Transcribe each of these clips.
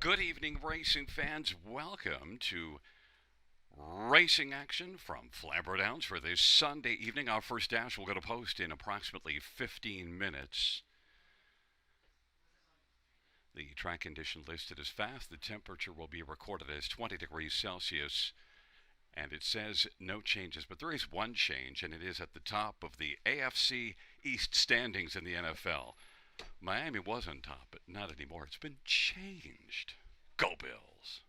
Good evening, racing fans. Welcome to racing action from Flamboro Downs for this Sunday evening. Our first dash will go to post in approximately 15 minutes. The track condition listed as fast. The temperature will be recorded as 20 degrees Celsius. And it says no changes, but there is one change, and it is at the top of the AFC East standings in the NFL. Miami was on top, but not anymore. It's been changed. Go Bills.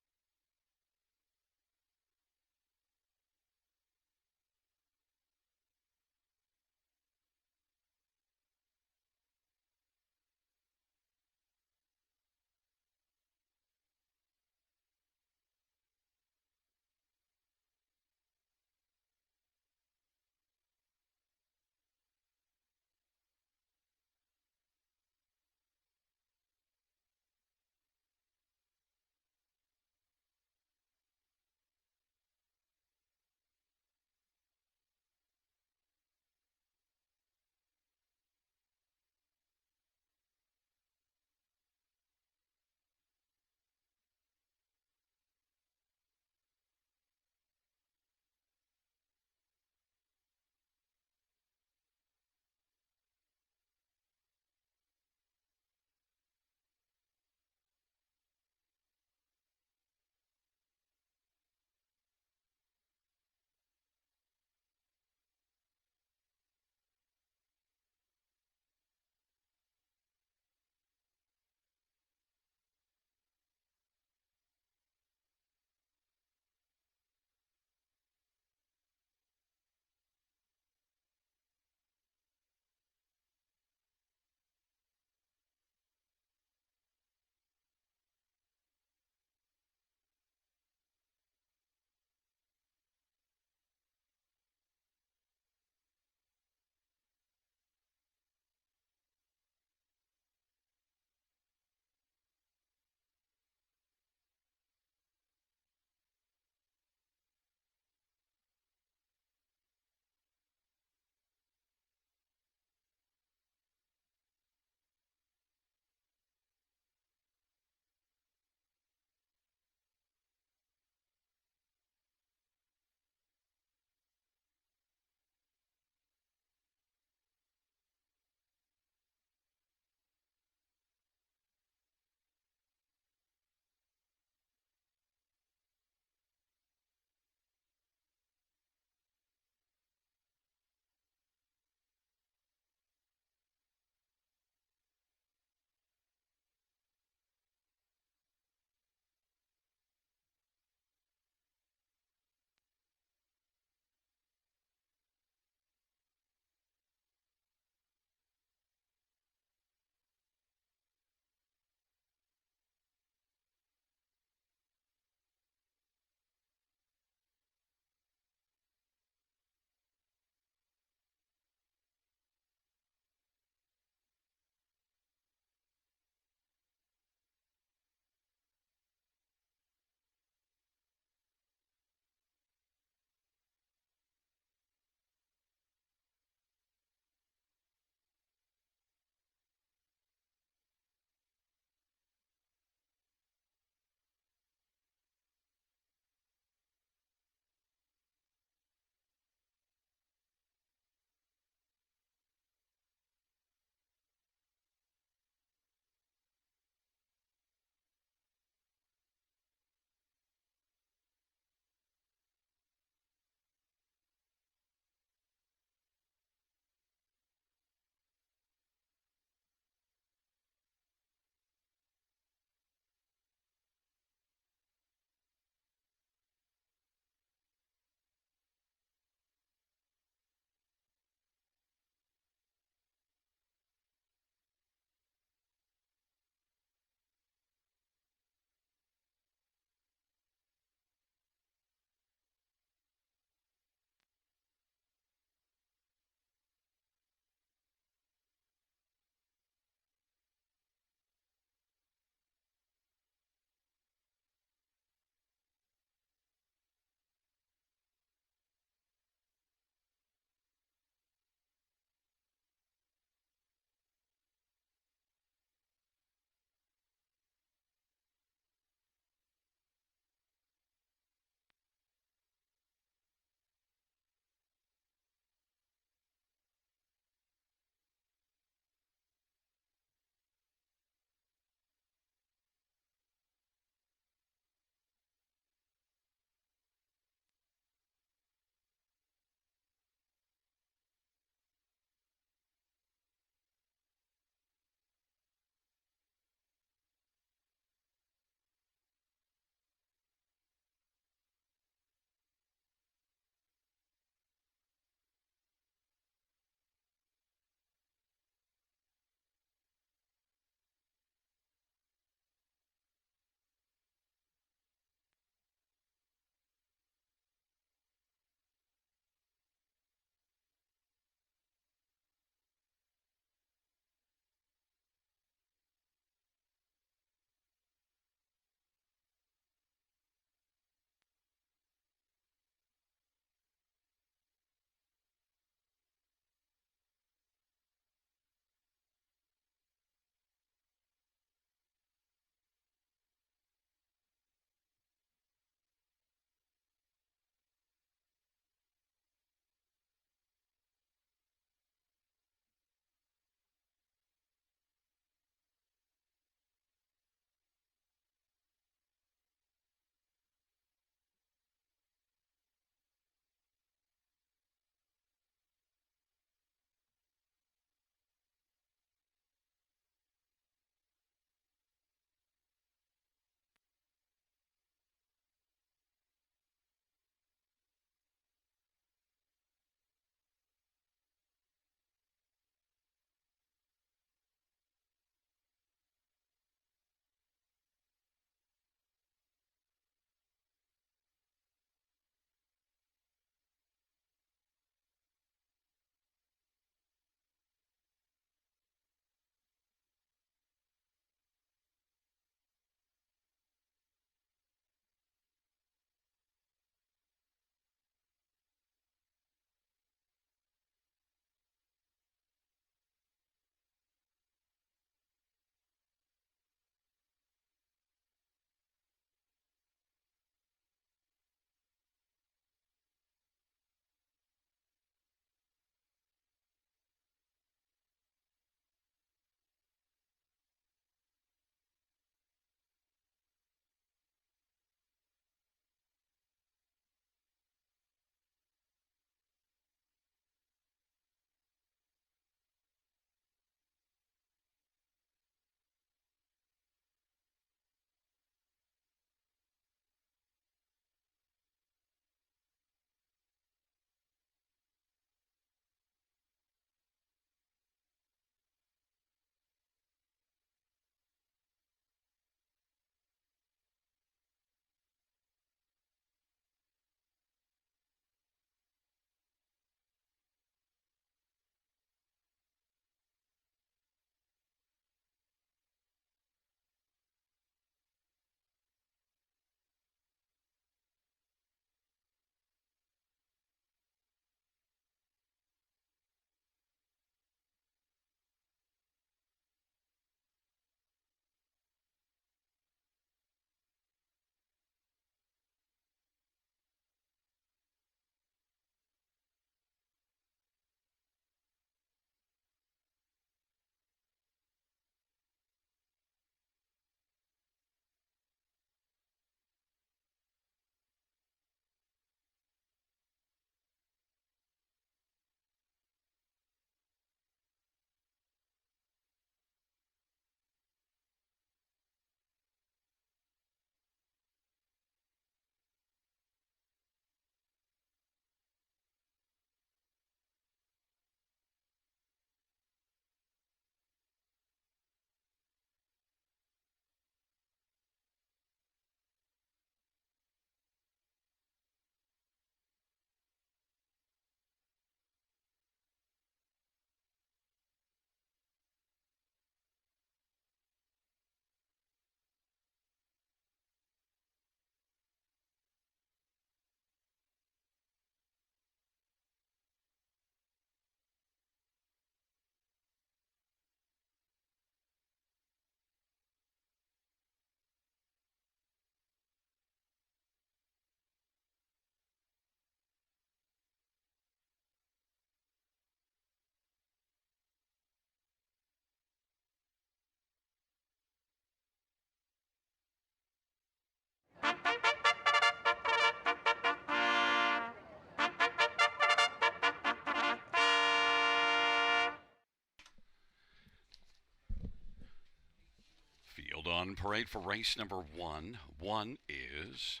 Field on parade for race number one. One is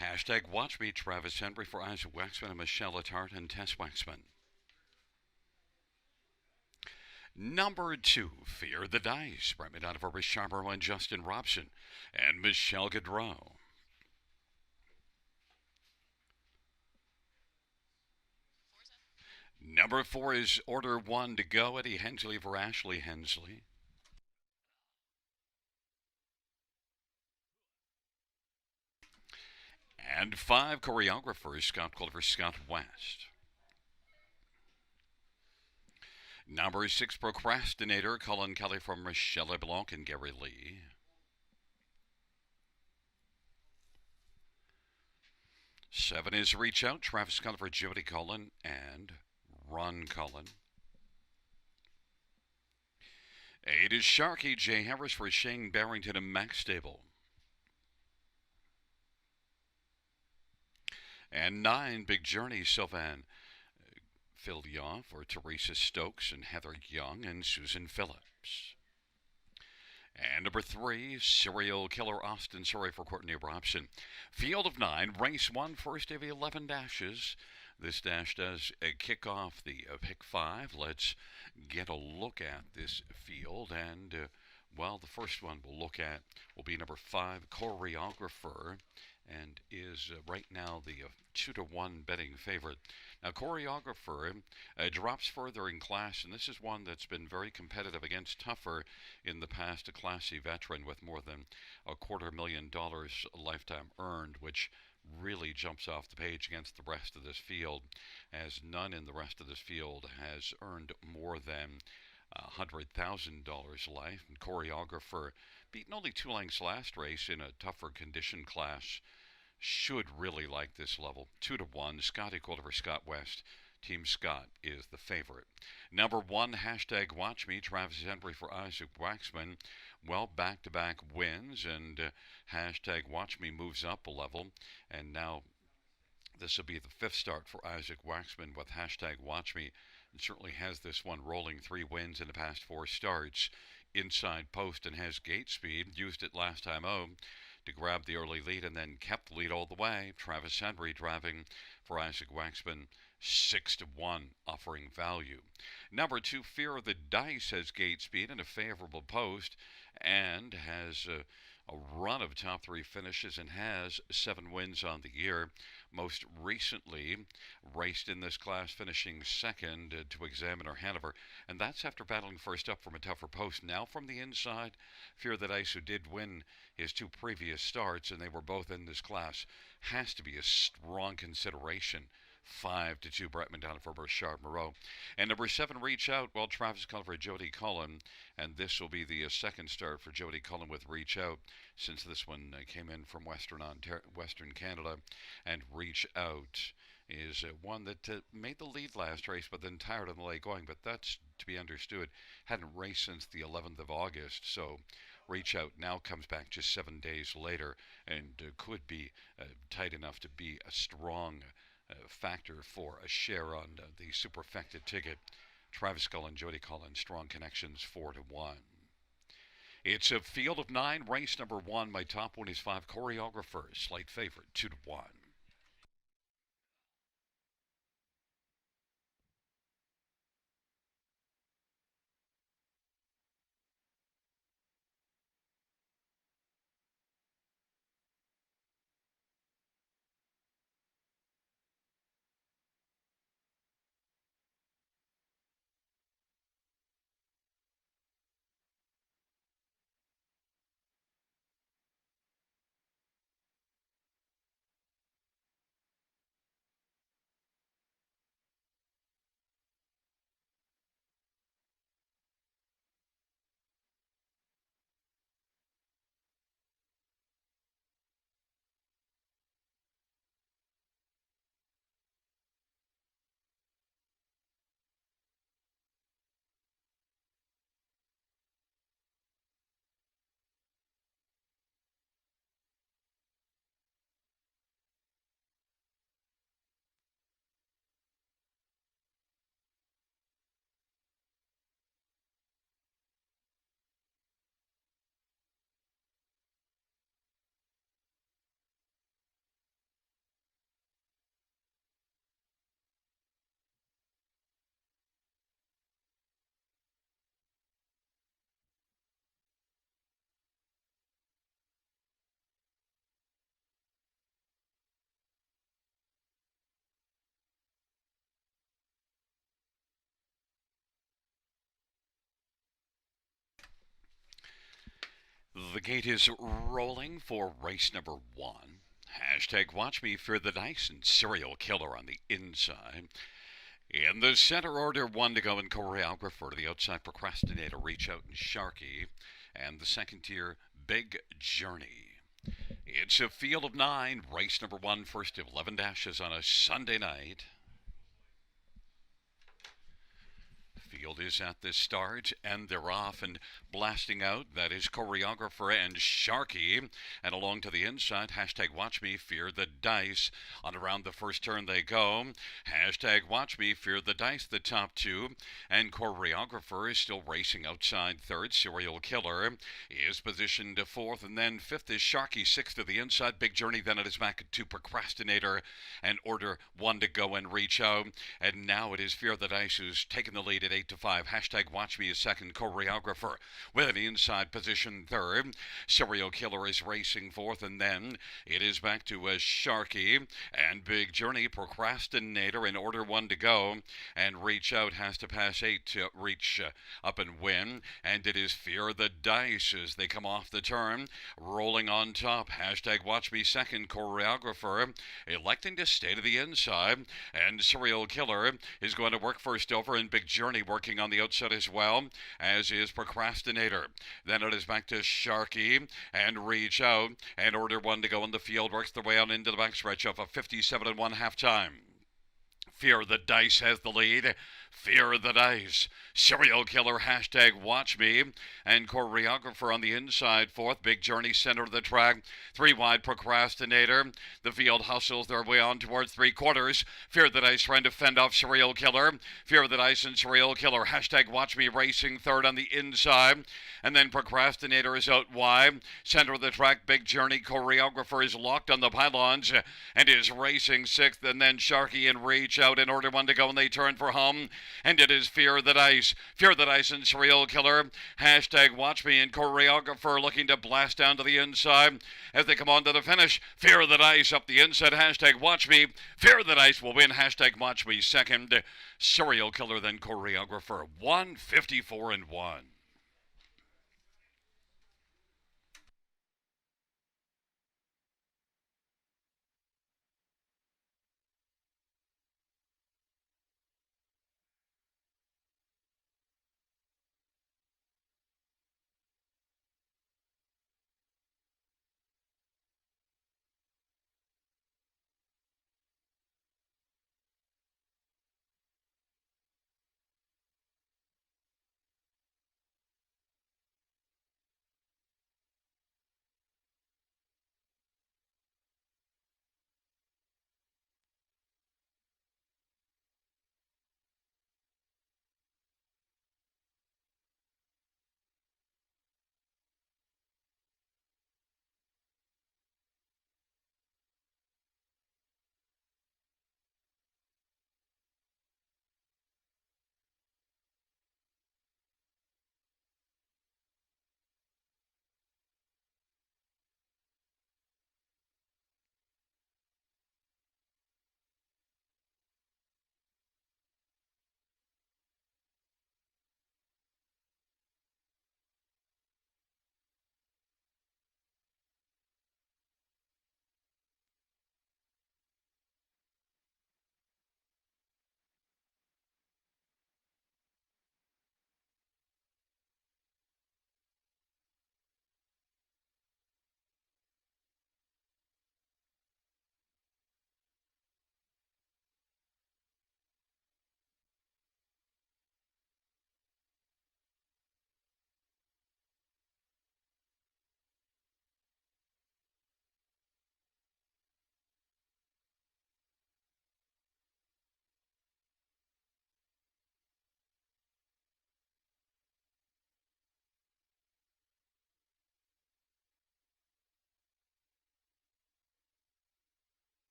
hashtag Watch Me, Travis Henry for Isaac Waxman and Michelle Letarte and Tess Waxman. Number two, Fear the Dice, Brett Madonna for Richard Charbonneau and Justin Robson and Michelle Gaudreau. Number four is Order One to Go, Eddie Hensley for Ashley Hensley. And five, choreographers, Scott Culver, Scott West. Number six, Procrastinator, Colin Kelly from Michelle LeBlanc and Gary Lee. Seven is Reach Out, Travis Culver, Jody Cullen, and Ron Cullen. 8 is Sharky, Jay Harris for Shane Barrington and Max Stable. And 9, Big Journey, Sylvan Fillion for Teresa Stokes and Heather Young and Susan Phillips. And number 3, Serial Killer Austin Surrey for Courtney Robson. Field of 9, race 1, first of 11 dashes. This dash does kick off the pick 5. Let's get a look at this field. And, well, the first one we'll look at will be number 5, Choreographer, and is right now the 2-1 betting favorite. Now, Choreographer drops further in class, and this is one that's been very competitive against Tougher in the past, a classy veteran with more than $250,000 lifetime earned, which really jumps off the page against the rest of this field, as none in the rest of this field has earned more than $100,000 life. And Choreographer, beaten only 2 lengths last race in a tougher condition class, should really like this level. 2-1, Scotty Culver, Scott West. Team Scott is the favorite. Number 1, hashtag Watch Me, Travis Henry for Isaac Waxman. Well, back-to-back wins, and hashtag Watch Me moves up a level, and now this will be the 5th start for Isaac Waxman with hashtag Watch Me. And certainly has this one rolling, 3 wins in the past 4 starts. Inside post and has gate speed. Used it last time home to grab the early lead and then kept the lead all the way. Travis Henry driving for Isaac Waxman 6-1, offering value. Number 2, Fear of the Dice has gate speed and a favorable post and has a run of top 3 finishes and has 7 wins on the year. Most recently raced in this class, finishing second to Examiner Hanover, and that's after battling first up from a tougher post. Now from the inside, Fear the Dice, who did win his 2 previous starts, and they were both in this class, has to be a strong consideration. 5-2, Brett Madonna for Burchard Moreau. And number 7, Reach Out, well, Travis Culver, Jody Cullen, and this will be the second start for Jody Cullen with Reach Out, since this one came in from Western Canada. And Reach Out is one that made the lead last race, but then tired on the late going. But that's to be understood. Hadn't raced since the 11th of August, so Reach Out now comes back just 7 days later and could be tight enough to be a strong factor for a share on the superfecta ticket. Travis Cullen, Jody Cullen, strong connections 4-1. It's a field of 9, race number 1. My top one is 5, Choreographer, slight favorite, 2-1. the gate is rolling for race number 1. Hashtag watch me fear the dice and serial killer on the inside. In the center order, 1 to go in choreographer. To the outside, procrastinator, reach out and Sharky. And the second tier, Big Journey. It's a field of 9, race number 1, first of 11 dashes on a Sunday night. Field is at the start, and they're off and blasting out. That is choreographer and Sharky. And along to the inside, hashtag watch me fear the dice. On around the first turn they go. Hashtag watch me fear the dice, the top 2. And choreographer is still racing outside third. Serial killer is positioned to 4th, and then 5th is Sharky. 6th to the inside. Big Journey then it is back to procrastinator and order 1 to go and reach out. And now it is fear the dice who's taking the lead at 8 to 5. Hashtag watch me a second. Choreographer with an inside position 3rd. Serial killer is racing 4th, and then it is back to Sharky and Big Journey. Procrastinator in order 1 to go, and reach out has to pass 8 to reach up and win. And it is fear the dice as they come off the turn, rolling on top. Hashtag watch me second. Choreographer electing to stay to the inside, and serial killer is going to work first over, and Big Journey working on the outside as well, as is procrastinator. Then it is back to Sharky and reach out, and order 1 to go in the field works their way on into the backstretch of a 57-1 halftime. Fear the dice has the lead. Fear the dice. Serial killer, hashtag watch me. And choreographer on the inside 4th. Big Journey center of the track. 3 wide procrastinator. The field hustles their way on towards 3/4. Fear the dice trying to fend off serial killer. Fear the dice and serial killer. Hashtag watch me racing 3rd on the inside. And then procrastinator is out wide. Center of the track. Big Journey. Choreographer is locked on the pylons and is racing 6th. And then Sharky and reach out in order 1 to go, and they turn for home. And it is fear the dice. Fear the dice and serial killer. Hashtag watch me and choreographer looking to blast down to the inside as they come on to the finish. Fear the dice up the inside. Hashtag watch me. Fear the dice will win. Hashtag watch me second. Serial killer then choreographer. 154-1.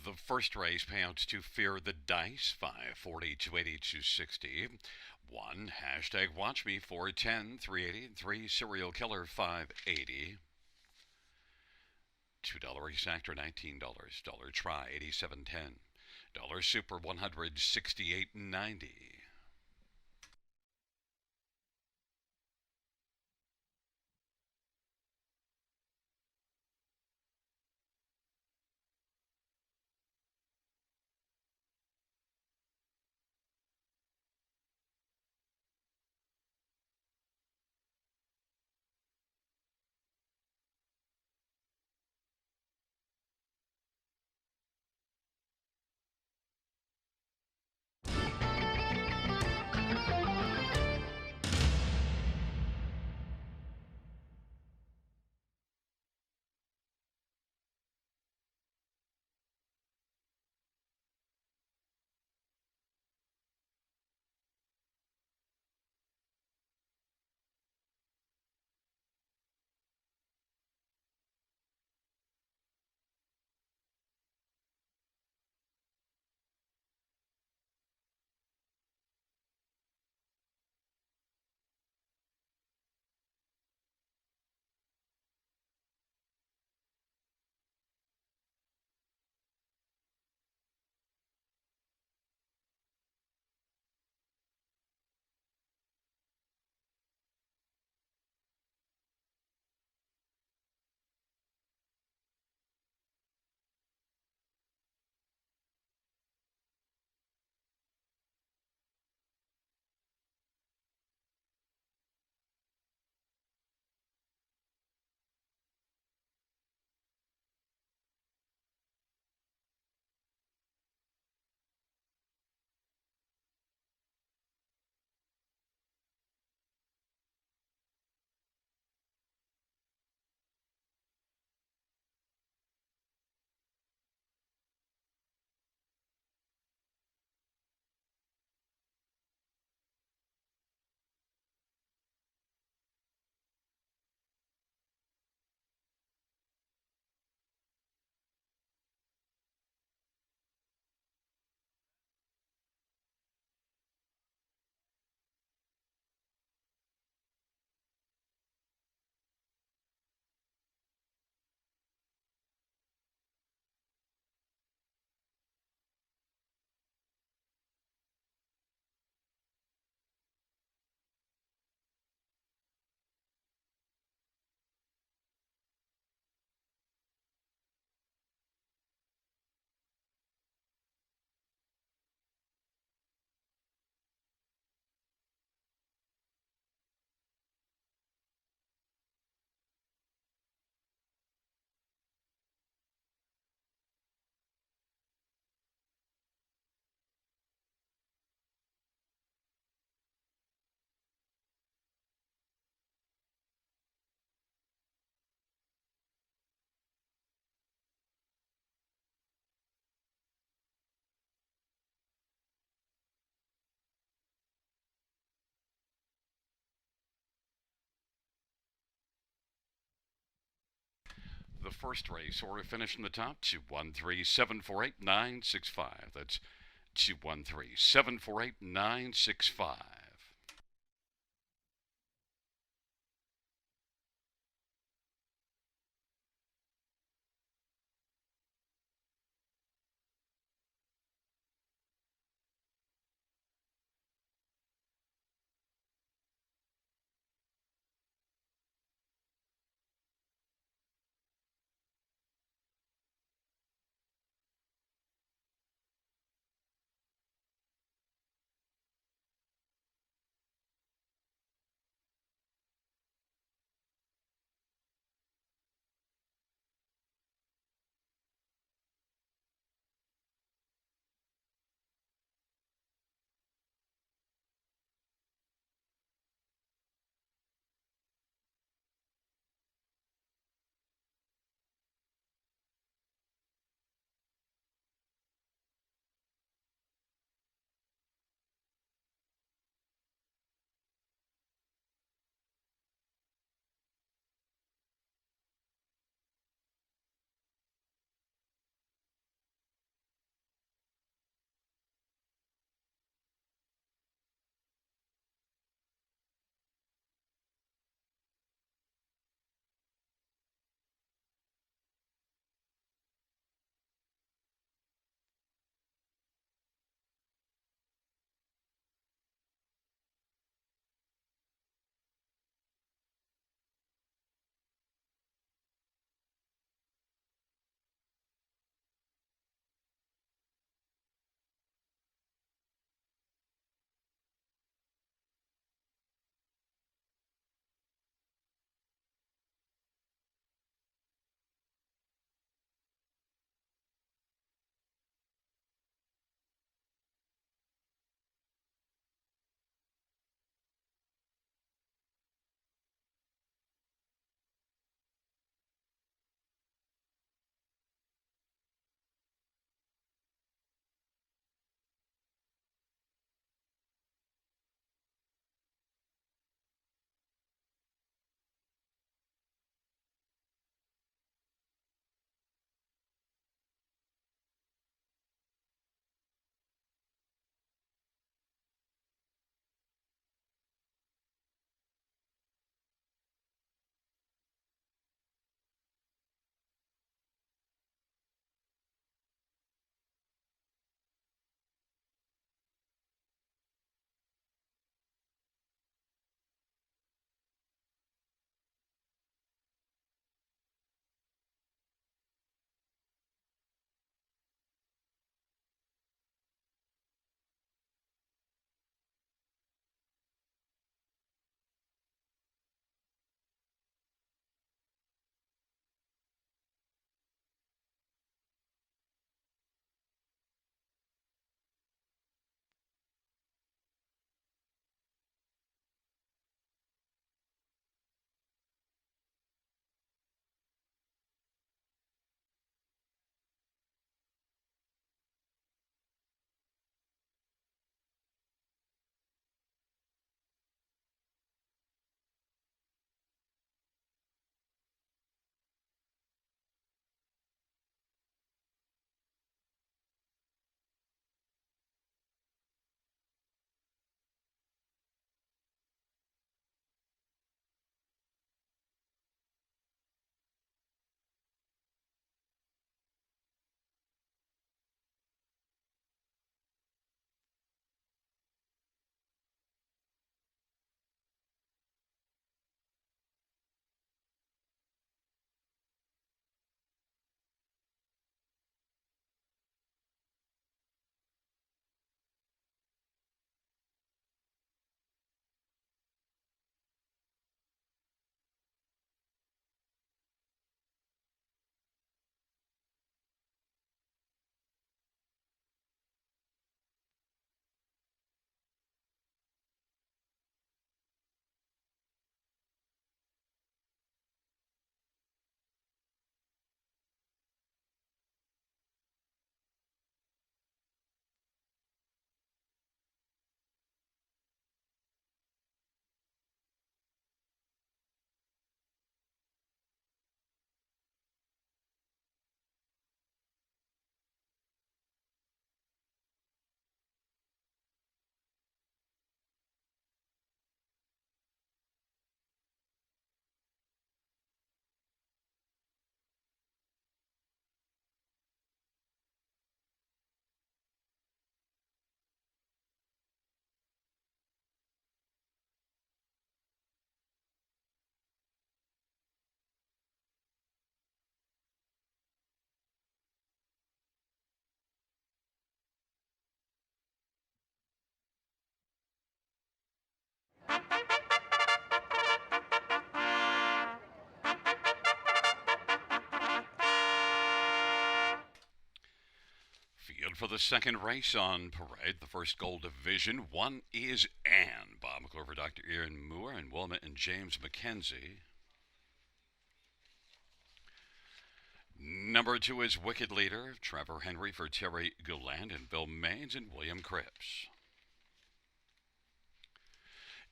The first race payouts to Fear the Dice, 540 280 260. 1 hashtag watch me 410 380. 3 serial killer 580. $2 race actor $19. Dollar try 87.10. Dollar super 168.90. The first race order finish in the top 213-748-965. That's 213-748-965. for the second race on parade, the first gold division, one is Anne. Bob McClure for Dr. Ian Moore and Wilma and James McKenzie. Number 2 is Wicked Leader, Trevor Henry for Terry Gouland and Bill Maines and William Cripps.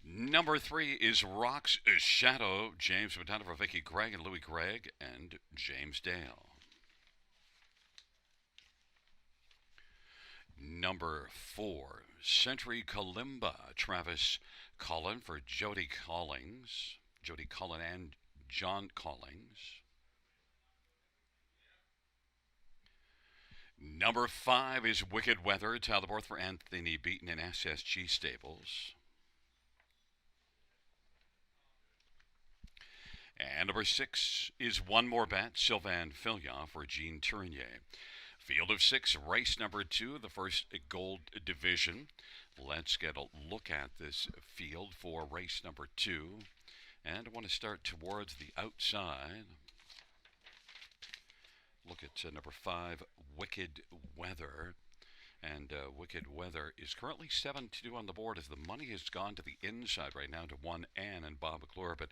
Number 3 is Rock's Shadow, James Madonna for Vicky Gregg and Louis Gregg and James Dale. Number 4, Century Kalimba, Travis Collin for Jody Collin and John Collins. Number 5 is Wicked Weather, Tyler for Anthony Beaton and SSG Stables. And number 6 is One More Bet, Sylvain Filion for Jean Tournier. Field of 6, race number 2, the first gold division. Let's get a look at this field for race number 2. And I want to start towards the outside. Look at number 5, Wicked Weather. And Wicked Weather is currently 7-2 on the board as the money has gone to the inside right now to 1 Ann and Bob McClure. But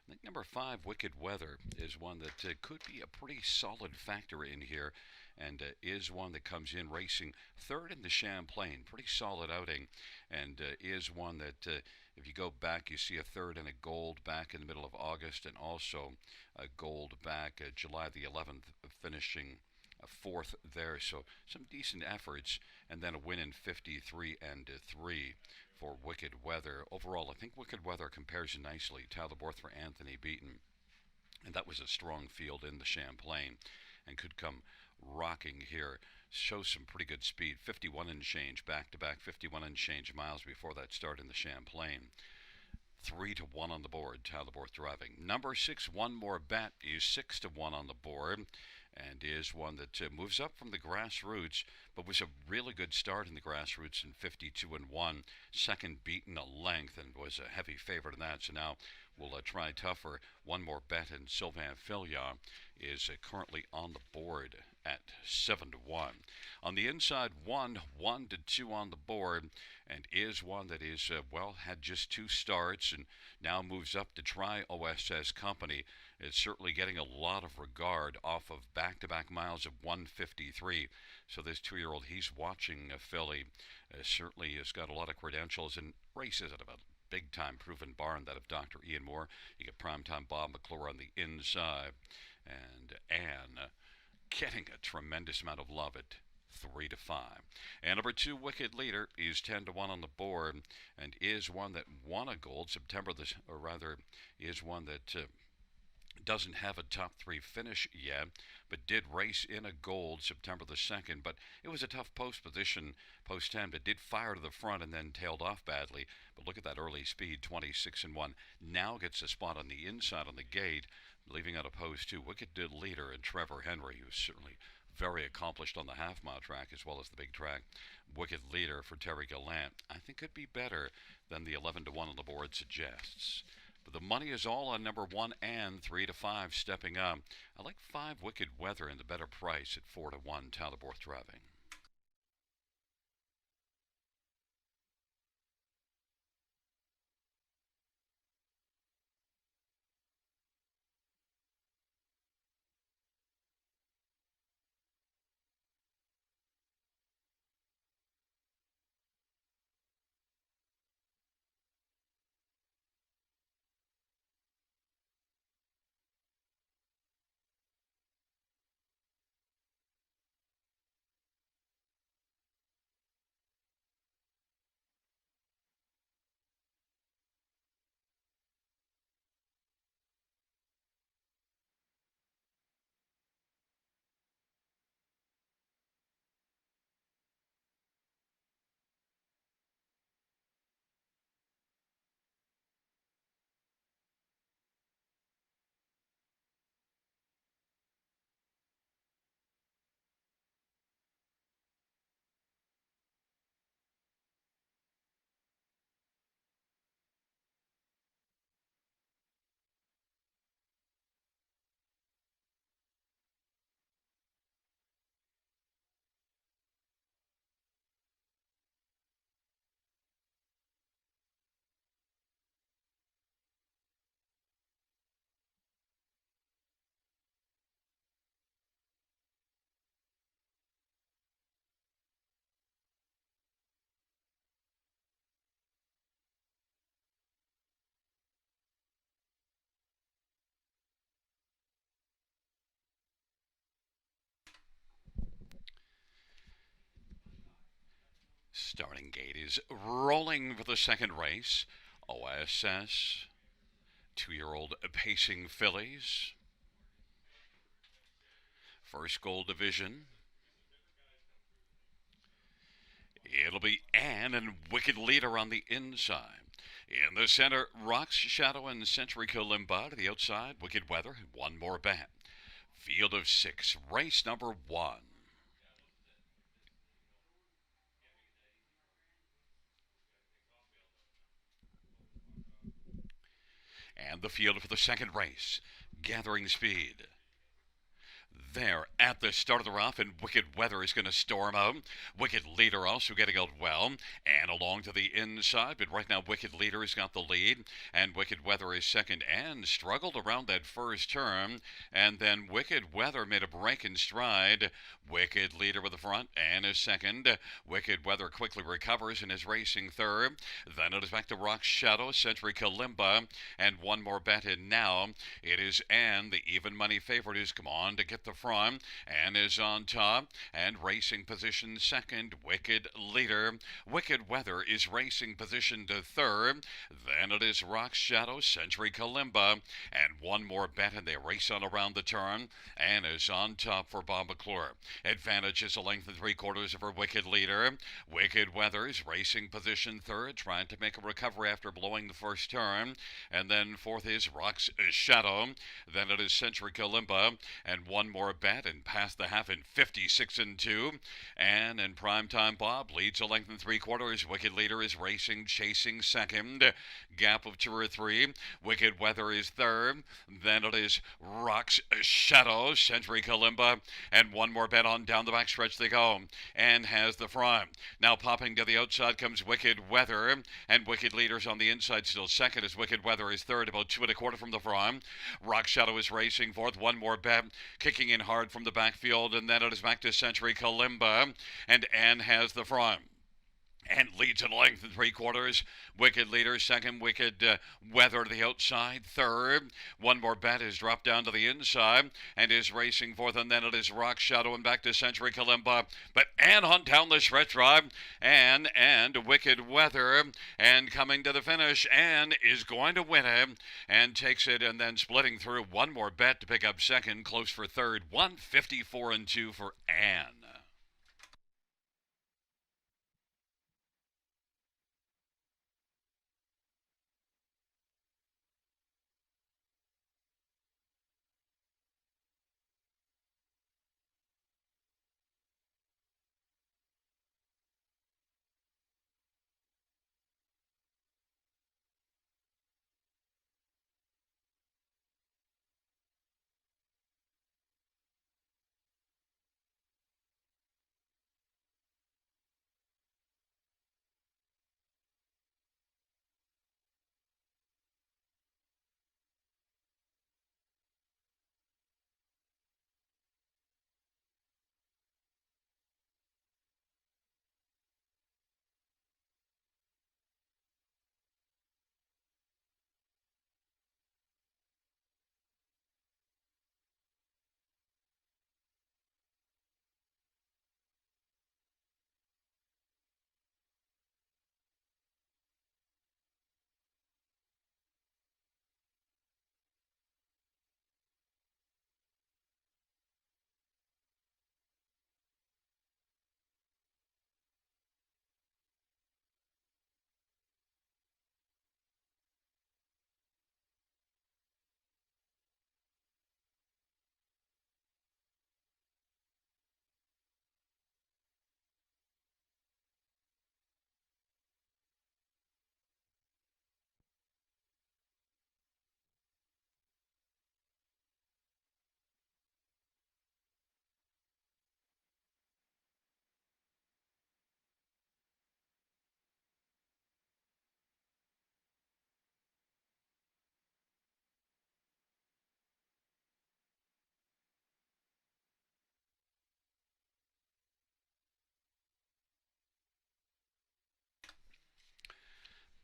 I think number 5, Wicked Weather, is one that could be a pretty solid factor in here and is one that comes in racing third in the Champlain. Pretty solid outing and is one that if you go back, you see a third and a gold back in the middle of August and also a gold back July the 11th, finishing fourth there. So some decent efforts and then a win in 53 and 3 for Wicked Weather. Overall, I think Wicked Weather compares nicely. Tyler Borth for Anthony Beaton. And that was a strong field in the Champlain and could come rocking here. Shows some pretty good speed. 51 and change, back-to-back 51 and change miles before that start in the Champlain. 3-1 on the board, Tyler Borth driving. Number 6, One More Bet, is 6-1 on the board and is one that moves up from the grassroots, but was a really good start in the grassroots in 52 and 1. Second beaten a length and was a heavy favorite in that. So now we'll try tougher. One More Bet, and Sylvain Filion is currently on the board at 7-1. On the inside, 1-2 on the board, and is one that is, had just 2 starts and now moves up to try OSS Company. It's certainly getting a lot of regard off of back-to-back miles of 153. So this 2-year-old, he's watching filly. Certainly has got a lot of credentials and races at a big-time proven barn, that of Dr. Ian Moore. You get primetime Bob McClure on the inside. And Anne getting a tremendous amount of love at 3-5. And number 2, Wicked Leader, is 10-1 on the board and is one that won a gold September, is one that doesn't have a top 3 finish yet, but did race in a gold September the 2nd. But it was a tough post position, post 10, but did fire to the front and then tailed off badly. But look at that early speed, 26 and 1. Now gets a spot on the inside on the gate, leaving out a post 2. Wicked Leader and Trevor Henry, who's certainly very accomplished on the half-mile track as well as the big track. Wicked Leader for Terry Gallant, I think could be better than the 11-1 on the board suggests. But the money is all on number 1 and 3-5 stepping up. I like 5 Wicked Weather and the better price at 4-1, Tyler Borth driving. Starting gate is rolling for the second race. OSS, 2-year-old pacing fillies. First goal division. It'll be Anne and Wicked Leader on the inside. In the center, Rock's Shadow and Century Kalimba. To the outside, Wicked Weather and one more bat. Field of 6, race number 1. And the field for the second race, gathering speed. There at the start of the rough, and Wicked Weather is going to storm out. Wicked Leader also getting out well, and along to the inside, but right now Wicked Leader has got the lead, and Wicked Weather is second, and struggled around that first turn, and then Wicked Weather made a break in stride. Wicked Leader with the front and is second. Wicked Weather quickly recovers and is racing third. Then it is back to Rock Shadow, Century Kalimba, and one more bet in now. It is Anne, the even money favorite, who's come on to get the front and is on top, and racing position second. Wicked Leader. Wicked Weather is racing position to third. Then it is Rock Shadow, Century Kalimba, and one more bet, and they race on around the turn and is on top for Bob McClure. Advantage is a length and 3/4 of her Wicked Leader. Wicked Weather is racing position third, trying to make a recovery after blowing the first turn, and then fourth is Rock's Shadow. Then it is Century Kalimba, and one more bet and past the half in 56-2. And in primetime, Bob leads a length and 3/4. Wicked Leader is racing, chasing second. Gap of 2 or 3. Wicked Weather is third. Then it is Rock's Shadow, Century Kalimba, and one more bet on down the back stretch they go. And has the front. Now popping to the outside comes Wicked Weather, and Wicked Leader's on the inside still second as Wicked Weather is third, about 2 1/4 from the front. Rock Shadow is racing fourth. One more bet, kicking in hard from the backfield, and then it is back to Century Kalimba, and Anne has the front and leads in length and 3/4. Wicked Leader second. Wicked Weather to the outside third. One more bet is dropped down to the inside and is racing fourth, and then it is Rock Shadow and back to Century Kalimba, but Anne on down the stretch drive, and Wicked Weather, and coming to the finish, Anne is going to win it and takes it, and then splitting through. One more bet to pick up second, close for third. 154-2 for Anne.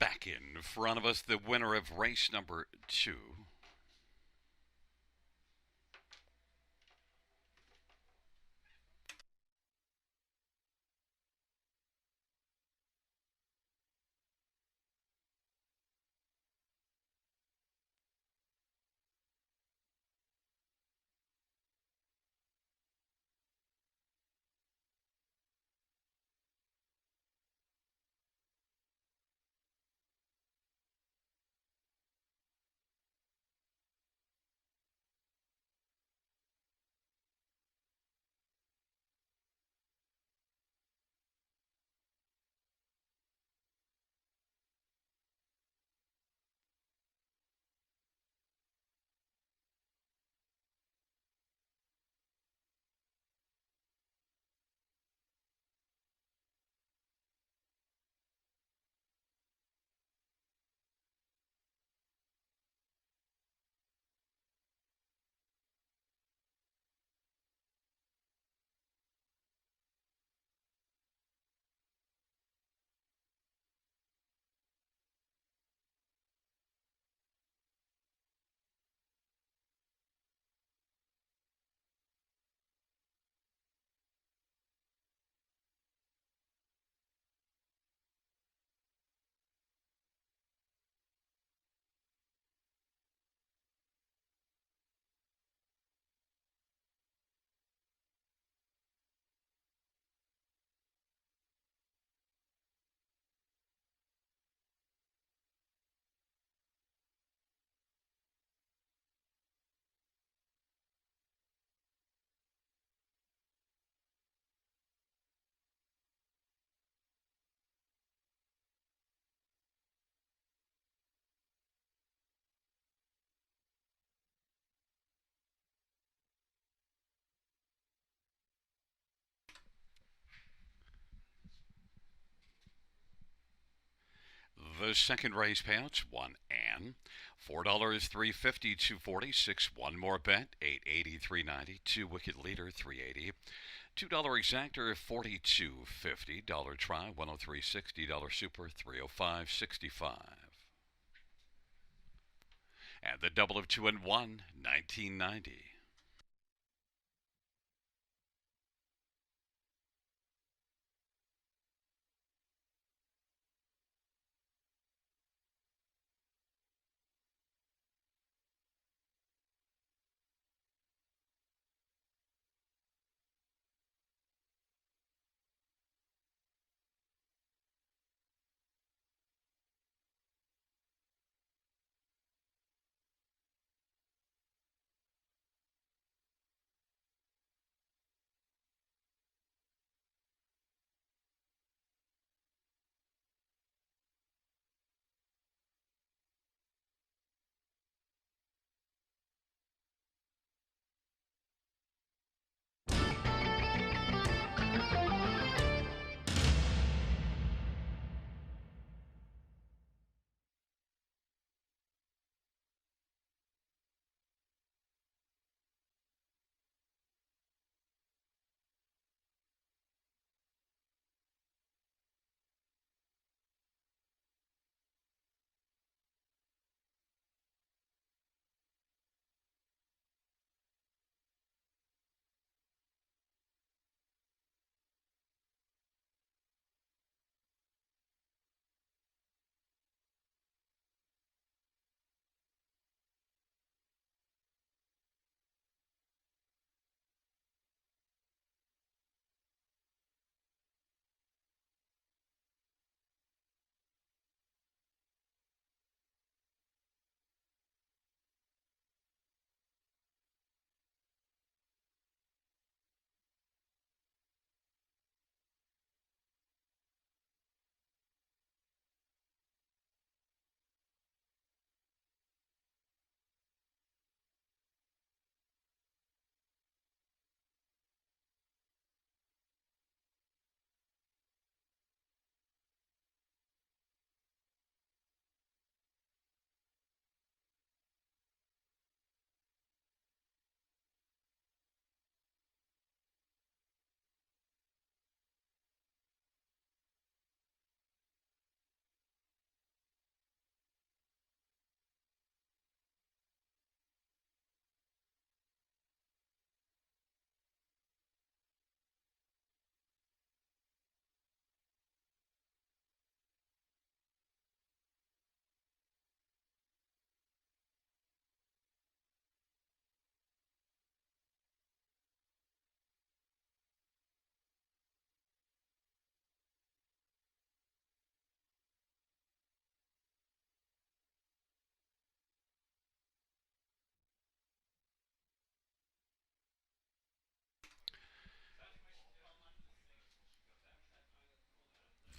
Back in front of us, the winner of race number 2. The second race payouts, 1 and $4, 350, 246. One more bet, 880, 390. Two wicket leader, 380. $2 exactor, 42.50. Dollar try, 103.60. Dollar super, 305.65. And the double of 2 and 1, 1990.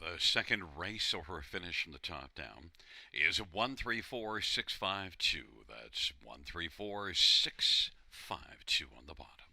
The second race or finish from the top down is 134652. That's 134652 on the bottom.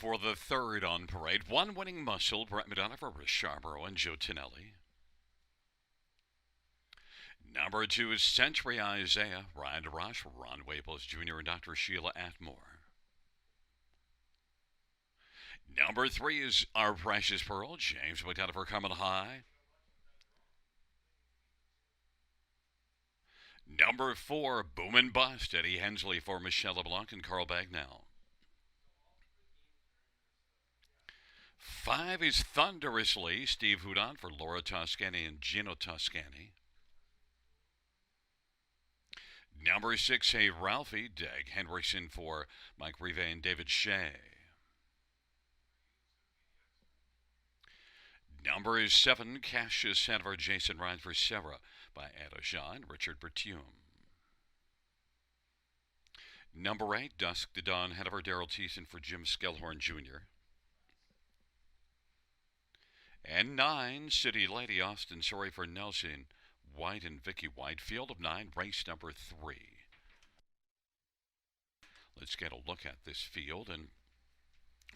for the third on parade. One winning muscle, Brett Madonna for Flamboro and Joe Tonelli. Number 2 is Century Isaiah, Ryan DeRoche, Ron Waples Jr., and Dr. Sheila Atmore. Number 3 is Our Precious Pearl, James McDonough for Coming High. Number 4, Boom and Bust, Eddie Hensley for Michelle LeBlanc and Carl Bagnell. 5 is Thunderously, Steve Houdon for Laura Toscani and Gino Toscani. Number 6, Hey Ralphie, Dag Henriksen for Mike Rive and David Shea. Number 7, Cassius Hanover, Jason Ryan for Sarah by Ada Shaw and Richard Bertium. Number 8, Dusk to Dawn, Hanover, Daryl Thiessen for Jim Skellhorn Jr. And 9, City Lady, Austin Sorry for Nelson White and Vicky White. Field of 9, race number 3. Let's get a look at this field, and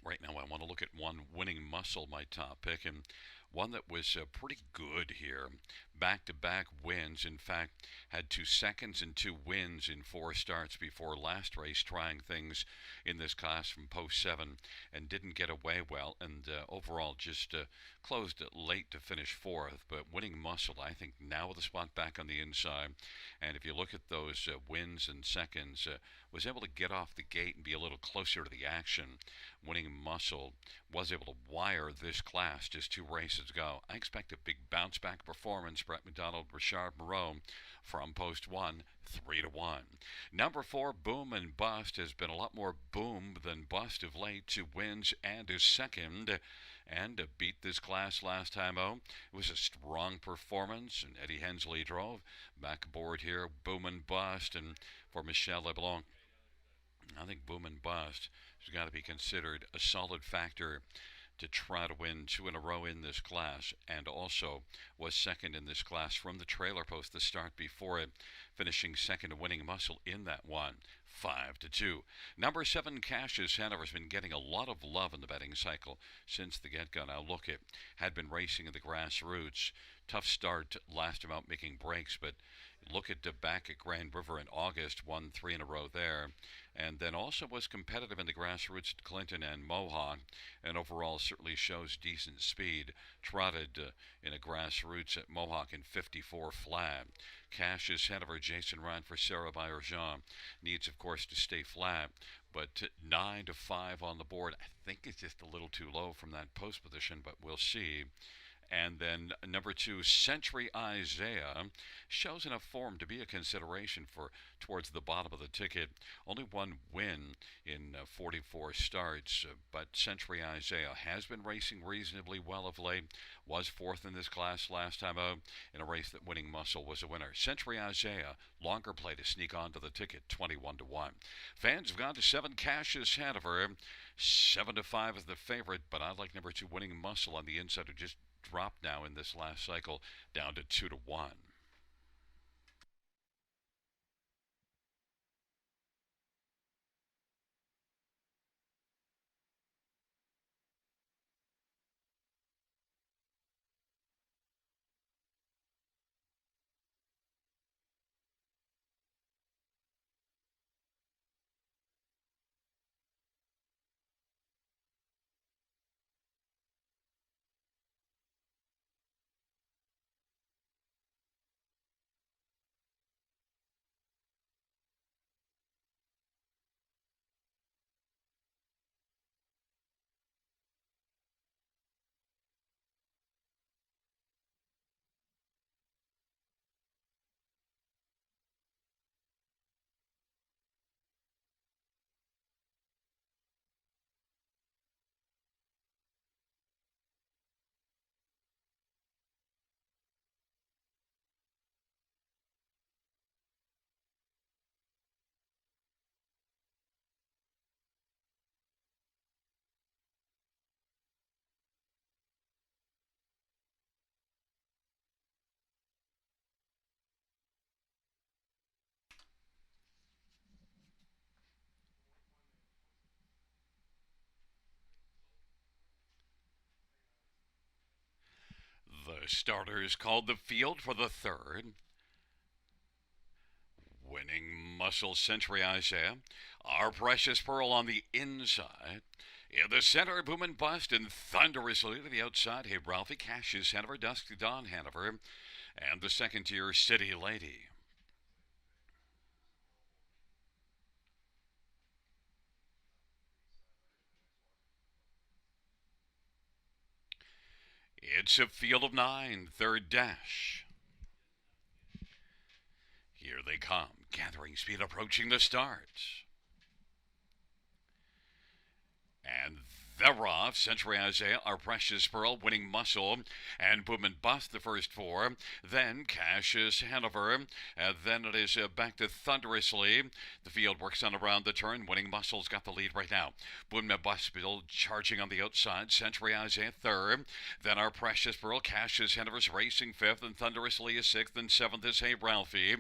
right now I want to look at one winning muscle, my top pick, and one that was pretty good here. Back-to-back wins. In fact, had 2 seconds and 2 wins in 4 starts before last race, trying things in this class from post 7 and didn't get away well, and overall just closed it late to finish 4th. But winning muscle, I think, now with a spot back on the inside. And if you look at those wins and seconds, was able to get off the gate and be a little closer to the action. Winning muscle was able to wire this class just 2 races ago. I expect a big bounce back performance. Brett McDonald, Richard Moreau from post 1, 3-1. Number 4, Boom and Bust, has been a lot more boom than bust of late. 2 wins and is second, and beat this class last time out. It was a strong performance, and Eddie Hensley drove. Back aboard here, Boom and Bust, and for Michelle LeBlanc, I think Boom and Bust has got to be considered a solid factor to try to win 2 in a row in this class, and also was second in this class from the trailer post the start before it, finishing second and winning muscle in that one. 5-2. Number 7, Cassius Hanover's been getting a lot of love in the betting cycle since the get-go. Now look, it had been racing in the grassroots. Tough start last time out, making breaks, but look at back at Grand River in August, won 3 in a row there, and then also was competitive in the grassroots at Clinton and Mohawk, and overall certainly shows decent speed. Trotted in a grassroots at Mohawk in 54 flat. Cassius Hanover, Jason Ryan for Sarah Bayer-Jean needs, of course, to stay flat, but 9-5 on the board. I think it's just a little too low from that post position, but we'll see. And then number 2, Century Isaiah, shows enough form to be a consideration for towards the bottom of the ticket. Only 1 win in 44 starts, but Century Isaiah has been racing reasonably well of late. Was 4th in this class last time out in a race that winning muscle was a winner. Century Isaiah, longer play to sneak onto the ticket, 21-1. Fans have gone to 7, Cassius Hanover, 7-5 is the favorite, but I like number 2, winning muscle on the inside, who just dropped now in this last cycle down to 2-1. starters called the field for the third. Winning muscle Century Isaiah. Our Precious Pearl on the inside. In the center, Boom and Bust, and thunderously to the outside, Hey Ralphie, Cassius Hanover, Dusty Dawn Hanover, and the second tier, City Lady. It's a field of 9, third dash. Here they come, gathering speed, approaching the start. And they're off. Century Isaiah, Our Precious Pearl, Winning Muscle, and Boom and Bust, the first four. Then Cassius Hanover. Then it is back to Thunderously. The field works on around the turn. Winning Muscle's got the lead right now. Boom and Bust still charging on the outside. Century Isaiah third. Then Our Precious Pearl. Cassius Hanover's racing fifth. And Thunderously is sixth. And seventh is Hey Ralphie.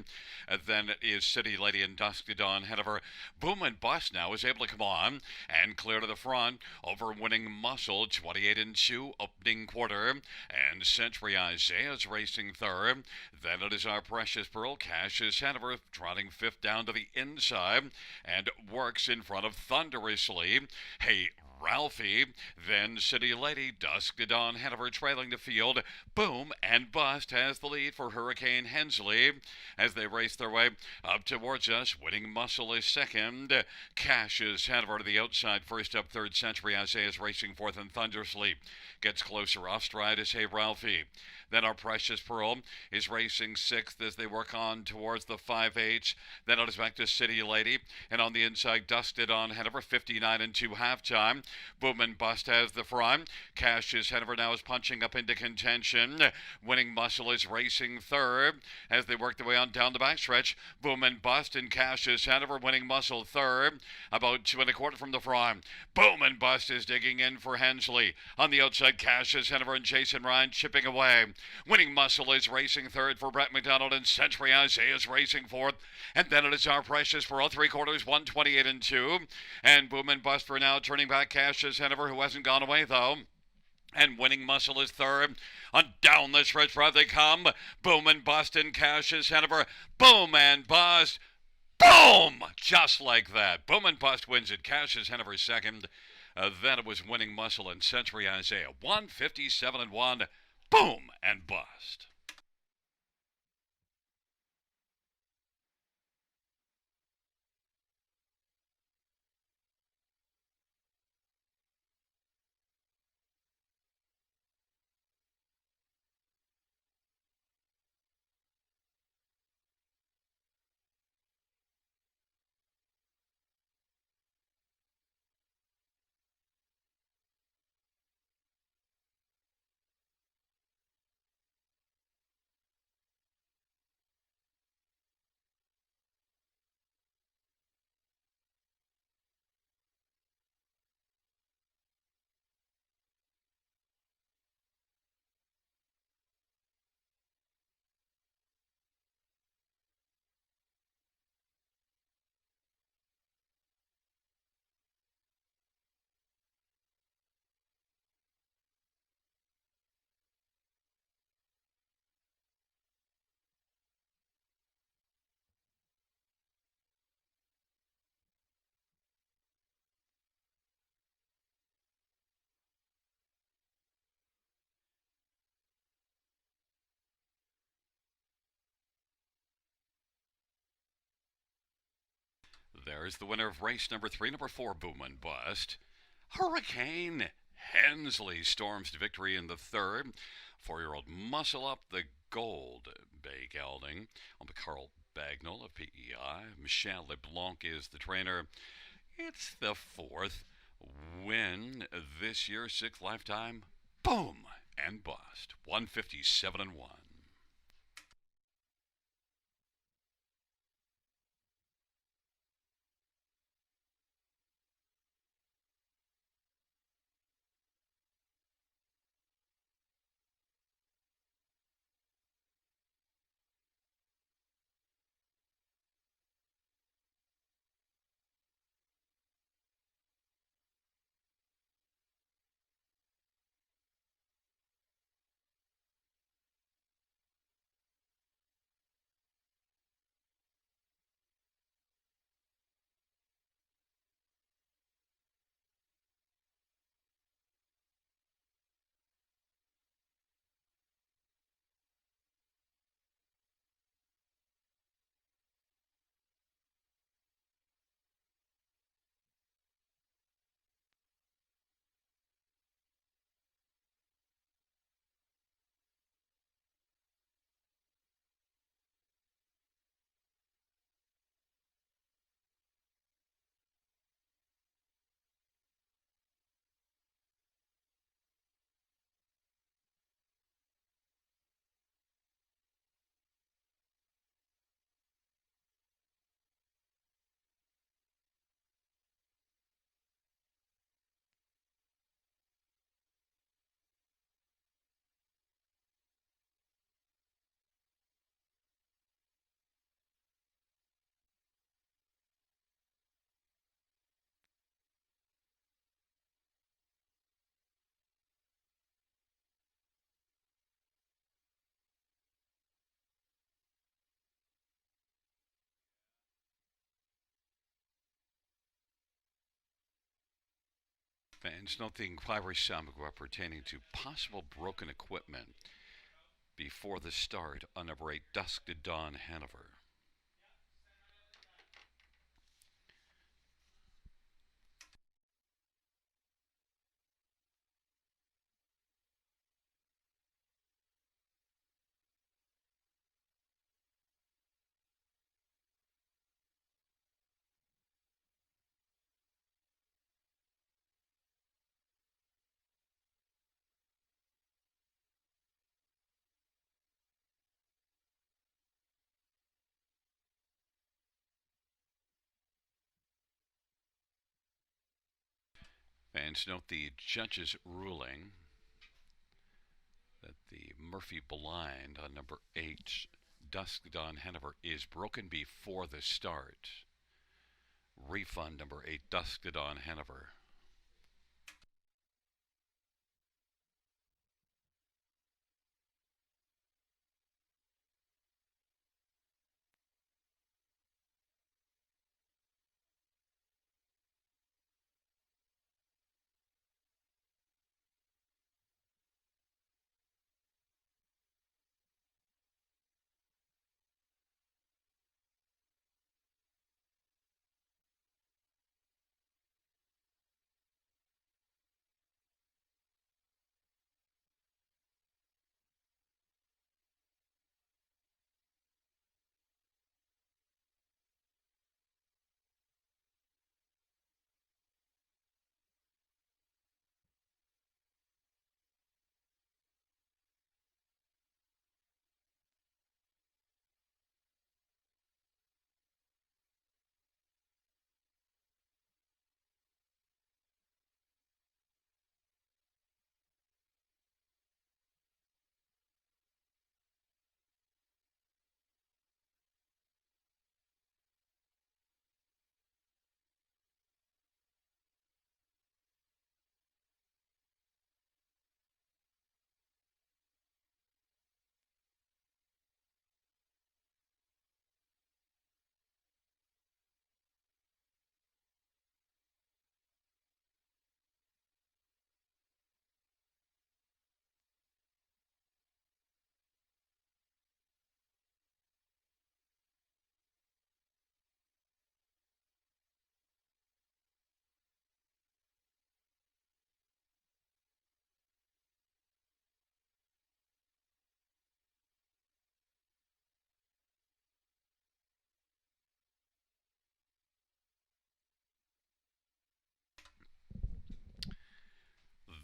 Then it is City Lady and Dusky Dawn Hanover. Boom and Bust now is able to come on and clear to the front over Winning Muscle, 28 and 2, opening quarter, and Century Isaiah is racing third. Then it is Our Precious Pearl, Cassius Hanover, trotting fifth down to the inside, and works in front of Thunderously. Hey Ralphie, then City Lady, Dusk to Dawn Hanover trailing the field. Boom and Bust has the lead for Hurricane Hensley as they race their way up towards us. Winning Muscle is second. Cassius Hanover to the outside, first up, third. Century Isaiah is racing fourth, and Thundersleep gets closer. Off stride is Hey Ralphie. Then Our Precious Pearl is racing sixth as they work on towards the 5/8. Then it is back to City Lady, and on the inside, Dusted on Hanover, 59 and 2 halftime. Boom and Bust has the front. Cassius Hanover now is punching up into contention. Winning Muscle is racing third as they work their way on down the backstretch. Boom and Bust and Cassius Hanover. Winning Muscle third, about 2 1/4 from the front. Boom and Bust is digging in for Hensley. On the outside, Cassius Hanover and Jason Ryan chipping away. Winning Muscle is racing third for Brett McDonald, and Century Isaiah is racing fourth. And then it is Our Precious for all 3/4, 128 and 2. And Boom and Bust for now turning back Cassius Hanover, who hasn't gone away though. And Winning Muscle is third. On down the stretch where they come. Boom and Bust and Cassius Hanover. Boom and Bust. Boom! Just like that. Boom and Bust wins it. Cassius Hanover second. Then it was Winning Muscle and Century Isaiah. 157 and 1. Boom and Bust. There's the winner of race number 3, number 4, Boom and Bust. Hurricane Hensley storms to victory in the third. 4-year-old Muscle Up, the Gold Bay Gelding. On the Carl Bagnall of PEI. Michel LeBlanc is the trainer. It's the fourth win this year, sixth lifetime. Boom and Bust. 157 and 1. Fans note the inquiry sound pertaining to possible broken equipment before the start on number 8 Dusk to Dawn Hanover. Fans note the judge's ruling that the Murphy blind on number 8 Dusk to Dawn Hanover is broken before the start. Refund number 8 Dusk to Dawn Hanover.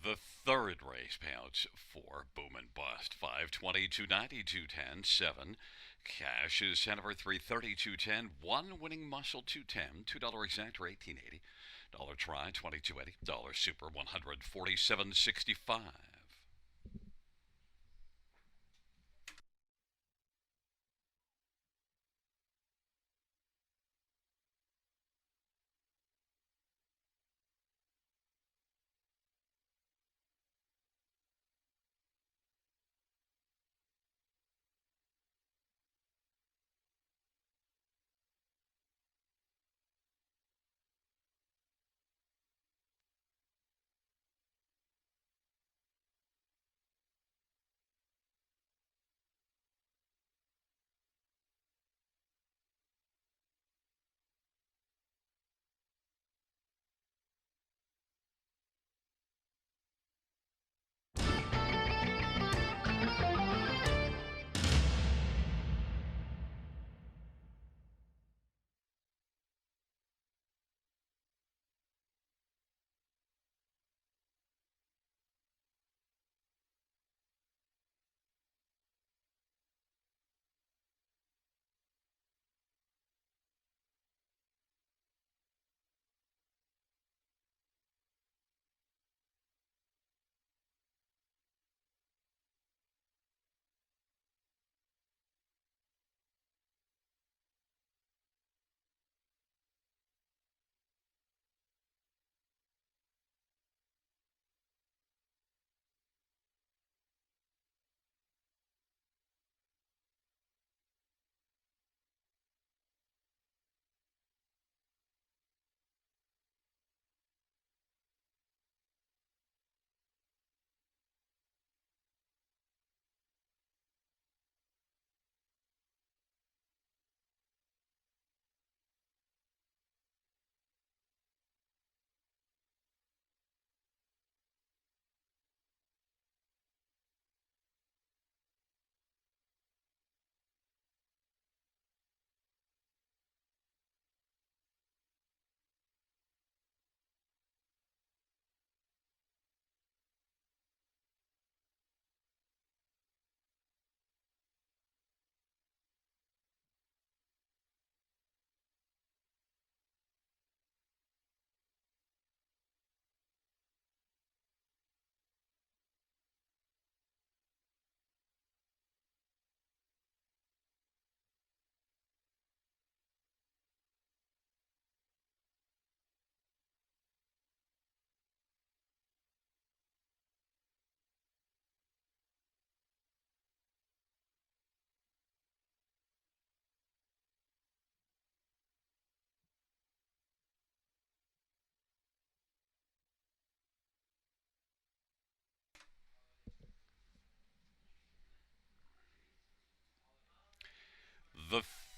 The third race payouts for Boom and Bust 520, 290, 210, 7. Cash is Hanover 330, 210. One winning muscle 210. $2 exactor 1880. Dollar try 2280. Dollar super 147.65.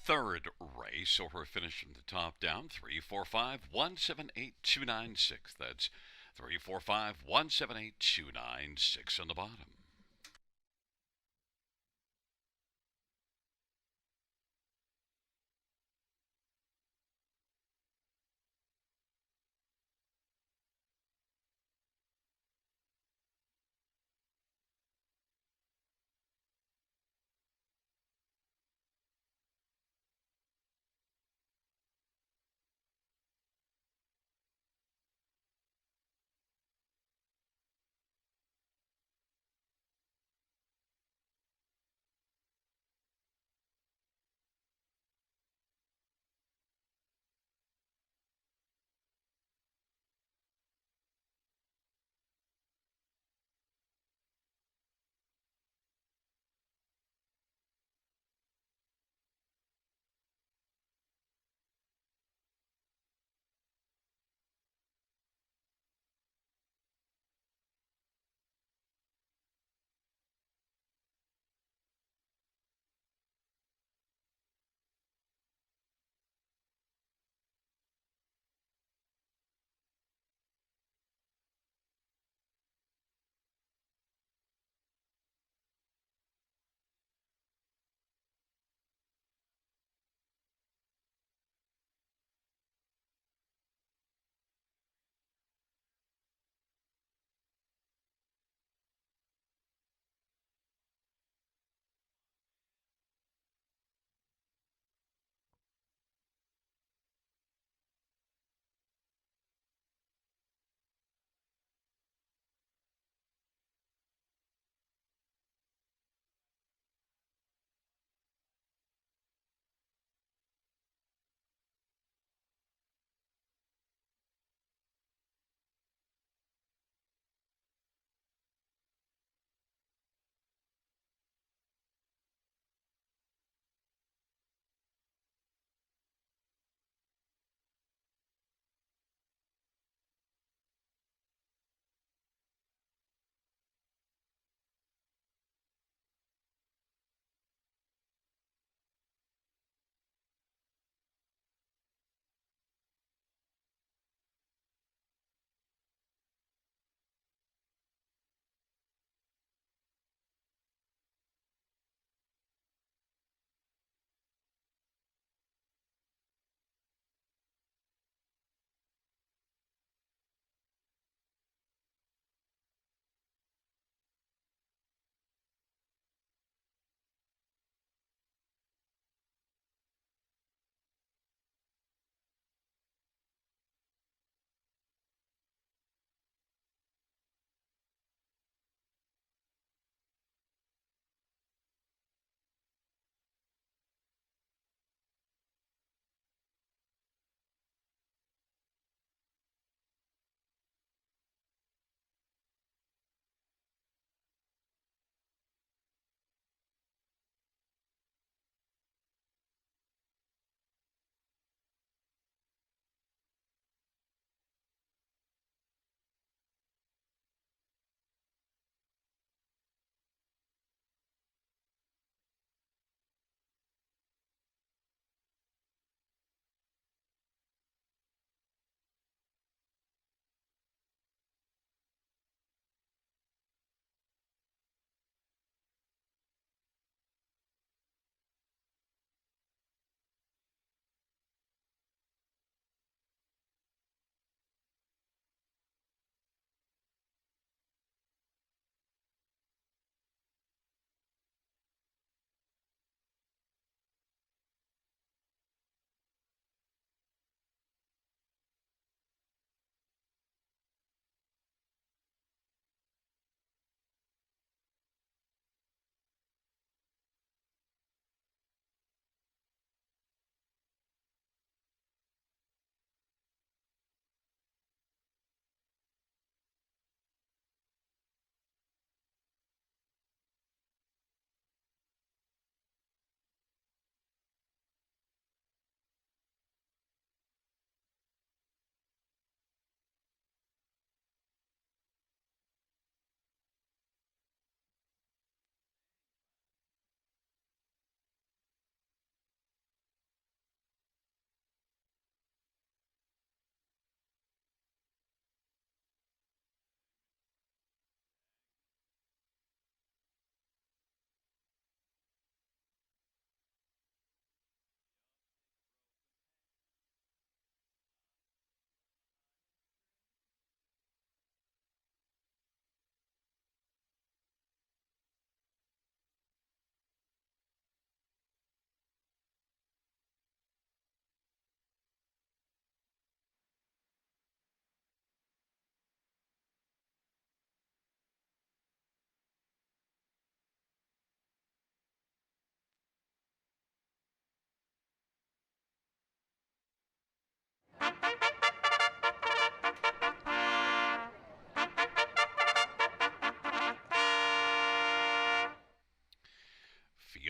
third race, or her finish from the top down, 345-178-296. That's 345-178-296 on the bottom.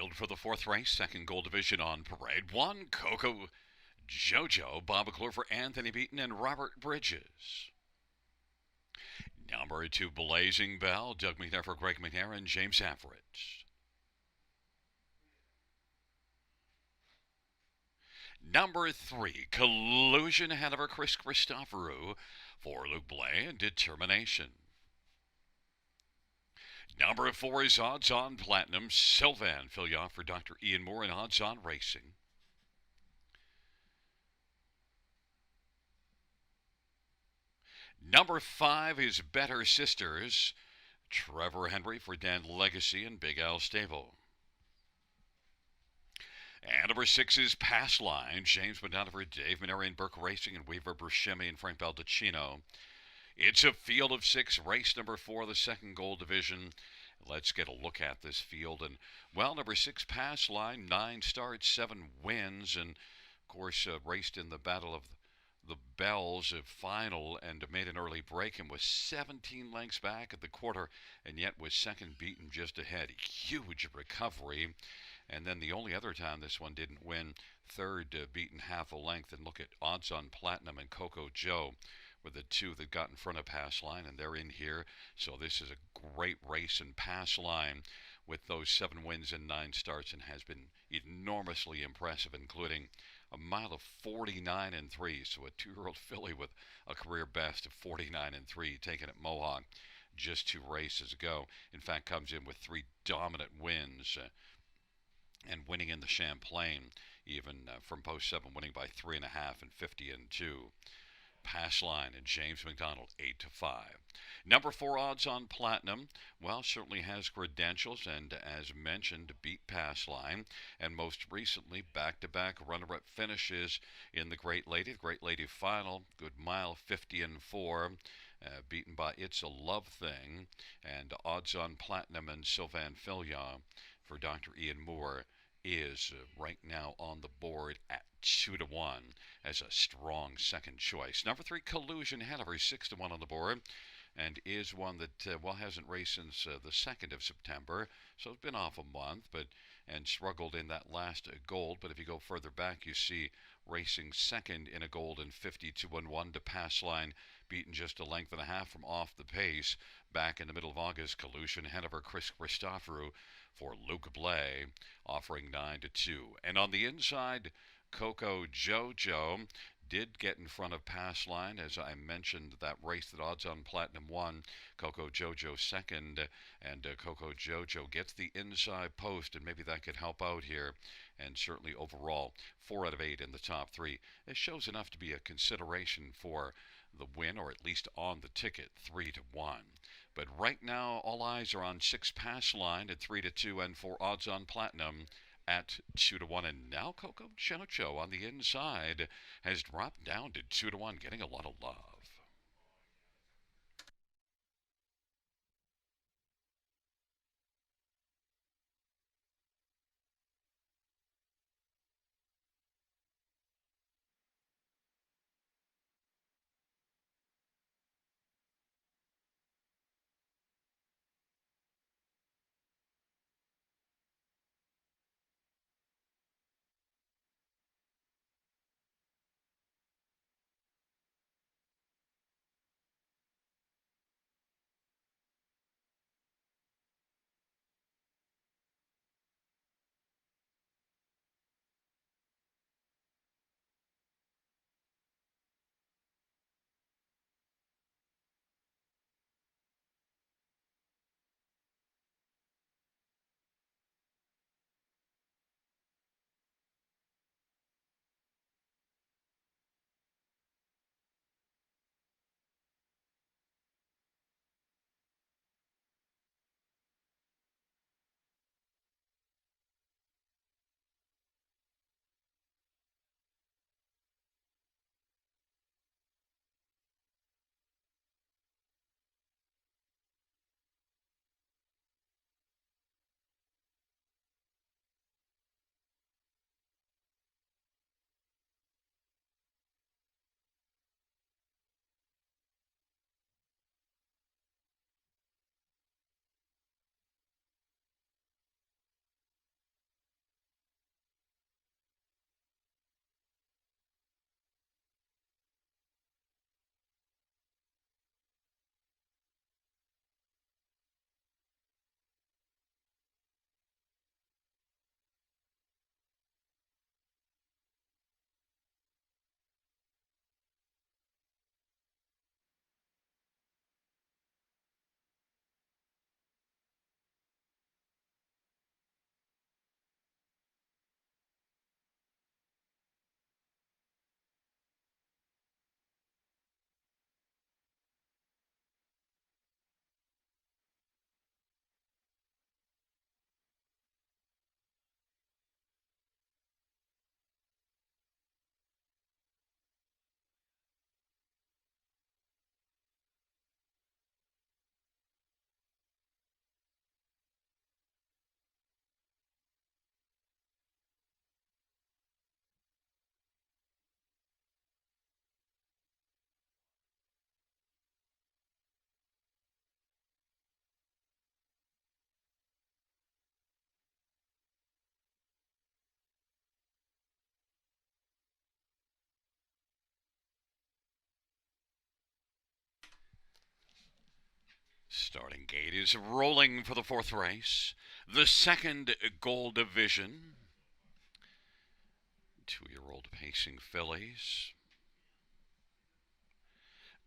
field for the fourth race, second gold division on parade. One, Coco Jojo, Bob McClure for Anthony Beaton and Robert Bridges. Number 2, Blazing Bell, Doug McNair for Greg McNair and James Everett. Number 3, Collusion Hanover, Chris Christoforou for Luke Blay and Determination. Number 4 is Odds On Platinum, Sylvan Filioff for Dr. Ian Moore and Odds On Racing. Number 5 is Better Sisters, Trevor Henry for Dan Legacy and Big Al Stable. And number 6 is Pass Line, James Madonna for Dave Maneri and Burke Racing and Weaver Buscemi and Frank Baldacchino. It's a field of 6, race number 4, the second gold division. Let's get a look at this field. And, well, number 6, Pass Line, 9 starts, 7 wins, and, of course, raced in the Battle of the Bells final and made an early break and was 17 lengths back at the quarter, and yet was second beaten just ahead. Huge recovery. And then the only other time this one didn't win, third beaten half a length. And look at Odds On Platinum and Coco Joe were the two that got in front of Pass Line, and they're in here. So this is a great race, and Pass Line with those 7 wins and 9 starts and has been enormously impressive, including a mile of 49 and 3. So a 2-year-old filly with a career best of 49 and 3 taken at Mohawk just 2 races ago. In fact, comes in with 3 dominant wins. And winning in the Champlain, even from post 7, winning by 3.5 and 50 and 2. Pass Line and James McDonald 8-5. Number 4, Odds On Platinum, well, certainly has credentials and, as mentioned, beat Pass Line, and most recently back-to-back runner-up finishes in the Great Lady final, good mile 50 and 4. Beaten by It's a Love Thing, and Odds On Platinum and Sylvan Filioff for Dr. Ian Moore is right now on the board at 2-1 as a strong second choice. Number 3, Collusion Hanover, 6-1 on the board, and is one that hasn't raced since the 2nd of September, so it's been off a month, and struggled in that last gold. But if you go further back, you see racing second in a gold and 52-1 to Pass Line, beaten just a length and a half from off the pace back in the middle of August. Collusion Hanover, Chris Christoforou for Luke Blay, offering 9-2. And on the inside, Coco Jojo did get in front of Pass Line, as I mentioned, that race that Odds On Platinum won. Coco Jojo second, and Coco Jojo gets the inside post, and maybe that could help out here. And certainly overall, 4 out of 8 in the top 3. It shows enough to be a consideration for the win, or at least on the ticket, 3-1. But right now, all eyes are on 6 Pass Line at 3-2, and 4 Odds On Platinum at 2-1. And now Coco Jojo on the inside has dropped down to 2-1, getting a lot of love. Starting gate is rolling for the fourth race. The second Gold Division. 2-year-old pacing fillies.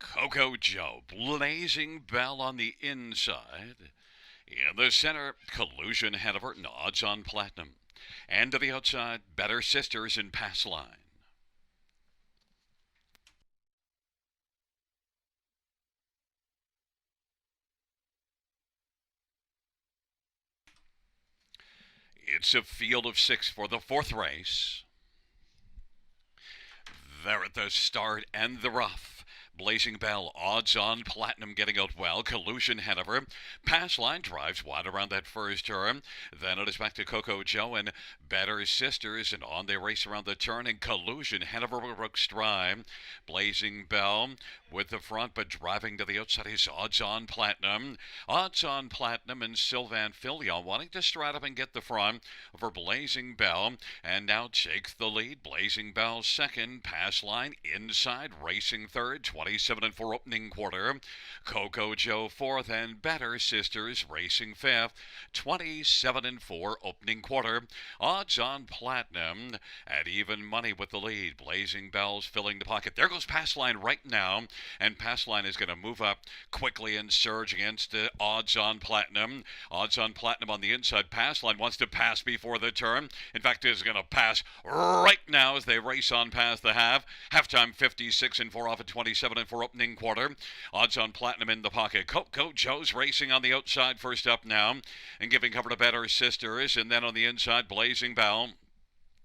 Coco Joe, Blazing Bell on the inside. In the center, Collusion ahead of her, Odds on Platinum. And to the outside, Better Sisters in Pass Line. It's a field of 6 for the fourth race. There at the start and the rough. Blazing Bell, Odds on Platinum getting out well. Collusion ahead of her. Pass Line drives wide around that first turn. Then it is back to Coco Joe and Better Sisters, and on they race around the turn, and Collusion ahead of her Rook Stride. Blazing Bell with the front, but driving to the outside is Odds on Platinum. Odds on Platinum and Sylvan Filion wanting to stride up and get the front for Blazing Bell, and now takes the lead. Blazing Bell second. Pass Line inside, racing third. 27-4 opening quarter. Coco Joe fourth, and Better Sisters racing fifth. 27-4 opening quarter. Odds on Platinum at even money with the lead. Blazing Bells filling the pocket. There goes Pass Line right now, and Pass Line is going to move up quickly and surge against Odds on Platinum. Odds on Platinum on the inside. Pass Line wants to pass before the turn. In fact, is going to pass right now as they race on past the half. Halftime 56-4 off at 27-4 opening quarter. Odds on Platinum in the pocket. Coco Joe's racing on the outside first up now and giving cover to Better Sisters, and then on the inside Blazing Bell.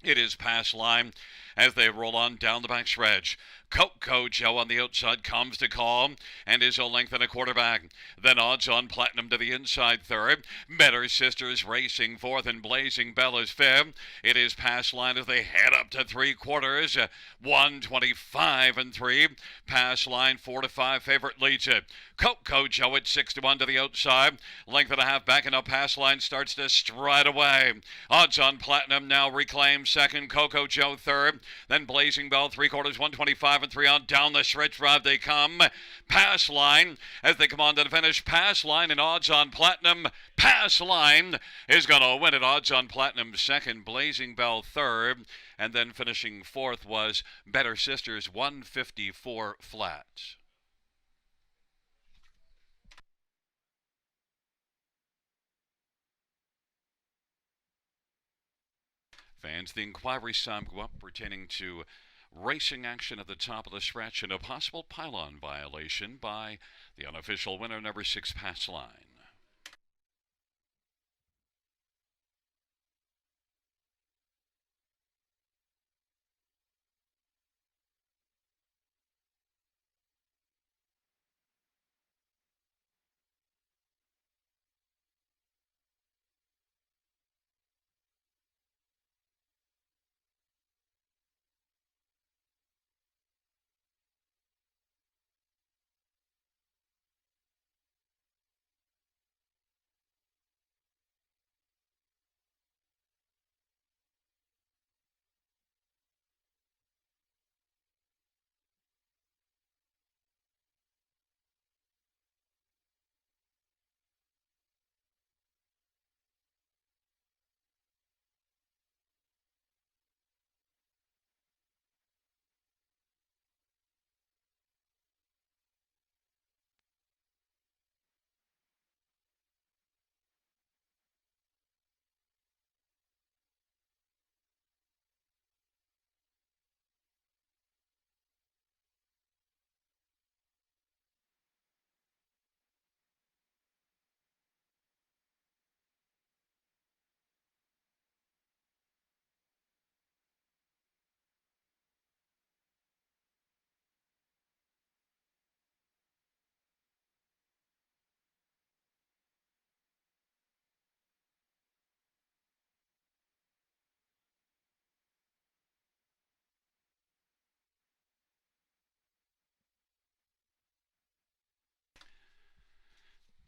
It is Pass Line as they roll on down the back stretch. Coco Joe on the outside comes to call and is a length and a quarter back. Then Odds on Platinum to the inside third. Better Sisters racing fourth, and Blazing Bell is fifth. It is Pass Line as they head up to 3/4. 125-3. Pass Line 4-5 favorite leads it. Coco Joe at 6-1 to the outside. Length and a half back, and now Pass Line starts to stride away. Odds on Platinum now reclaims second. Coco Joe third. Then Blazing Bell 3/4. 125-3 on down the stretch drive they come. Pass Line as they come on to the finish. Pass Line and Odds on Platinum. Pass Line is going to win it. Odds on Platinum second. Blazing Bell third. And then finishing fourth was Better Sisters, 154 flat. Fans, the inquiry sum go up pertaining to racing action at the top of the stretch and a possible pylon violation by the unofficial winner, number 6, Pass Line.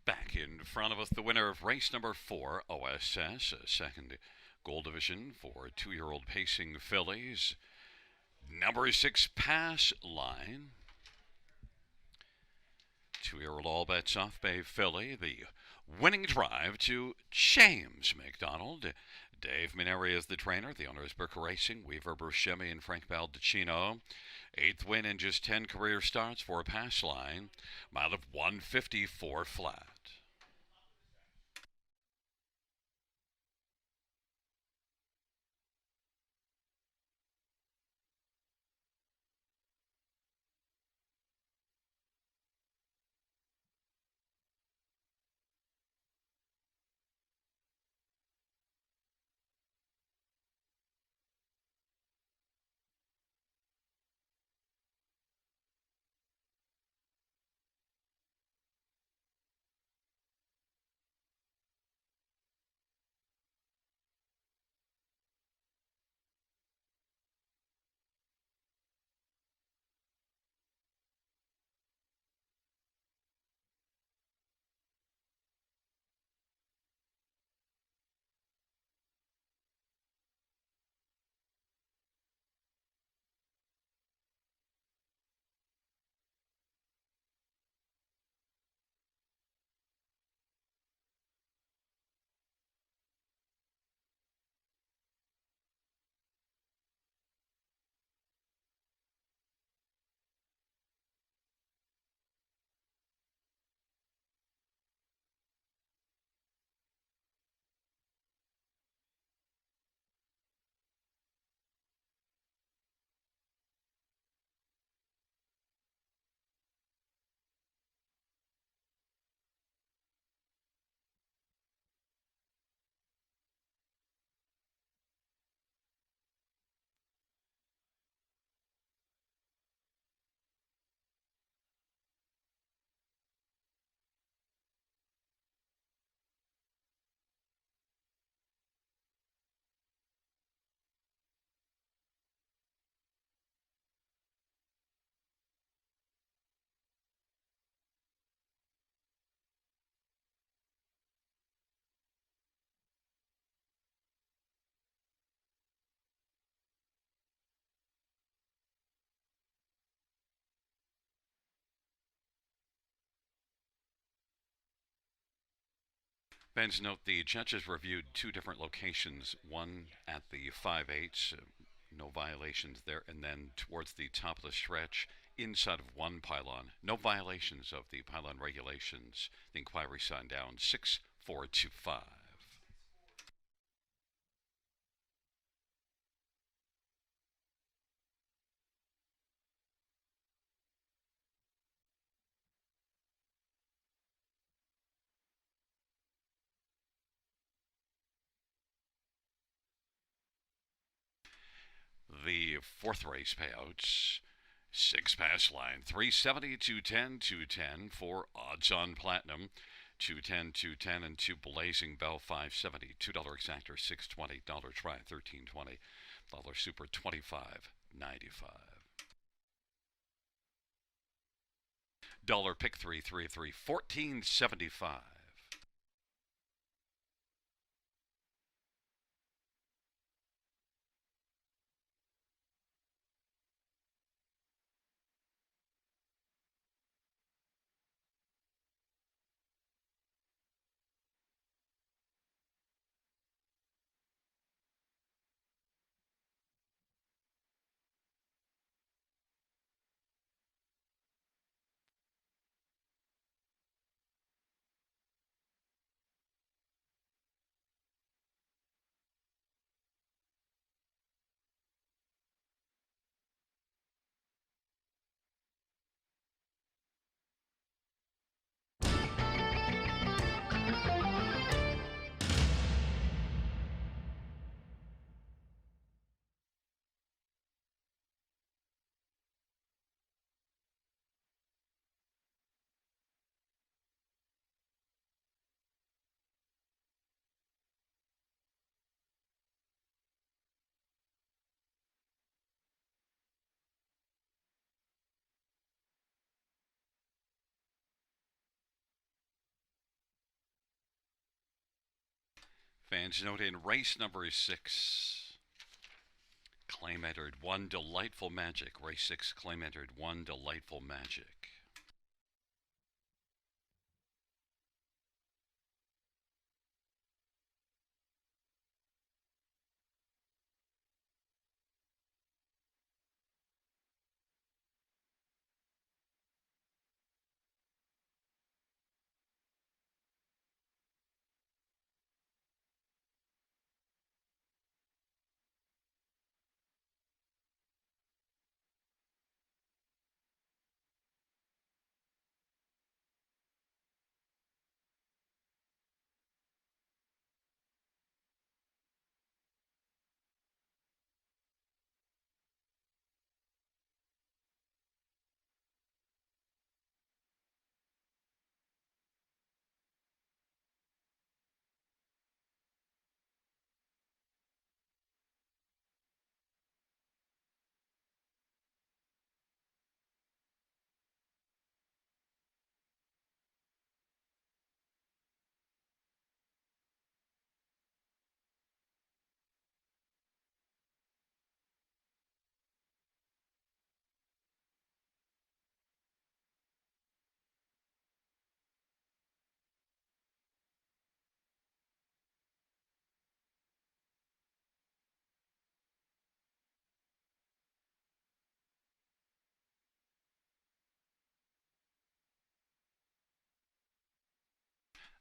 Back in front of us, the winner of race number 4, OSS, a second Gold Division for 2-year-old pacing fillies. Number 6, Pass Line. Two-year-old All Bets Off Bay filly, the winning drive to James McDonald. Dave Mineri is the trainer. The owner is Burke Racing, Weaver Buscemi, and Frank Baldacchino. Eighth win in just 10 career starts for a pass line. Mile of 154 flat. Fans note the judges reviewed two different locations, one at the 5/8, no violations there, and then towards the top of the stretch, inside of one pylon, no violations of the pylon regulations. The inquiry signed down 6425. The fourth race payouts. Six pass line, 370, 210, 210 for odds on platinum. 210, 210, and two blazing bell, 570. $2 exactor, 620. Dollar try, 1320. Dollar super, 25.95. Dollar pick, 333, 14.75. Fans note in race number 6, claim entered One Delightful Magic. Race 6, claim entered One Delightful Magic.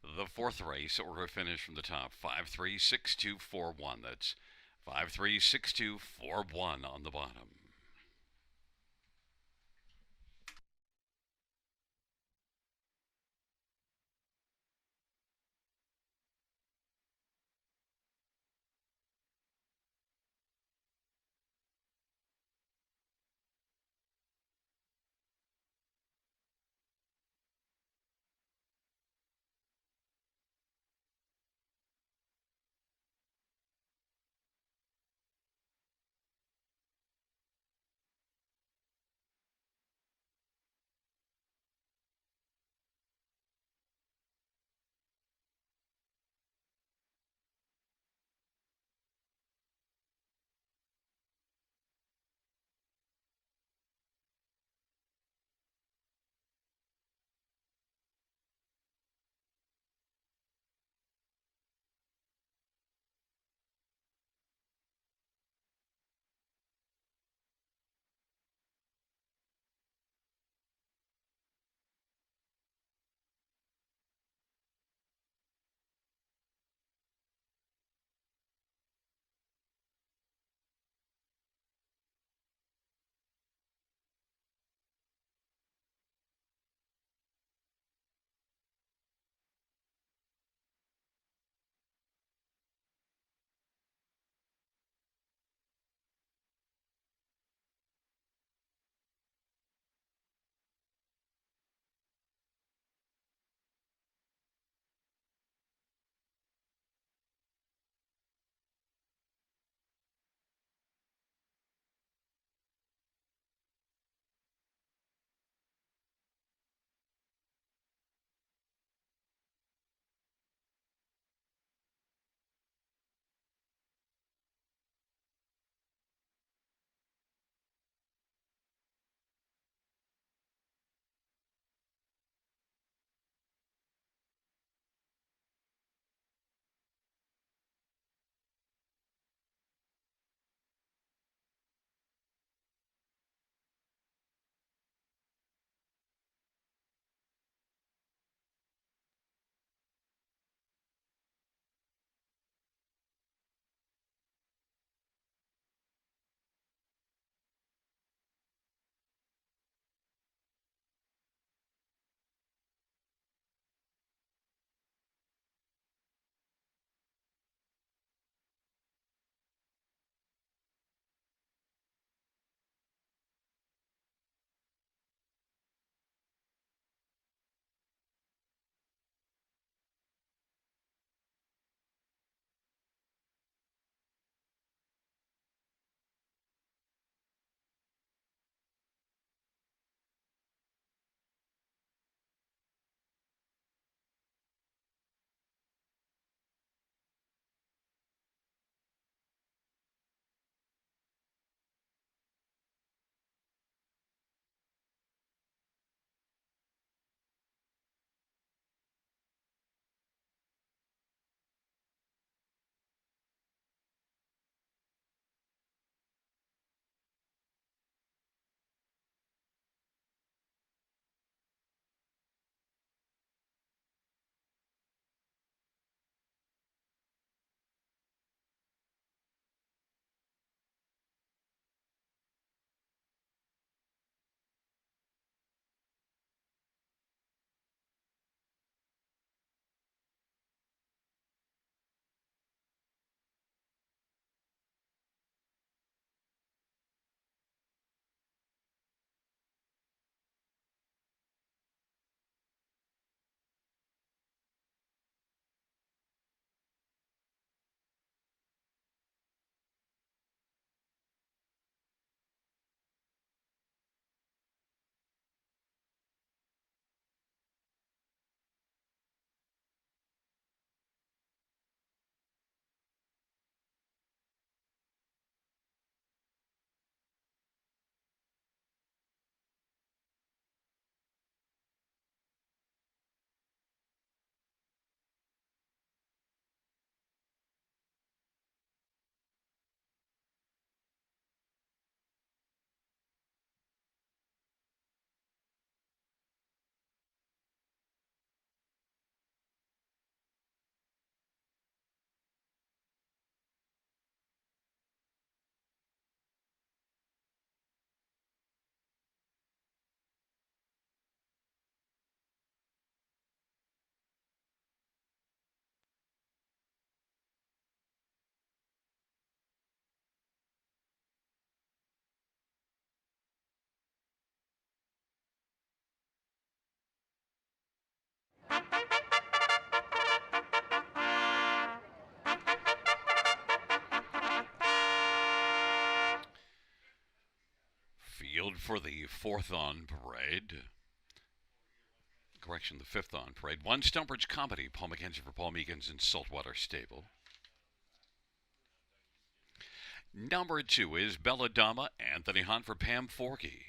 The fourth race, order of finish from the top 536241. That's 536241 on the bottom. Field for the fourth on parade. Correction, the fifth on parade. One Stonebridge Comedy, Paul McKenzie for Paul Meekins in Saltwater Stable. Number 2 is Belladonna, Anthony Hunt for Pam Forkey.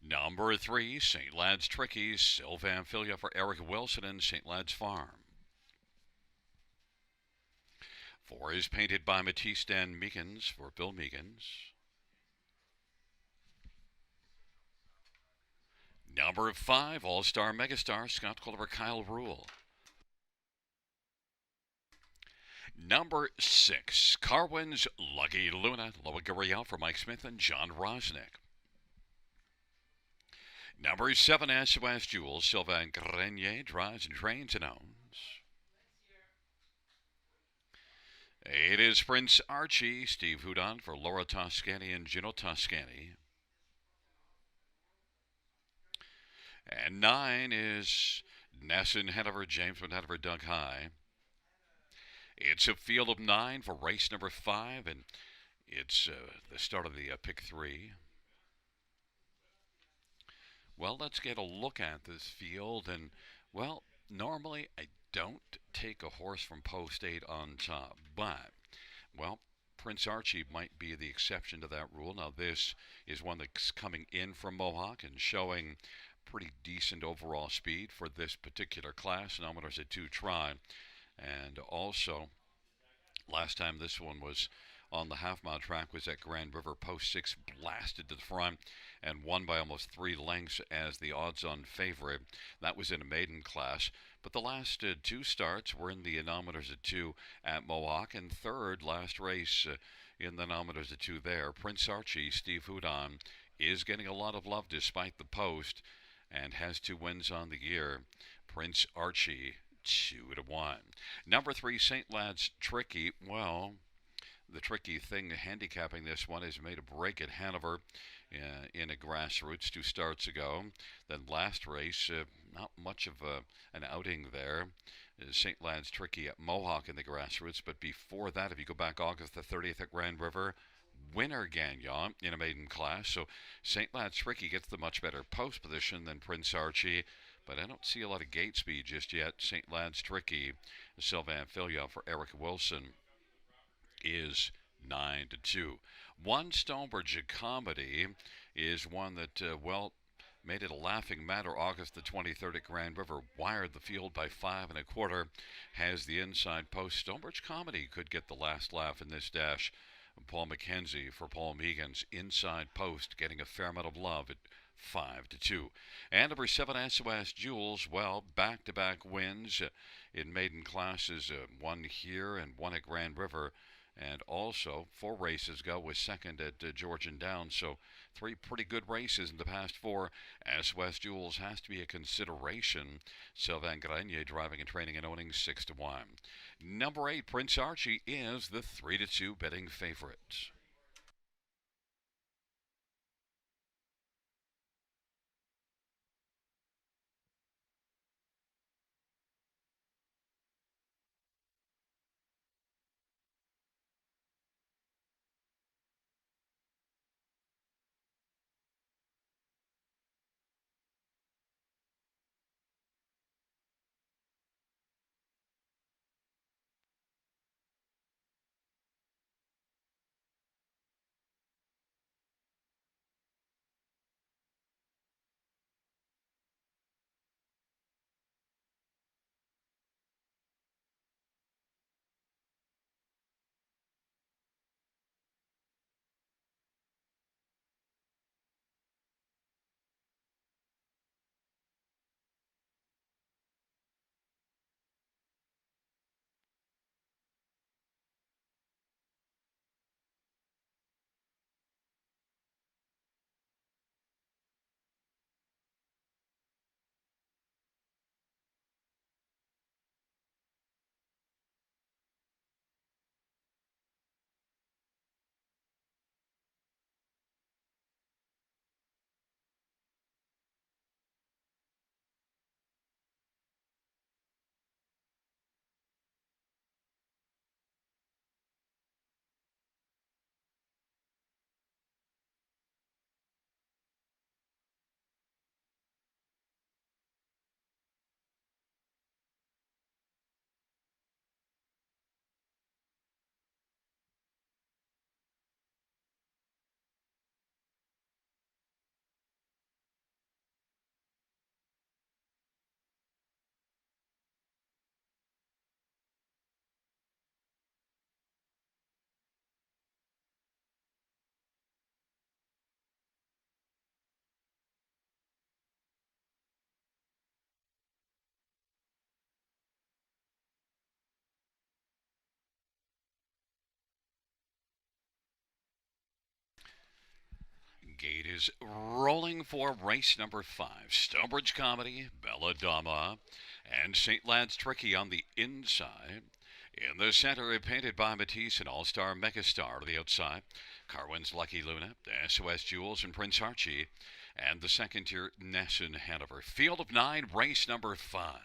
Number 3, St. Lad's Tricky, Sylvan Filia for Eric Wilson and St. Lad's Farm. 4 is Painted by Matisse Dan Meekins for Bill Meekins. Number 5, All-Star Megastar, Scott Culver, Kyle Rule. Number 6, Carwin's Lucky Luna, Loa Gurriel for Mike Smith and John Rosnick. Number 7, SOS Jewels, Sylvain Grenier, drives and trains and owns. 8 is Prince Archie, Steve Houdon for Laura Toscani and Gino Toscani. And 9 is Nesson Hanover, James Hanover, Doug High. It's a field of 9 for race number 5, and it's the start of the pick 3. Well, let's get a look at this field, and, well, normally I don't take a horse from post 8 on top, but, well, Prince Archie might be the exception to that rule. Now, this is one that's coming in from Mohawk and showing pretty decent overall speed for this particular class. Nominators at 2 try. And also, last time this one was on the half-mile track was at Grand River. Post 6 blasted to the front and won by almost 3 lengths as the odds-on favorite. That was in a maiden class. But the last 2 starts were in the nominators at 2 at Mohawk, and third last race in the nominators at 2 there. Prince Archie, Steve Houdon, is getting a lot of love despite the post and has 2 wins on the year. Prince Archie, 2-1. Number 3, St. Lad's Tricky. Well, the tricky thing handicapping this one is made a break at Hanover in a grassroots 2 starts ago. Then last race, not much of an outing there. St. Lad's Tricky at Mohawk in the grassroots. But before that, if you go back August the 30th at Grand River, winner Gagnon in a maiden class. So St. Lad's Tricky gets the much better post position than Prince Archie. But I don't see a lot of gate speed just yet. St. Lad's Tricky, Sylvan Filia for Eric Wilson, is 9-2. One Stonebridge Comedy is one that, well, made it a laughing matter August the 23rd at Grand River. Wired the field by 5 1/4. Has the inside post. Stonebridge Comedy could get the last laugh in this dash. Paul McKenzie for Paul Meekins. Inside post getting a fair amount of love at 5-2. And number 7, SOS Jewels, well, back-to-back wins in maiden classes. One here and one at Grand River. And also, 4 races ago was second at Georgian Downs. So 3 pretty good races in the past 4. SOS Jewels has to be a consideration. Sylvain Grenier driving and training and owning 6-1. Number 8, Prince Archie, is the 3-2 betting favorite. is rolling for race number 5. Stonebridge Comedy, Belladonna, and St. Lad's Tricky on the inside. In the center, painted by Matisse and All-Star Megastar to the outside. Carwin's Lucky Luna, SOS Jules, and Prince Archie. And the second tier, Ness and Hanover. Field of 9, race number 5.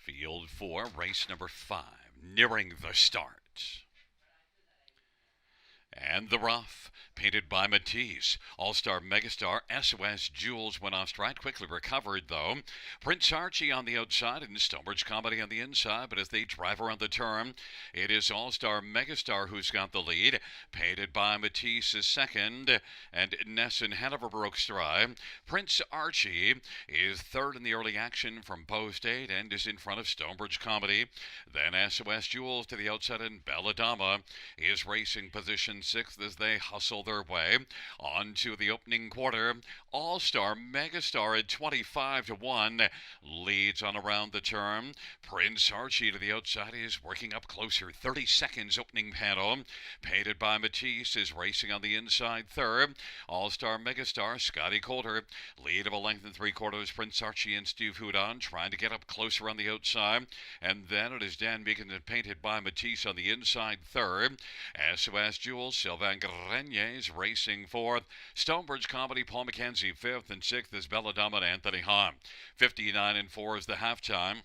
Field 4, race number 5, nearing the start. And the rough, painted by Matisse. All-Star Megastar, SOS Jules went off stride, quickly recovered though. Prince Archie on the outside and Stonebridge Comedy on the inside, but as they drive around the turn, it is All-Star Megastar who's got the lead. Painted by Matisse is second, and Ness and Hanover broke stride. Prince Archie is third in the early action from post 8 and is in front of Stonebridge Comedy. Then SOS Jules to the outside, and Belladonna is racing position 6th as they hustle their way on to the opening quarter. All-Star Megastar at 25-1 leads on around the turn. Prince Archie to the outside is working up closer. 30 seconds opening panel. Painted by Matisse is racing on the inside third. All-Star Megastar, Scotty Coulter, lead of a length and 3/4. Prince Archie and Steve Houdon trying to get up closer on the outside. And then it is Dan Meekin and painted by Matisse on the inside third. SOS Jules, Sylvain Grenier racing fourth. Stonebridge Comedy, Paul McKenzie fifth, and sixth is Belladonna and Anthony Hahn. 59-4 is the halftime.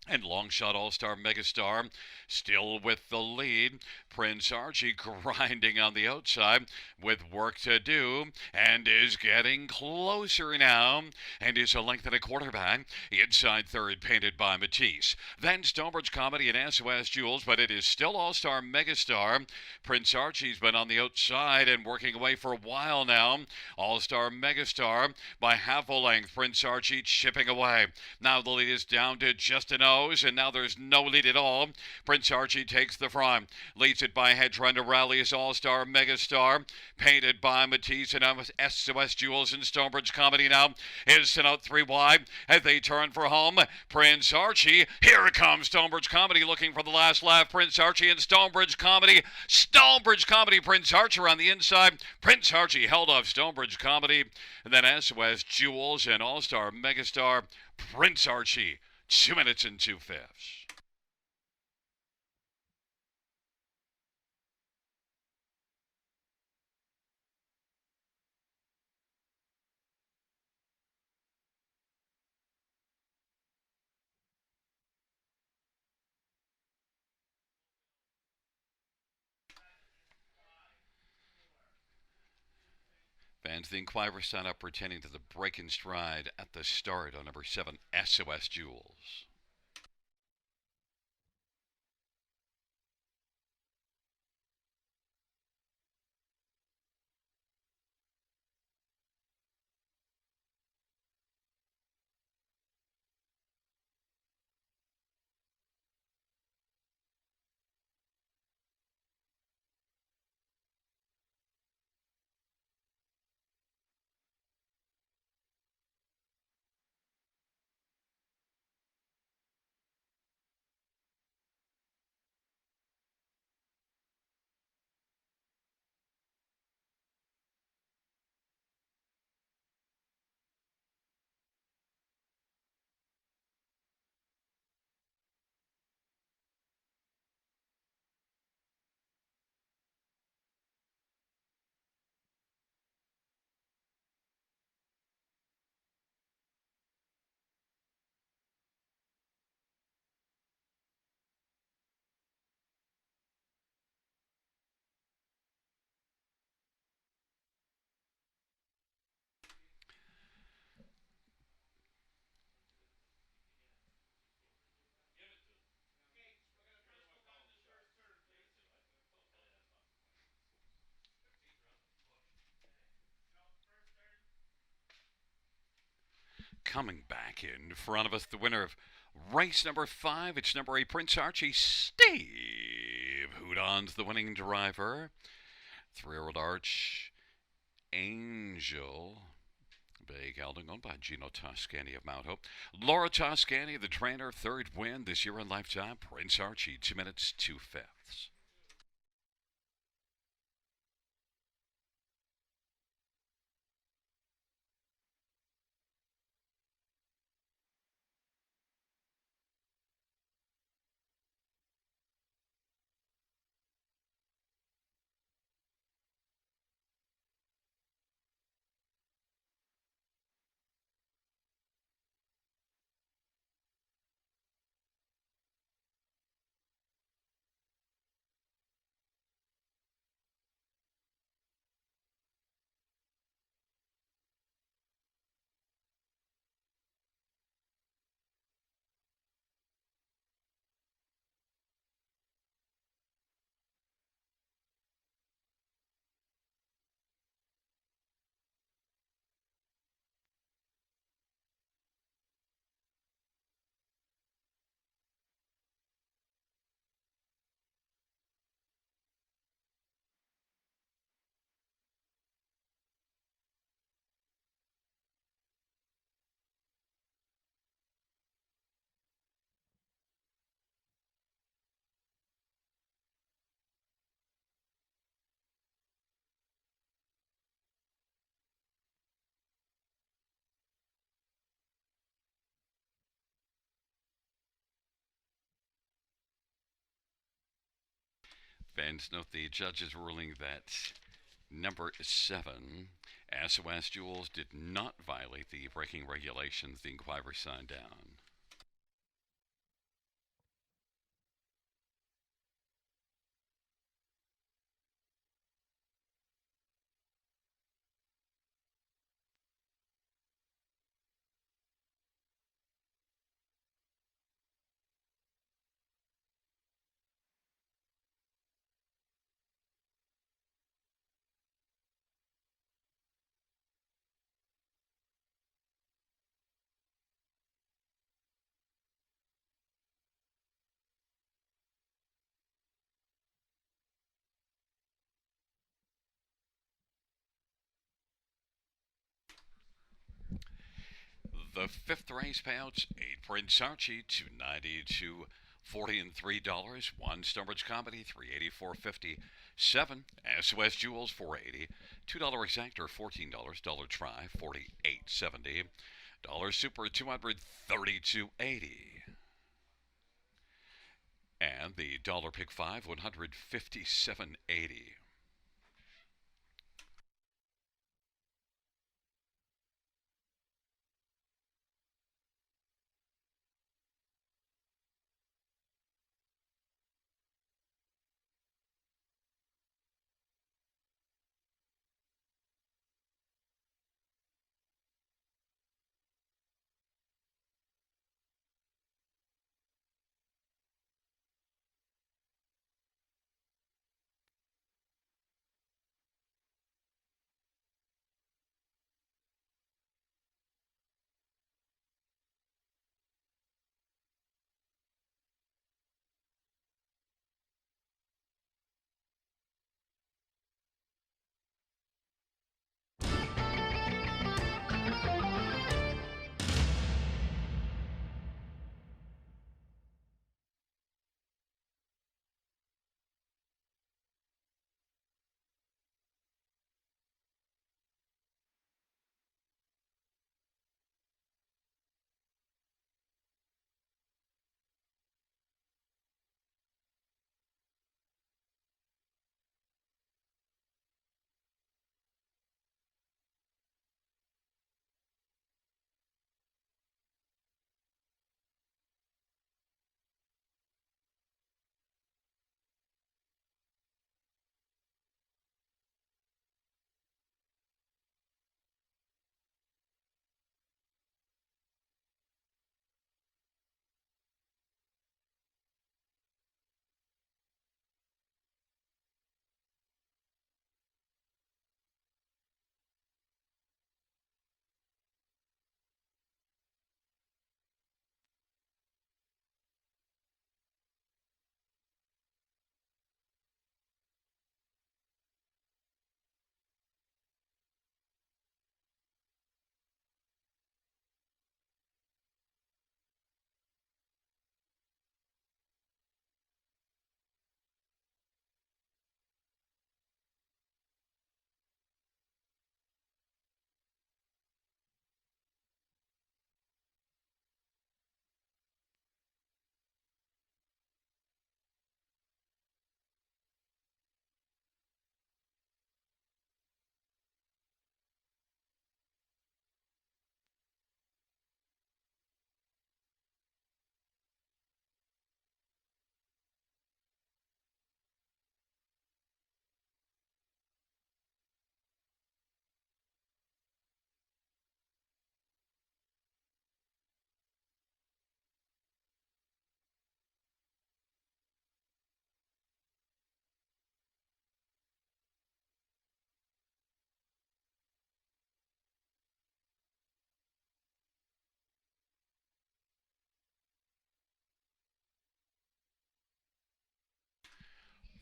And Longshot All-Star Megastar still with the lead. Prince Archie grinding on the outside with work to do and is getting closer now and is a length and a quarter back. Inside third, painted by Matisse. Then Stonebridge Comedy and SOS Jules, but it is still All-Star Megastar. Prince Archie's been on the outside and working away for a while now. All-Star Megastar by half a length. Prince Archie chipping away. Now the lead is down to just an O. And now there's no lead at all. Prince Archie takes the front, leads it by head, trying to rally his All-Star Megastar, painted by Matisse and SOS Jules and Stonebridge Comedy now is sent out 3 wide as they turn for home. Prince Archie, here comes Stonebridge Comedy looking for the last lap. Prince Archie and Stonebridge Comedy. Stonebridge Comedy, Prince Archie on the inside. Prince Archie held off Stonebridge Comedy, and then SOS Jules and All-Star Megastar. Prince Archie, 2 minutes and 2/5. Fans of the Inquirer sign up pertaining to the break in stride at the start on number 7, SOS Jules. Coming back in front of us, the winner of race number 5, it's number 8, Prince Archie. Steve Houdon's the winning driver. 3-year-old Arch Angel Bay gelding owned by Gino Toscani of Mount Hope. Laura Toscani, the trainer, third win this year in lifetime. Prince Archie, 2 minutes, 2/5. Fans note the judge's ruling that number 7, SOS Jewels, did not violate the braking regulations the inquiry signed down. The fifth race payouts: 8 Prince Archie, 290 to 40 and $3. 1 Stonebridge Comedy, 384.50. 7 SOS Jewels, 480. $2 Exactor, $14. Dollar Try, 48.70. Dollar Super, 232.80. And the Dollar Pick 5, 157.80.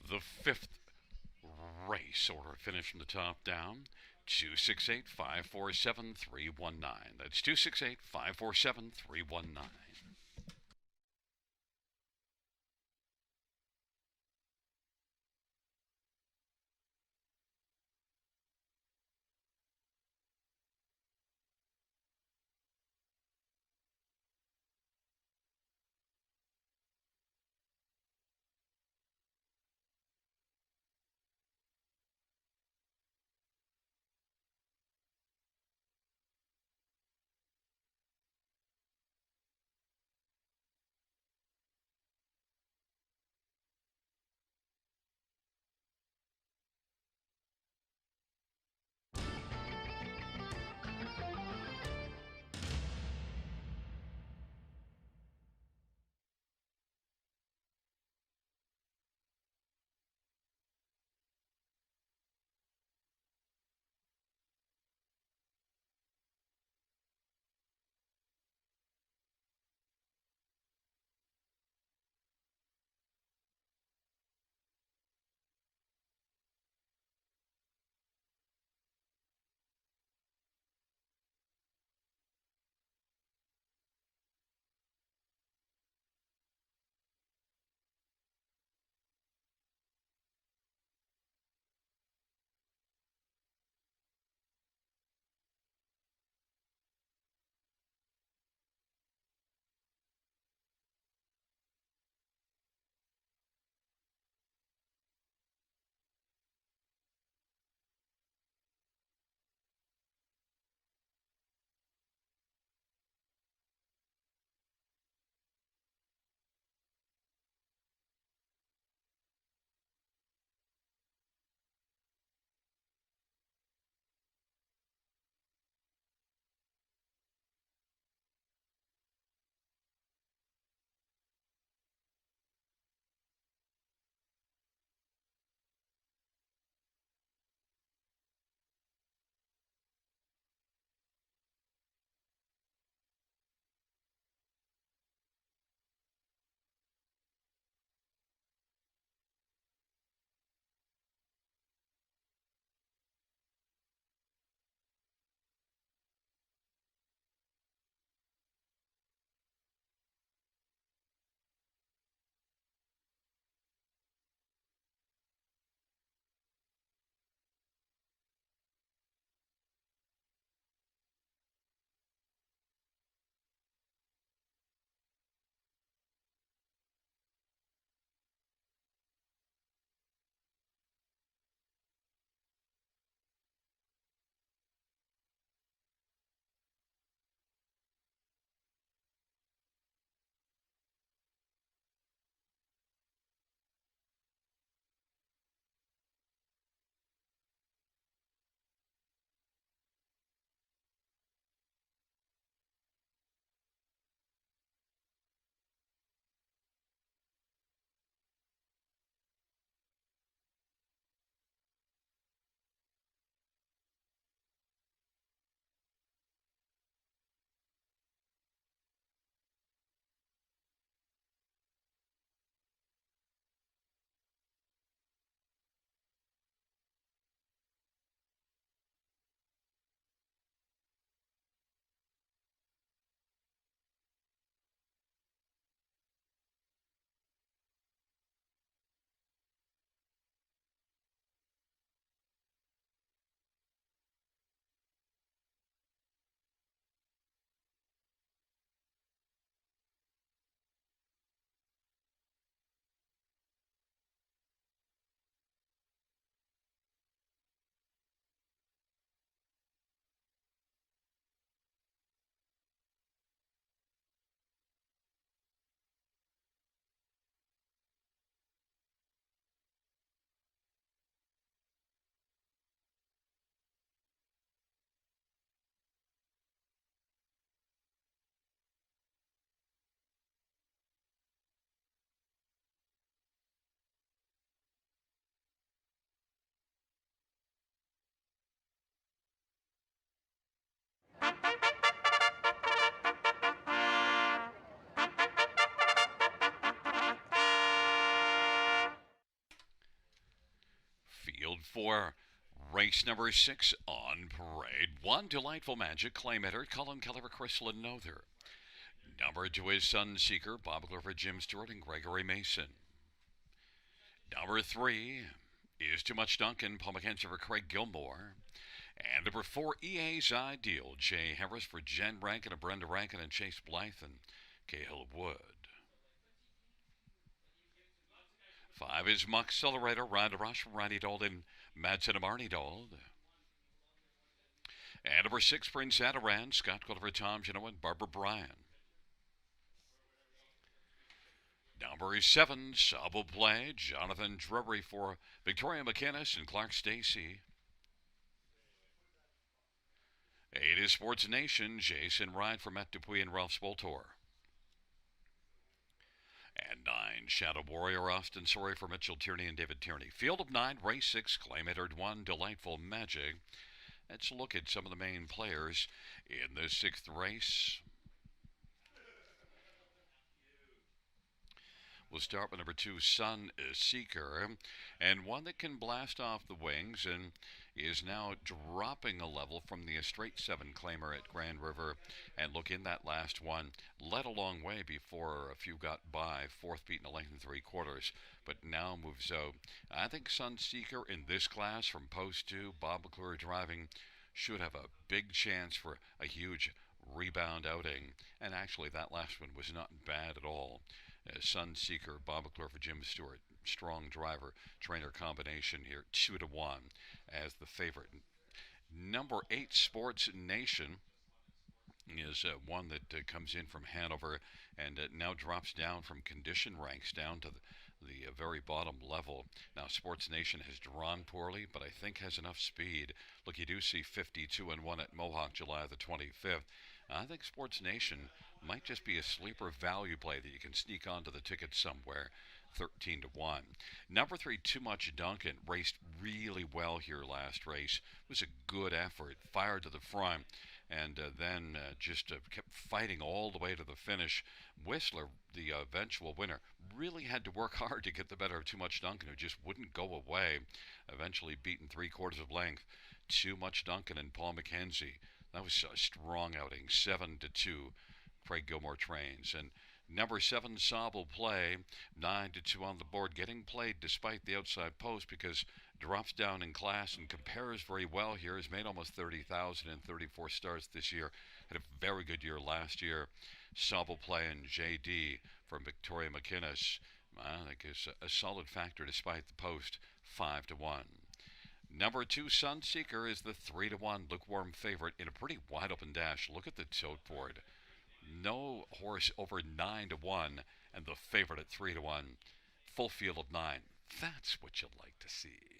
The fifth race order finish from the top down. 268-547-319. That's 268-547-319. for race number 6 on parade. 1, Delightful Magic, claim hitter, Cullen Keller, Crystal and Nother. Number 2 is Sunseeker, Bob Glover, Jim Stewart, and Gregory Mason. Number 3 is Too Much Duncan, Paul McKenzie for Craig Gilmore. And number 4, EA's Ideal, Jay Harris for Jen Rankin and Brenda Rankin and Chase Blythe and Cahill Wood. 5 is Muck Accelerator, Rhonda Rush from Ronnie Dalton, Madsen and Marnie Dold. And number 6, Prince Adaran, Scott Culver, Tom Genoa, and Barbara Bryan. Number 7, Sabo Play, Jonathan Drury for Victoria McInnes and Clark Stacy. 8 is Sports Nation, Jason Ryan for Matt Dupuy and Ralph Spoltor. And 9, Shadow Warrior, Austin Sorry for Mitchell Tierney and David Tierney. Field of 9, race 6, claim entered 1, Delightful Magic. Let's look at some of the main players in the 6th race. We'll start with number 2, Sun Seeker, and one that can blast off the wings and is now dropping a level from the straight 7 claimer at Grand River. And look, in that last one, led a long way before a few got by, 4th beat in a length and 3/4, but now moves out. I think Sunseeker in this class from post 2, Bob McClure driving, should have a big chance for a huge rebound outing. And actually, that last one was not bad at all. Sunseeker, Bob McClure for Jim Stewart. Strong driver trainer combination here, 2-1 as the favorite. Number 8, Sports Nation, is one that comes in from Hanover and now drops down from condition ranks down to the very bottom level. Now, Sports Nation has drawn poorly, but I think has enough speed. Look, you do see 52-1 at Mohawk July the 25th. I think Sports Nation might just be a sleeper value play that you can sneak onto the ticket somewhere. 13-1. Number 3, Too Much Duncan, raced really well here last race. It was a good effort, fired to the front, and then just kept fighting all the way to the finish. Whistler, the eventual winner, really had to work hard to get the better of Too Much Duncan, who just wouldn't go away. Eventually beaten 3/4 of length. Too Much Duncan and Paul McKenzie. That was a strong outing, 7-2. Craig Gilmore trains. And number 7, Sable Play, 9-2 on the board, getting played despite the outside post because drops down in class and compares very well here. Has made almost 30,000 in 34 starts this year. Had a very good year last year. Sable Play and JD from Victoria McInnes, I think is a solid factor despite the post, 5-1. Number 2, Sunseeker, is the 3-1 lukewarm favorite in a pretty wide open dash. Look at the tote board. No horse over 9-1, and the favorite at 3-1. Full field of 9. That's what you'd like to see.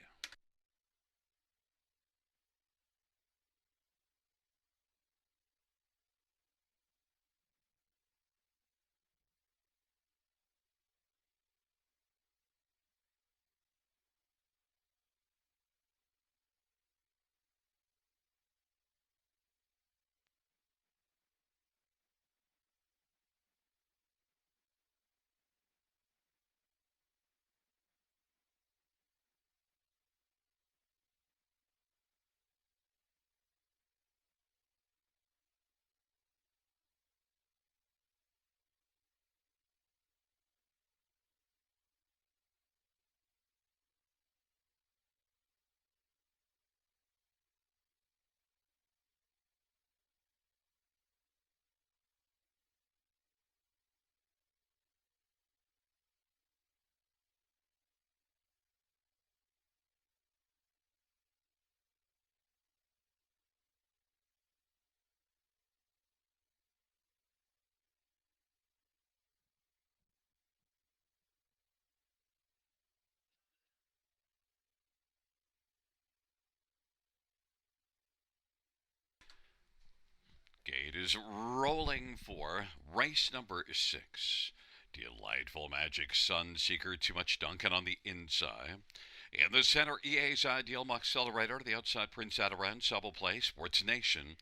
Gate is rolling for race number 6. Delightful Magic, Sunseeker, Too Much Duncan on the inside. In the center, EA's Ideal, Accelerator. The outside, Prince Adaran, Sable Play, Sports Nation.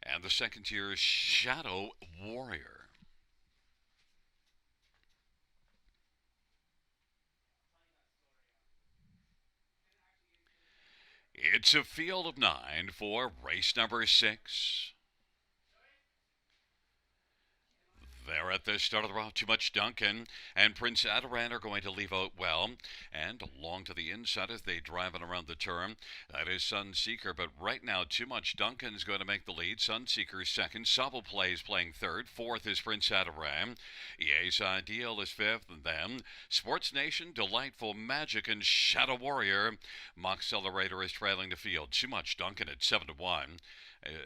And the second tier, Shadow Warrior. It's a field of 9 for race number 6. They're at the start of the route. Too Much Duncan and Prince Adaran are going to leave out well and along to the inside as they drive it around the turn. That is Sunseeker, but right now Too Much Duncan is going to make the lead. Sunseeker is second. Sobble Plays playing third. Fourth is Prince Adaran. EA's Ideal is fifth, and then Sports Nation, Delightful Magic, and Shadow Warrior. Moxcelerator is trailing the field. Too Much Duncan at 7-1.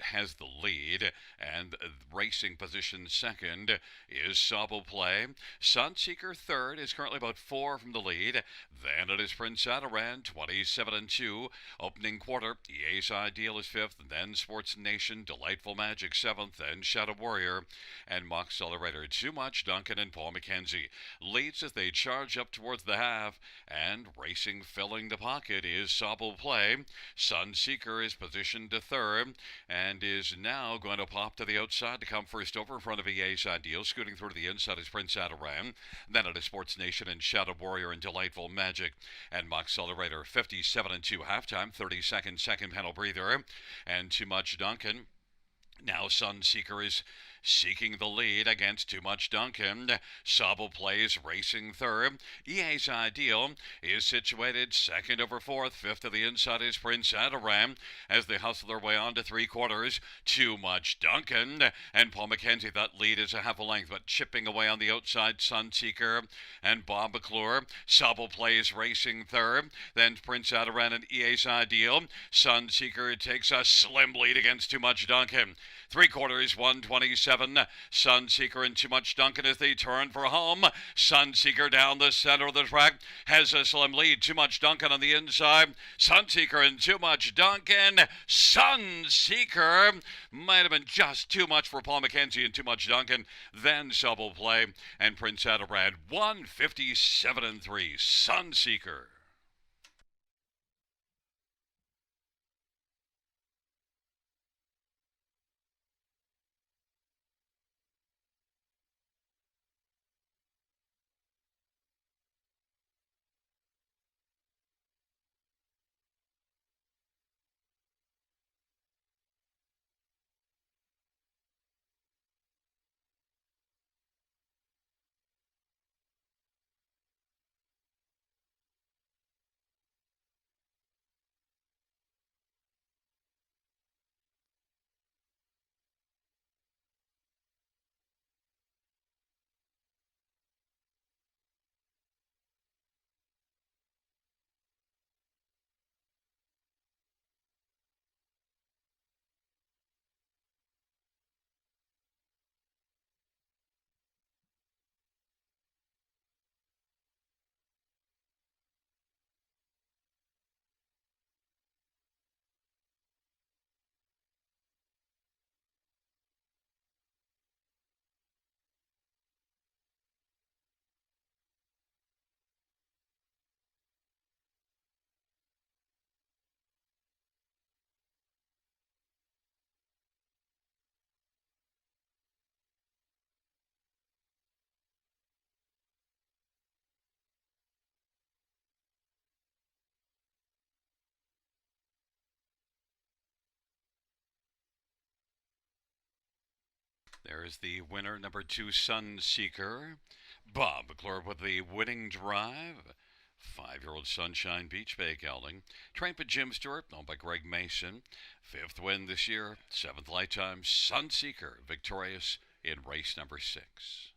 Has the lead, and racing position second is Sobble Play. Sunseeker third is currently about 4 from the lead. Then it is Prince Adaran, 27-2. Opening quarter, EA's Ideal is fifth, and then Sports Nation, Delightful Magic seventh, and Shadow Warrior and Moxcelerator. Too Much Duncan and Paul McKenzie leads as they charge up towards the half, and racing filling the pocket is Sobble Play. Sunseeker is positioned to third and is now going to pop to the outside to come first over in front of EA's Ideal. Scooting through to the inside is Prince Adaran. Then it is Sports Nation and Shadow Warrior and Delightful Magic and Moxcelerator. 57-2 halftime, 30-second second panel breather. And Too Much Duncan. Now Sunseeker is seeking the lead against Too Much Duncan. Sobble Plays racing third. EA's Ideal is situated second over fourth. Fifth to the inside is Prince Adaran as they hustle their way on to three quarters. Too Much Duncan and Paul McKenzie. That lead is a half a length, but chipping away on the outside, Sunseeker and Bob McClure. Sobble Plays racing third. Then Prince Adaran and EA's Ideal. Sunseeker takes a slim lead against Too Much Duncan. Three quarters, 127. Sunseeker and Too Much Duncan as they turn for home. Sunseeker down the center of the track has a slim lead. Too Much Duncan on the inside. Sunseeker and Too Much Duncan. Sunseeker might have been just too much for Paul McKenzie and Too Much Duncan. Then Sobble Play and Prince Adaran. 157-3. Sunseeker. There's the winner, number 2, Sunseeker. Bob McClure with the winning drive. 5-year-old Sunshine Beach Bay gelding. Trained by Jim Stewart, owned by Greg Mason. 5th win this year. 7th lifetime. Sunseeker victorious in race number 6.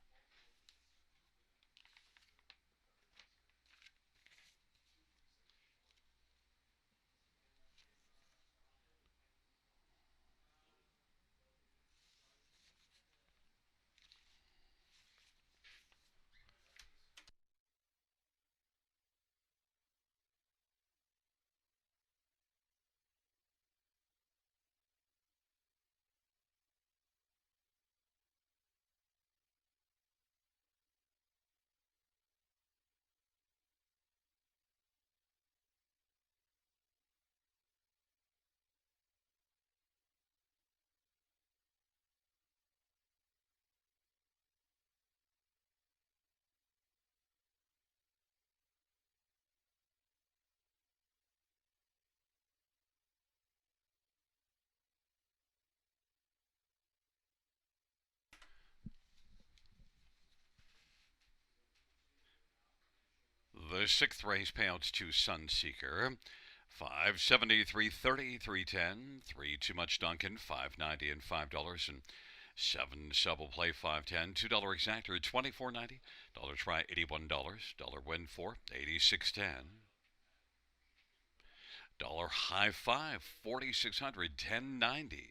The sixth race payouts to Sunseeker. 570, 330, 310, 3 too much Duncan, 590 and $5 and 7 sub will play 510, $2 exactor, 24.90, dollar try $81, dollar win for 86.10. Dollar high five, 4,600, 10.90.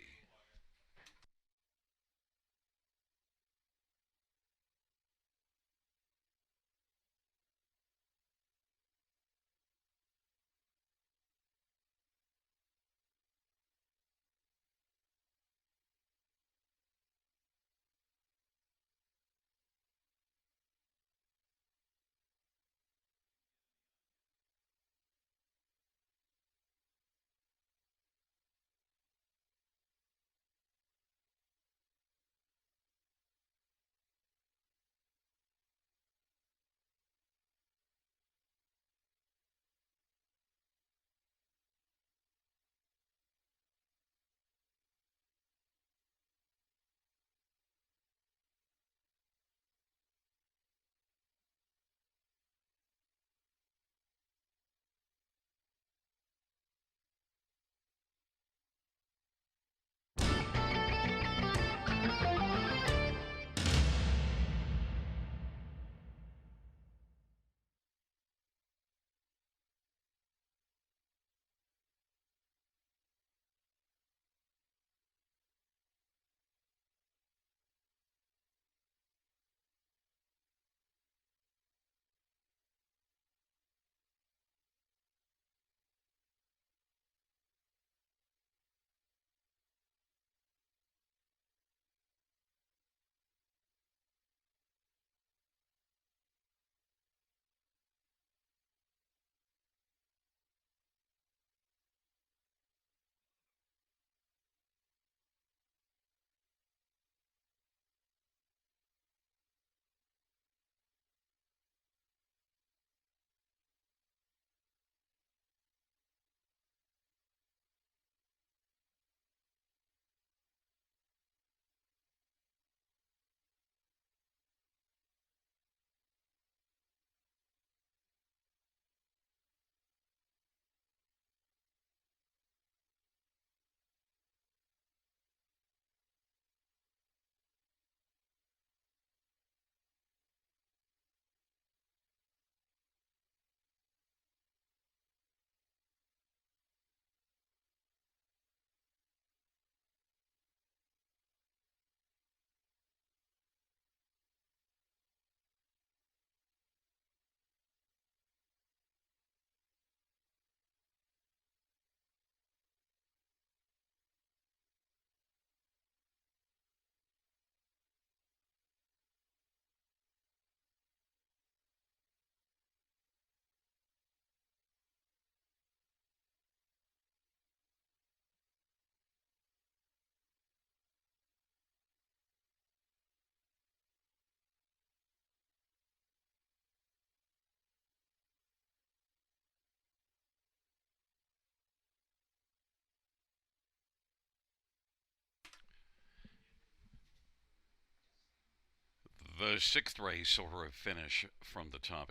The sixth race order of finish from the top,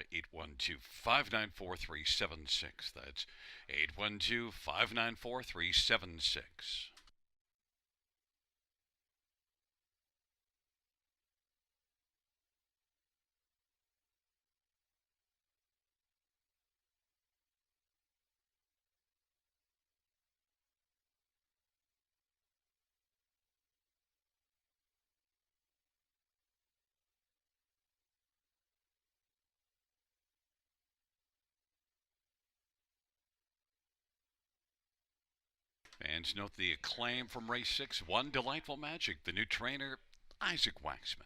812-594-376. That's 812-594-376. And note the acclaim from race 6, One Delightful Magic, the new trainer, Isaac Waxman.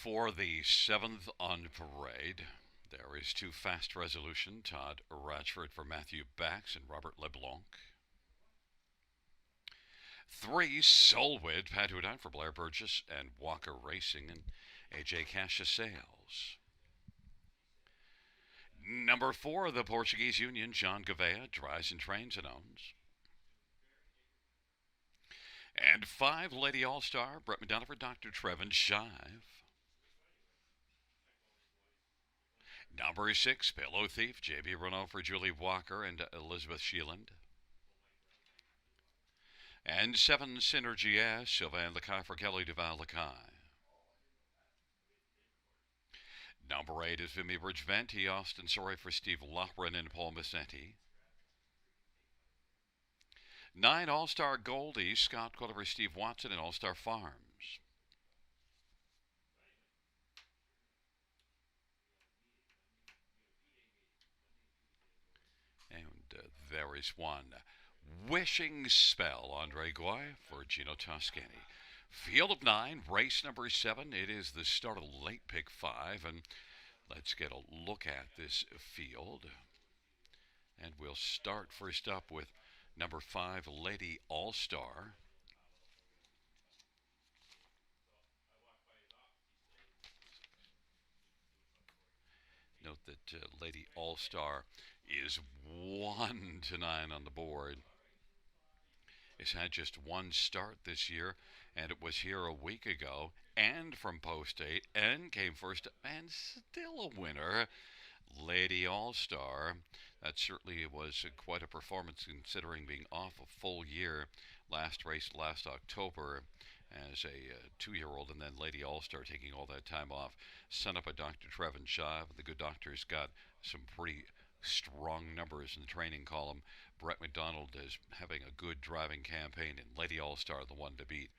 For the seventh on parade, there is two fast resolution, Todd Ratchford for Matthew Bax and Robert LeBlanc. 3, Solwid, Pat Houdan for Blair Burgess and Walker Racing and AJ Cassius Sales. Number 4, the Portuguese Union, John Gouveia, drives and trains and owns. And 5, Lady All-Star, Brett McDonough for Dr. Trevin Shive. Number 6, Pillow Thief, JB Renault for Julie Walker and Elizabeth Sheeland. And 7, Synergy S, Sylvain Lacaille for Kelly Duval Lacaille. Number 8 is Vimy Ridge Venti, Austin Sorry for Steve Lohran and Paul Massetti. 9, All-Star Goldie, Scott Quiller for Steve Watson and All-Star Farms. And there is one. Wishing Spell, Andre Goy for Gino Toscani. Field of 9, race number 7. It is the start of late pick 5. And let's get a look at this field. And we'll start first up with number 5, Lady All-Star. Note that Lady All-Star is 1 to 9 on the board. It's had just one start this year, and it was here a week ago, and from post 8, and came first, and still a winner. Lady All-Star. That certainly was quite a performance considering being off a full year. Last race last October as a 2-year-old, and then Lady All-Star taking all that time off. Sent up a Dr. Trevin Shive. The good doctor's got some pretty strong numbers in the training column. Brett McDonald is having a good driving campaign, and Lady All-Star the one to beat.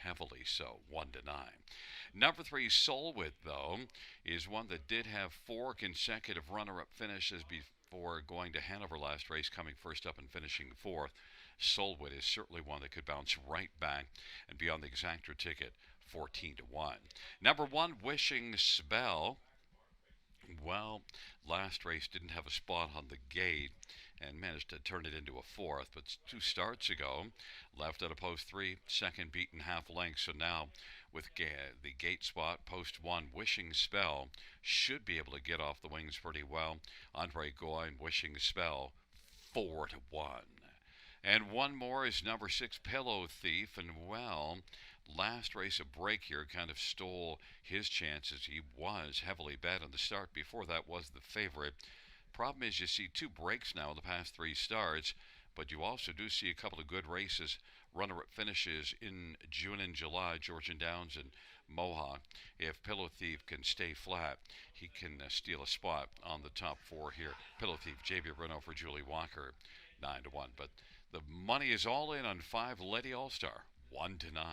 Heavily so, 1 to 9. Number 3, Solwit, though, is one that did have 4 consecutive runner-up finishes before going to Hanover last race, coming first up and finishing 4th. Solwit is certainly one that could bounce right back and be on the exactor ticket, 14 to 1. Number 1, Wishing Spell. Well, last race didn't have a spot on the gate and managed to turn it into a 4th, but 2 starts ago left at a post 3, second beaten half length. So now with the gate spot, post 1, Wishing Spell should be able to get off the wings pretty well. Andre Goy, Wishing Spell, 4 to 1. And one more is number 6, Pillow Thief, and well, last race a break here kind of stole his chances. He was heavily bet on the start. Before that was the favorite. Problem is you see 2 breaks now in the past 3 starts, but you also do see a couple of good races, runner-up finishes in June and July, Georgian Downs and Mohawk. If Pillow Thief can stay flat, he can steal a spot on the top 4 here. Pillow Thief, J.B. Renault for Julie Walker, 9 to 1. But the money is all in on 5, Lady All-Star, 1 to 9.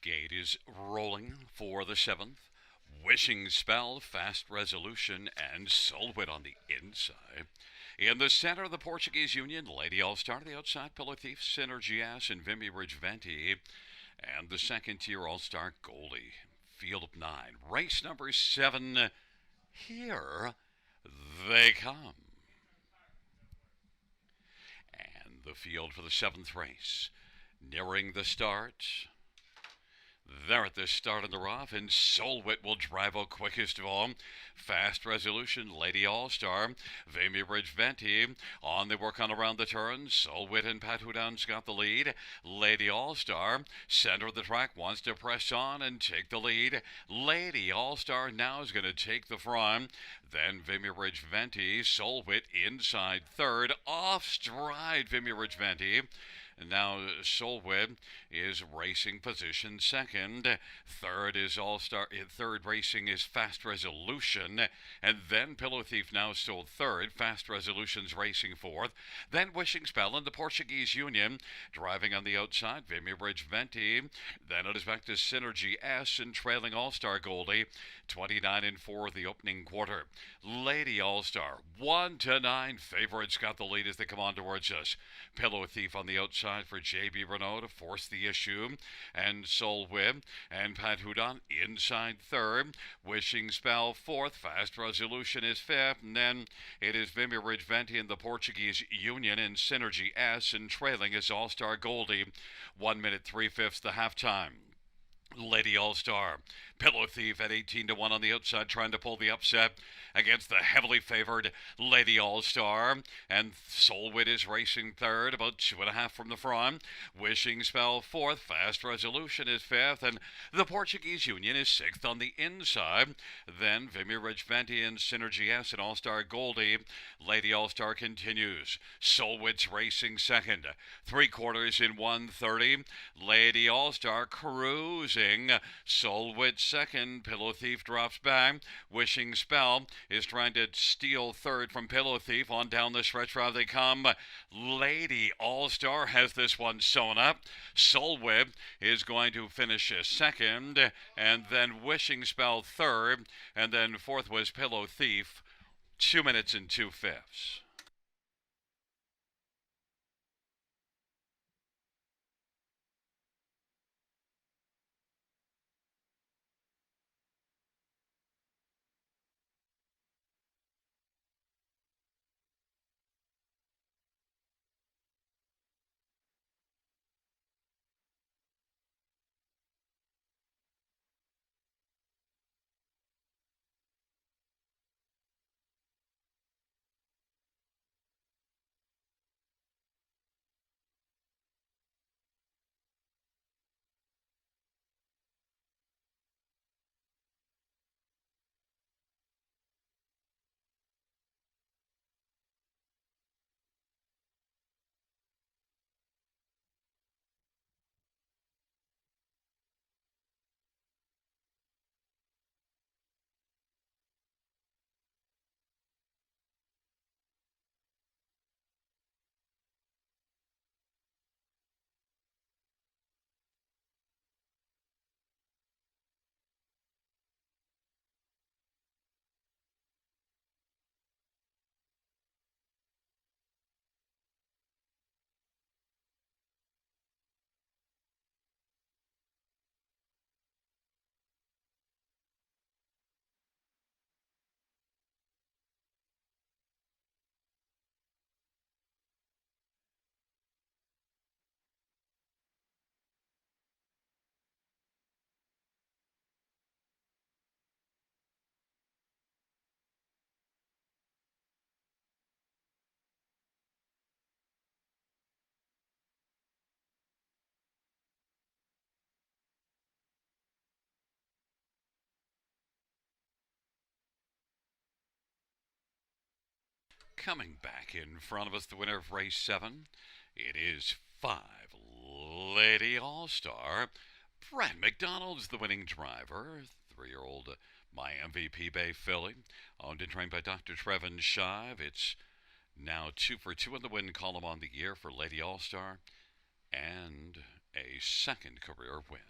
Gate is rolling for the seventh. Wishing Spell, Fast Resolution, and Solwit on the inside. In the center of the Portuguese Union, Lady All-Star, the outside, Pillow Thief, Synergy Ass, and Vimy Ridge Venti. And the second tier All-Star Goldie. Field of 9. Race number 7. Here they come. And the field for the 7th race. Nearing the start. There at the start of the rough, and Solwit will drive out quickest of all. Fast Resolution, Lady All-Star, Vimy Ridge Venti. On they work on around the turn. Solwit and Pat Houdan's got the lead. Lady All-Star, center of the track, wants to press on and take the lead. Lady All-Star now is going to take the front. Then Vimy Ridge Venti, Solwit inside third. Off stride, Vimy Ridge Venti. Now Solwit is racing position second. Third is All-Star. Third racing is Fast Resolution. And then Pillow Thief now still third. Fast Resolution's racing fourth. Then Wishing Spell and the Portuguese Union driving on the outside. Vimy Ridge Venti. Then it is back to Synergy S and trailing All-Star Goldie. 29 and 4 the opening quarter. Lady All-Star 1-9 favorites got the lead as they come on towards us. Pillow Thief on the outside for JB Renault to force the issue, and Solwit and Pat Houdan inside third. Wishing Spell fourth. Fast Resolution is fifth, and then it is Vimy Ridge Venti and the Portuguese Union and Synergy S, and trailing is All-Star Goldie. 1 minute 3/5 the halftime. Lady All-Star, Pillow Thief at 18-1 on the outside, trying to pull the upset against the heavily favored Lady All-Star. And Solwit is racing third, about 2.5 from the front. Wishing Spell fourth. Fast Resolution is fifth, and the Portuguese Union is sixth on the inside. Then Vimy Ridge Venti and Synergy S and All-Star Goldie. Lady All-Star continues. Solwit's racing second. 3/4 in 1:30. Lady All-Star cruising. Solwit second. Pillow Thief drops back. Wishing Spell is trying to steal third from Pillow Thief. On down the stretch route they come. Lady All-Star has this one sewn up. Solwit is going to finish second, and then Wishing Spell third, and then fourth was Pillow Thief. 2 minutes and 2/5. Coming back in front of us, the winner of race 7. It is 5 Lady All-Star. Brad McDonald's the winning driver. 3-year-old My MVP Bay filly. Owned and trained by Dr. Trevin Shive. It's now 2 for 2 in the win column on the year for Lady All-Star. And a second career win.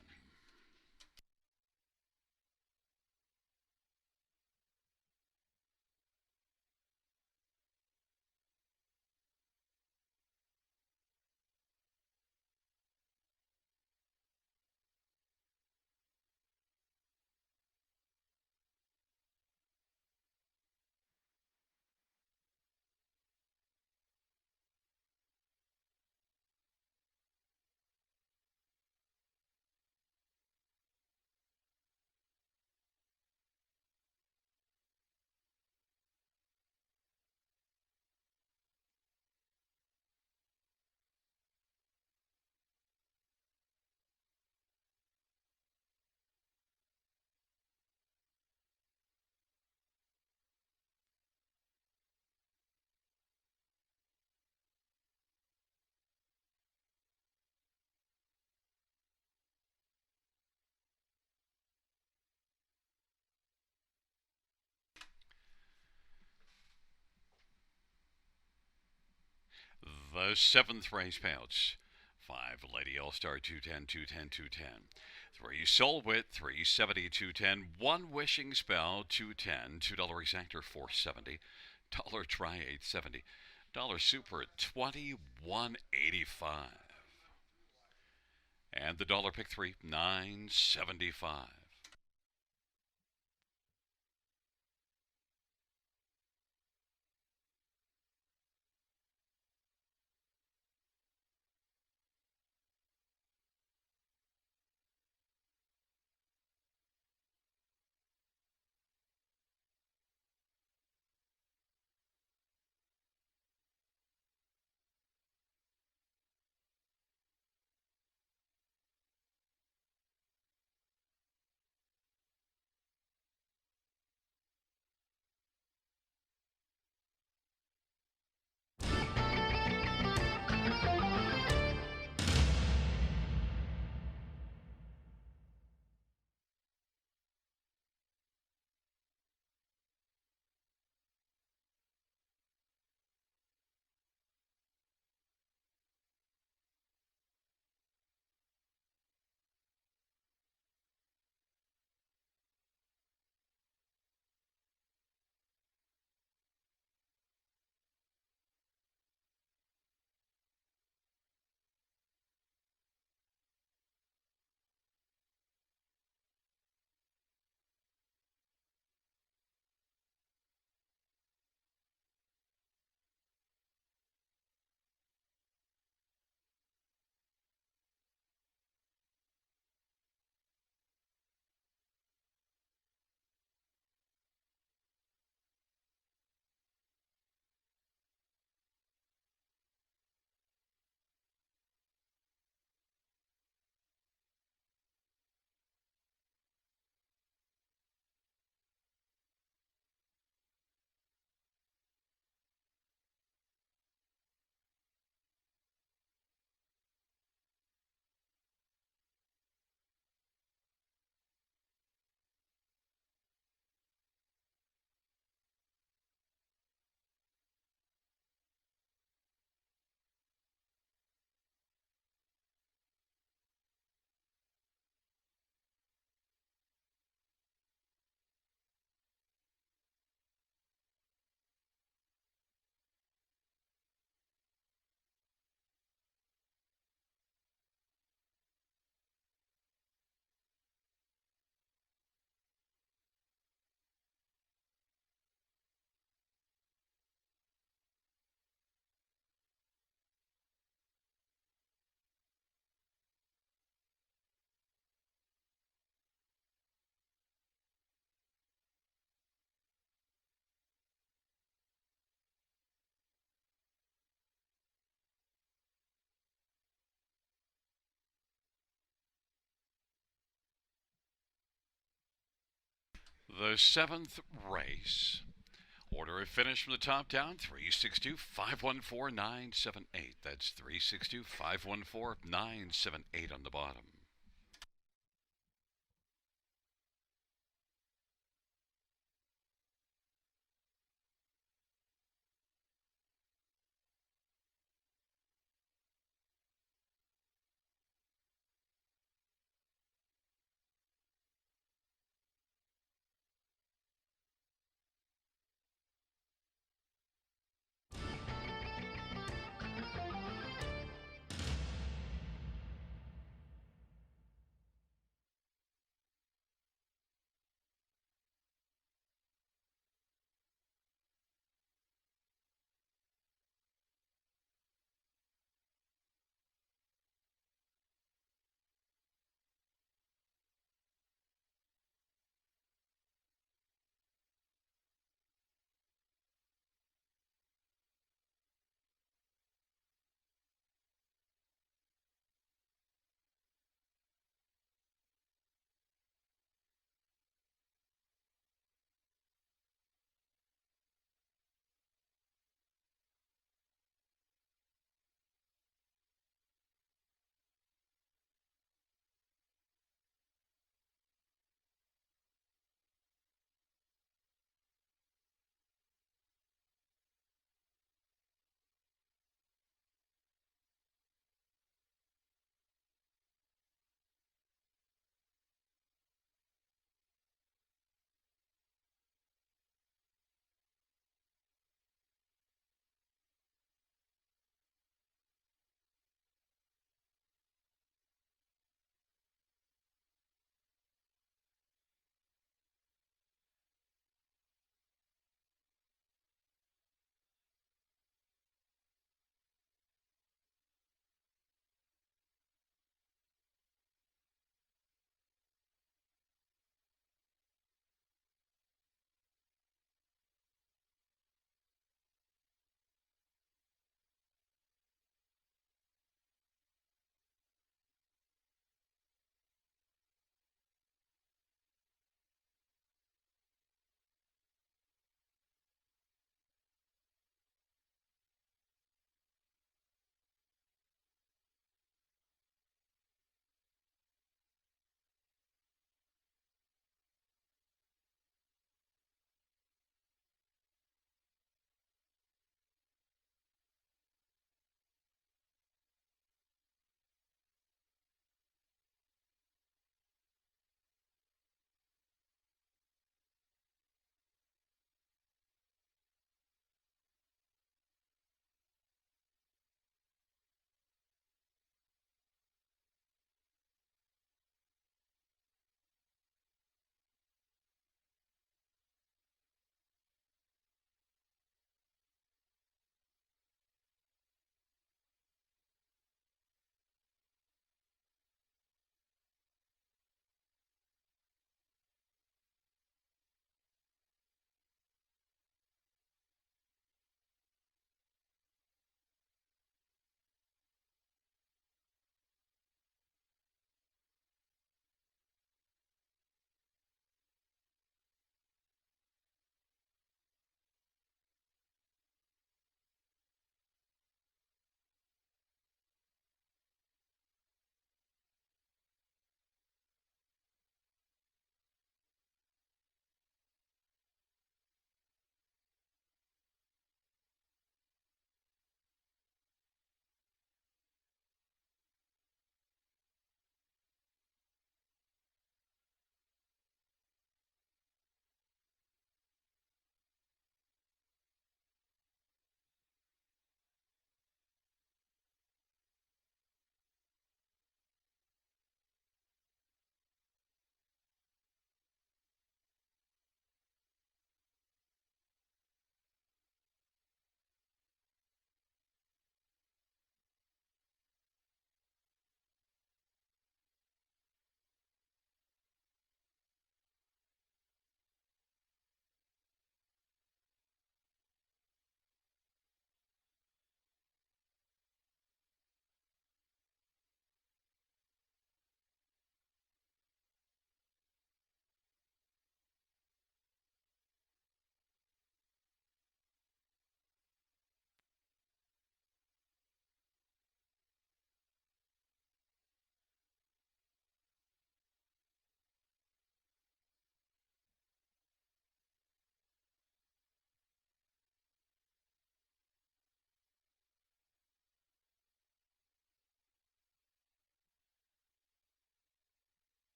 The seventh race payouts. 5 Lady All-Star 210, 210, 210. 3 Soul Wit 370, 210. 1 Wishing Spell 210. $2 Exactor 470. Dollar Try 870. Dollar Super at 21.85. And the dollar pick 3 9.75. The seventh race. Order of finish from the top down 362 514 978. That's 362 514 978 on the bottom.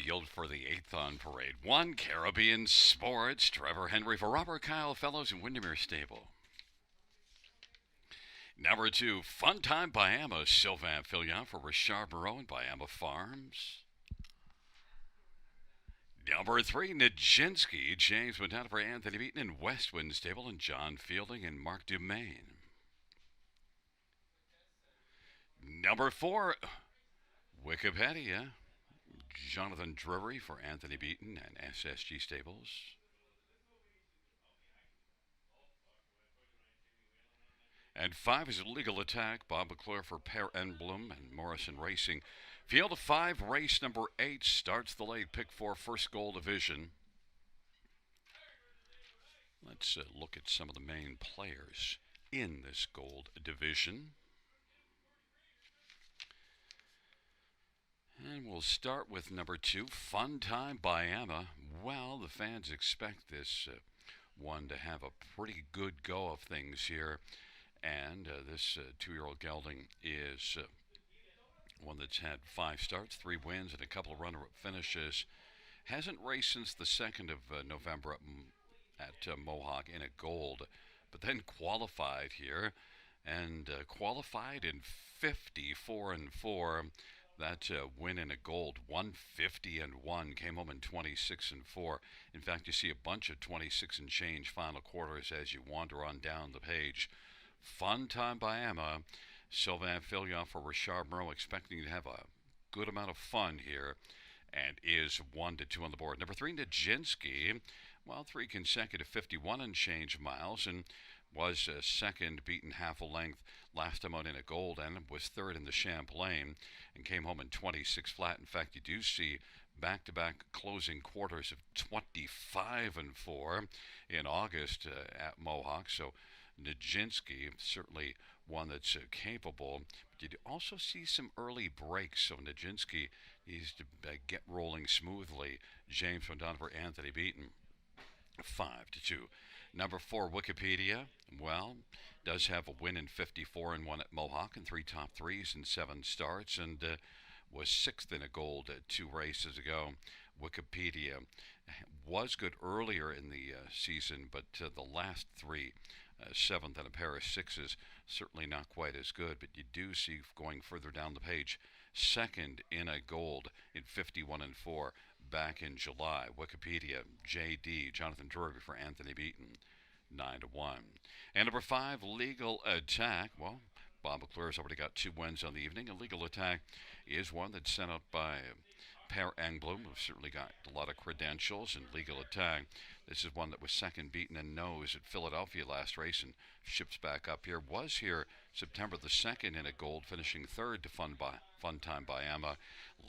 field for the 8th on parade. 1 Caribbean Sports, Trevor Henry for Robert Kyle Fellows in Windermere Stable. Number 2, Funtime Biama, Sylvain Filion for Richard Moreau and Biama Farms. Number 3, Nijinsky, James Montana for Anthony Beaton in Westwind Stable and John Fielding and Mark Dumaine. Number 4, Wikipedia, Jonathan Drury for Anthony Beaton and SSG Stables. And 5 is Legal Attack, Bob McClure for Per Enblum and Morrison Racing. Field of 5, race number 8 starts the late pick 4 first goal division. Let's look at some of the main players in this gold division. And we'll start with number 2, Funtime Biama. Well, the fans expect this one to have a pretty good go of things here. And this 2-year-old gelding is one that's had 5 starts, 3 wins, and a couple of runner-up finishes. Hasn't raced since the 2nd of November at Mohawk in a gold, but then qualified here and qualified in 54-4. That win in a gold, 150-1, came home in 26-4. In fact, you see a bunch of 26 and change final quarters as you wander on down the page. Funtime Biama, Sylvain Filion for Richard Moreau, expecting to have a good amount of fun here, and is 1-2 on the board. Number 3, Nijinsky, well, 3 consecutive 51 and change miles, and was second, beaten half a length last time out in a gold, and was third in the Champlain, and came home in 26 flat. In fact, you do see back-to-back closing quarters of 25-4 in August at Mohawk. So Nijinsky, certainly one that's capable. But you also see some early breaks, so Nijinsky needs to get rolling smoothly. James Montana for Anthony Beaton, 5-2. Number 4, Wikipedia, well, does have a win in 54-1 at Mohawk and 3 top 3s and 7 starts, and was 6th in a gold 2 races ago. Wikipedia was good earlier in the season, but the last 3, 7th and a pair of 6s, certainly not quite as good. But you do see going further down the page, 2nd in a gold in 51-4 back in July. Wikipedia, JD, Jonathan Drury for Anthony Beaton, 9-1. And number 5, Legal Attack. Well, Bob McClure's already got 2 wins on the evening. A Legal Attack is one that's sent out by Per Enblum, who's certainly got a lot of credentials in Legal Attack. This is one that was second beaten and nose at Philadelphia last race and ships back up here. Was here September the 2nd in a gold, finishing 3rd to Funtime Biama.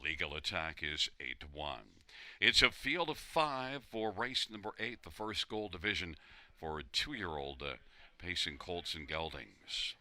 Legal Attack is 8-1. It's a field of 5 for race number 8, the first gold division for a 2-year-old pacing colts and geldings.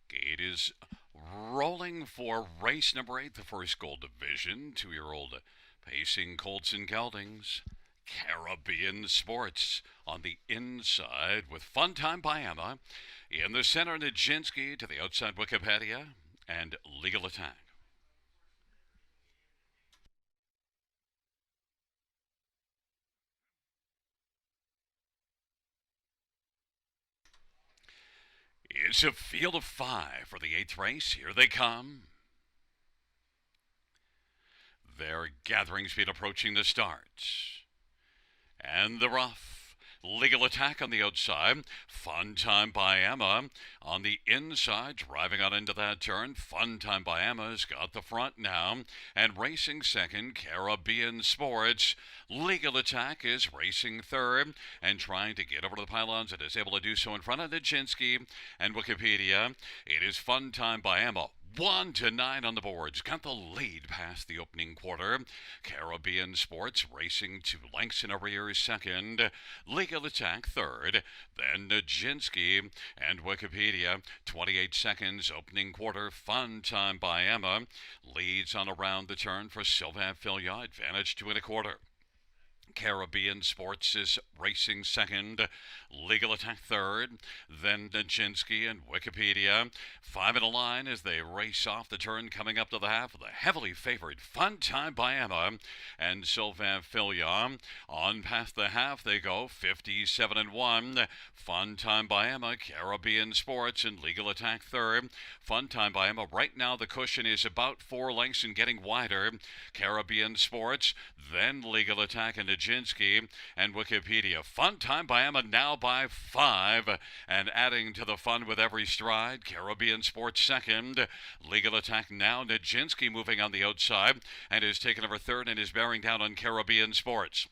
Gate is rolling for race number 8, the first gold division. 2-year-old pacing Colts and Geldings. Caribbean Sports on the inside with Fun Time by Emma. In the center, Nijinsky. To the outside, Wikipedia and Legal Attack. It's a field of 5 for the 8th race. Here they come. Their gathering speed approaching the start. And the rough. Legal Attack on the outside. Fun Time by Emma on the inside, driving on into that turn. Fun Time by Emma's got the front now. And racing second, Caribbean Sports. Legal Attack is racing third and trying to get over to the pylons. It is able to do so in front of Nijinsky and Wikipedia. It is Fun Time by Emma. 1-9 on the boards. Got the lead past the opening quarter. Caribbean Sports racing 2 lengths in arrears second. Legal Attack third. Then Nijinsky and Wikipedia. 28 seconds opening quarter. Fun Time by Emma leads on around the turn for Sylvain Fillion. Advantage 2 1/4. Caribbean Sports is racing second. Legal Attack third. Then Nijinsky and Wikipedia. 5 in a line as they race off the turn coming up to the half. The heavily favored Fun Time by Emma and Sylvain Fillion. On past the half they go. 57-1. Fun Time by Emma, Caribbean Sports, and Legal Attack third. Fun Time by Emma. Right now the cushion is about 4 lengths and getting wider. Caribbean Sports, then Legal Attack and Nijinsky and Wikipedia. Fun Time by Emma now by 5 and adding to the fun with every stride. Caribbean Sports second. Legal Attack now. Nijinsky moving on the outside and is taking over third and is bearing down on Caribbean Sports.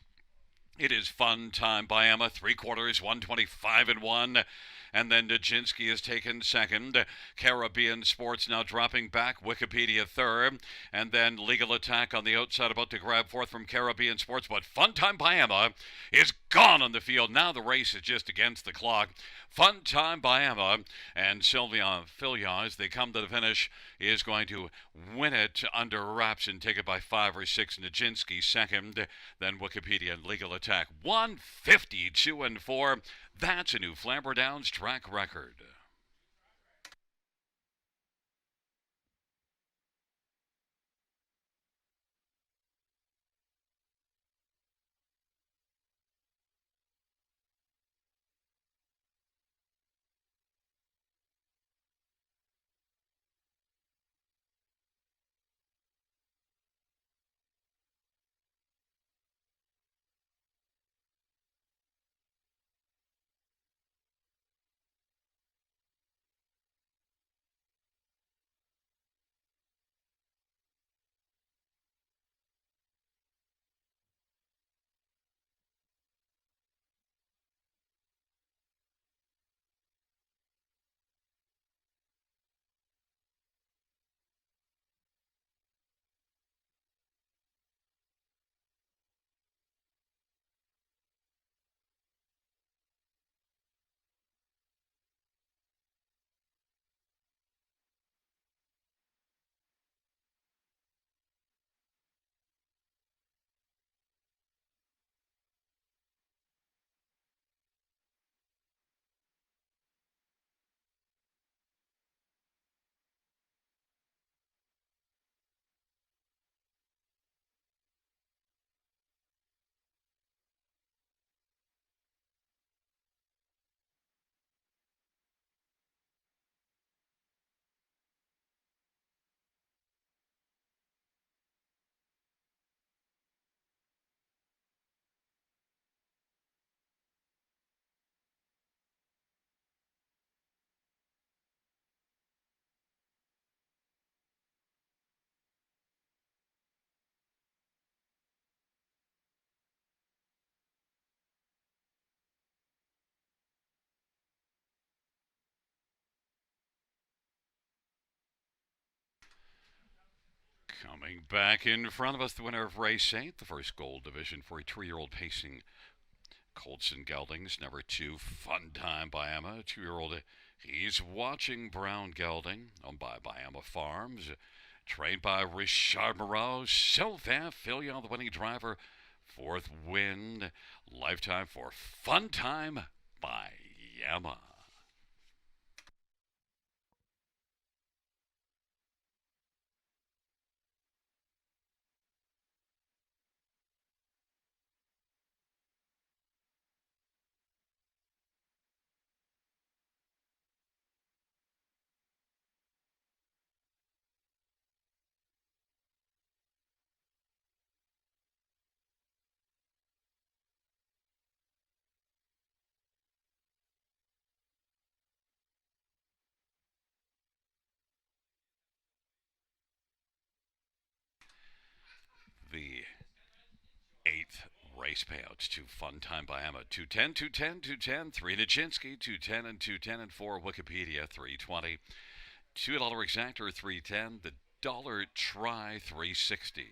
It is Fun Time by Emma, 3/4, 125-1. And then Nijinsky is taken second. Caribbean Sports now dropping back. Wikipedia third. And then Legal Attack on the outside about to grab fourth from Caribbean Sports. But Fun Time by Emma is gone on the field. Now the race is just against the clock. Fun Time by Emma and Sylvain Fillion, as they come to the finish, is going to win it under wraps and take it by 5 or 6. Nijinsky second. Then Wikipedia and Legal Attack. 152-4. That's a new Flamboro Downs track record. Coming back in front of us, the winner of race 8, the first gold division for a 2-year-old pacing Colts and Geldings. Number 2, Fun Time by Emma. 2-year-old He's watching brown gelding owned by Bahama Farms. Trained by Richard Moreau. Sylvain Filion, the winning driver. Fourth win. Lifetime for Fun Time by Yama. The eighth race payouts to Fun Time by Emma. 210, 210, 210, 3 Nijinsky, 210 and 210 and 4 Wikipedia, 320. $2 exactor, 310. The dollar try, 360.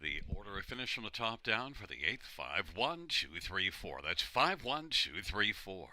The order of finish from the top down for the eighth. 5, 1, 2, 3, 4. That's 5, 1, 2, 3, 4.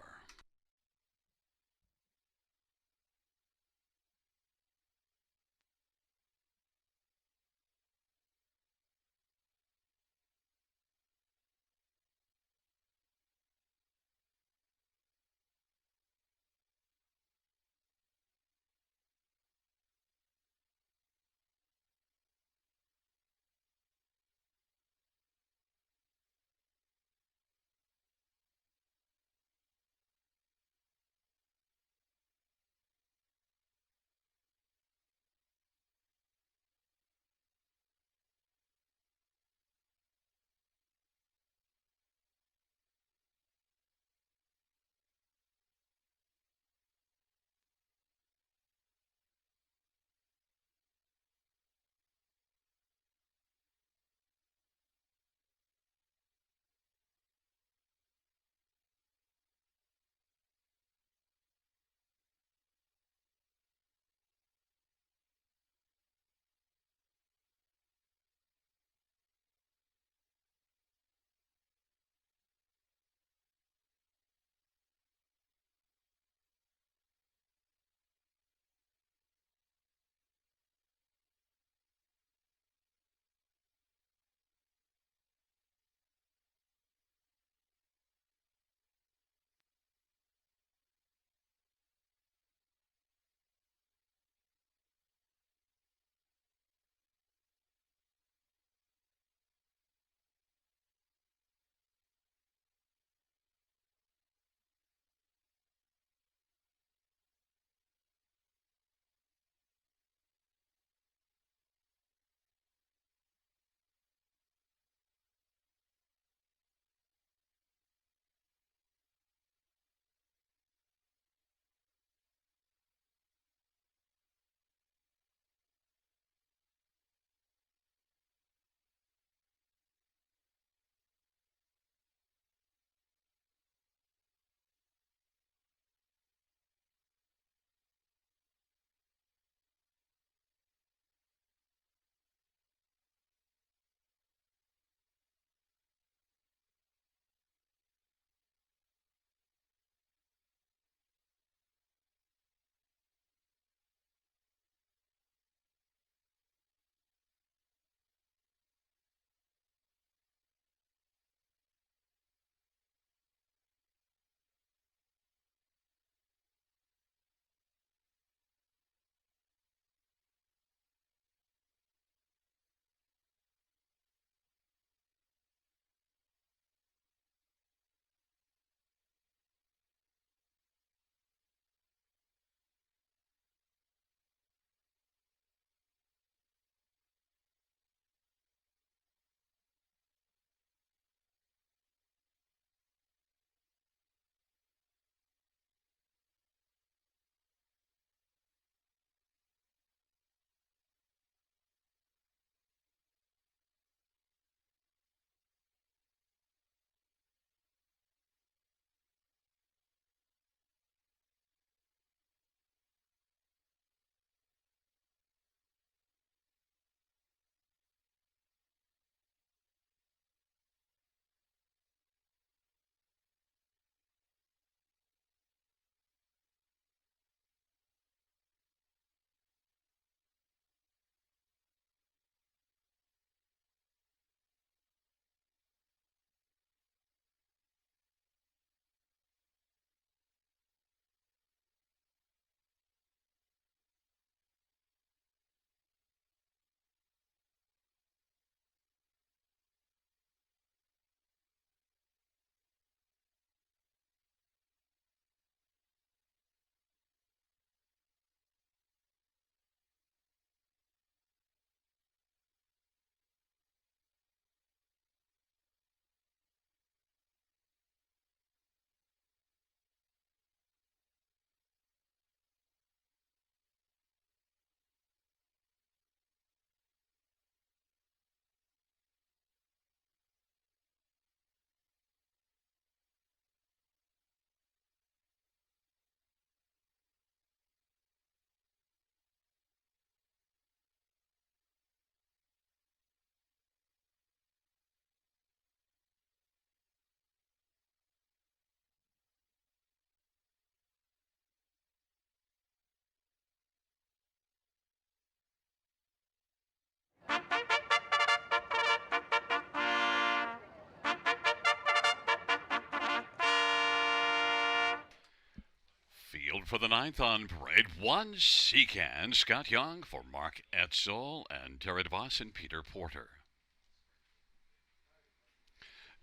for the ninth on parade, one Seacan, Scott Young for Mark Etzel and Terry DeVos and Peter Porter.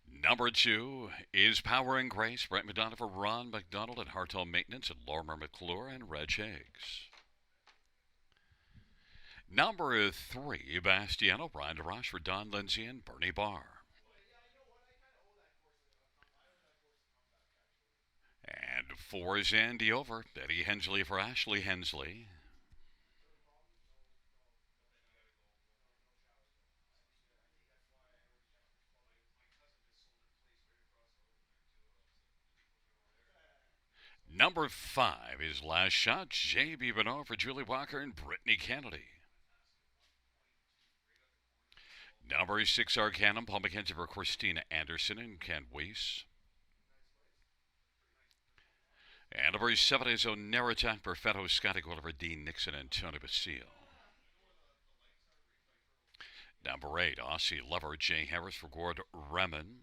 Number 2 is Power and Grace, Brett McDonough for Ron McDonald and Hartel Maintenance and Lorimer McClure and Reg Higgs. Number 3, Bastiano, Brian DeRoche for Don Lindsay and Bernie Barr. And 4 is Andy Over, Eddie Hensley for Ashley Hensley. Number 5 is Last Shot, J.B. Bernard for Julie Walker and Brittany Kennedy. Number 6, Arcanum, Paul McKenzie for Christina Anderson and Ken Weiss. And number 7 is Oneratak, Perfetto, Scotty Gulliver, Dean Nixon, and Tony Basile. Number 8, Aussie Lover, Jay Harris for Gord Remen.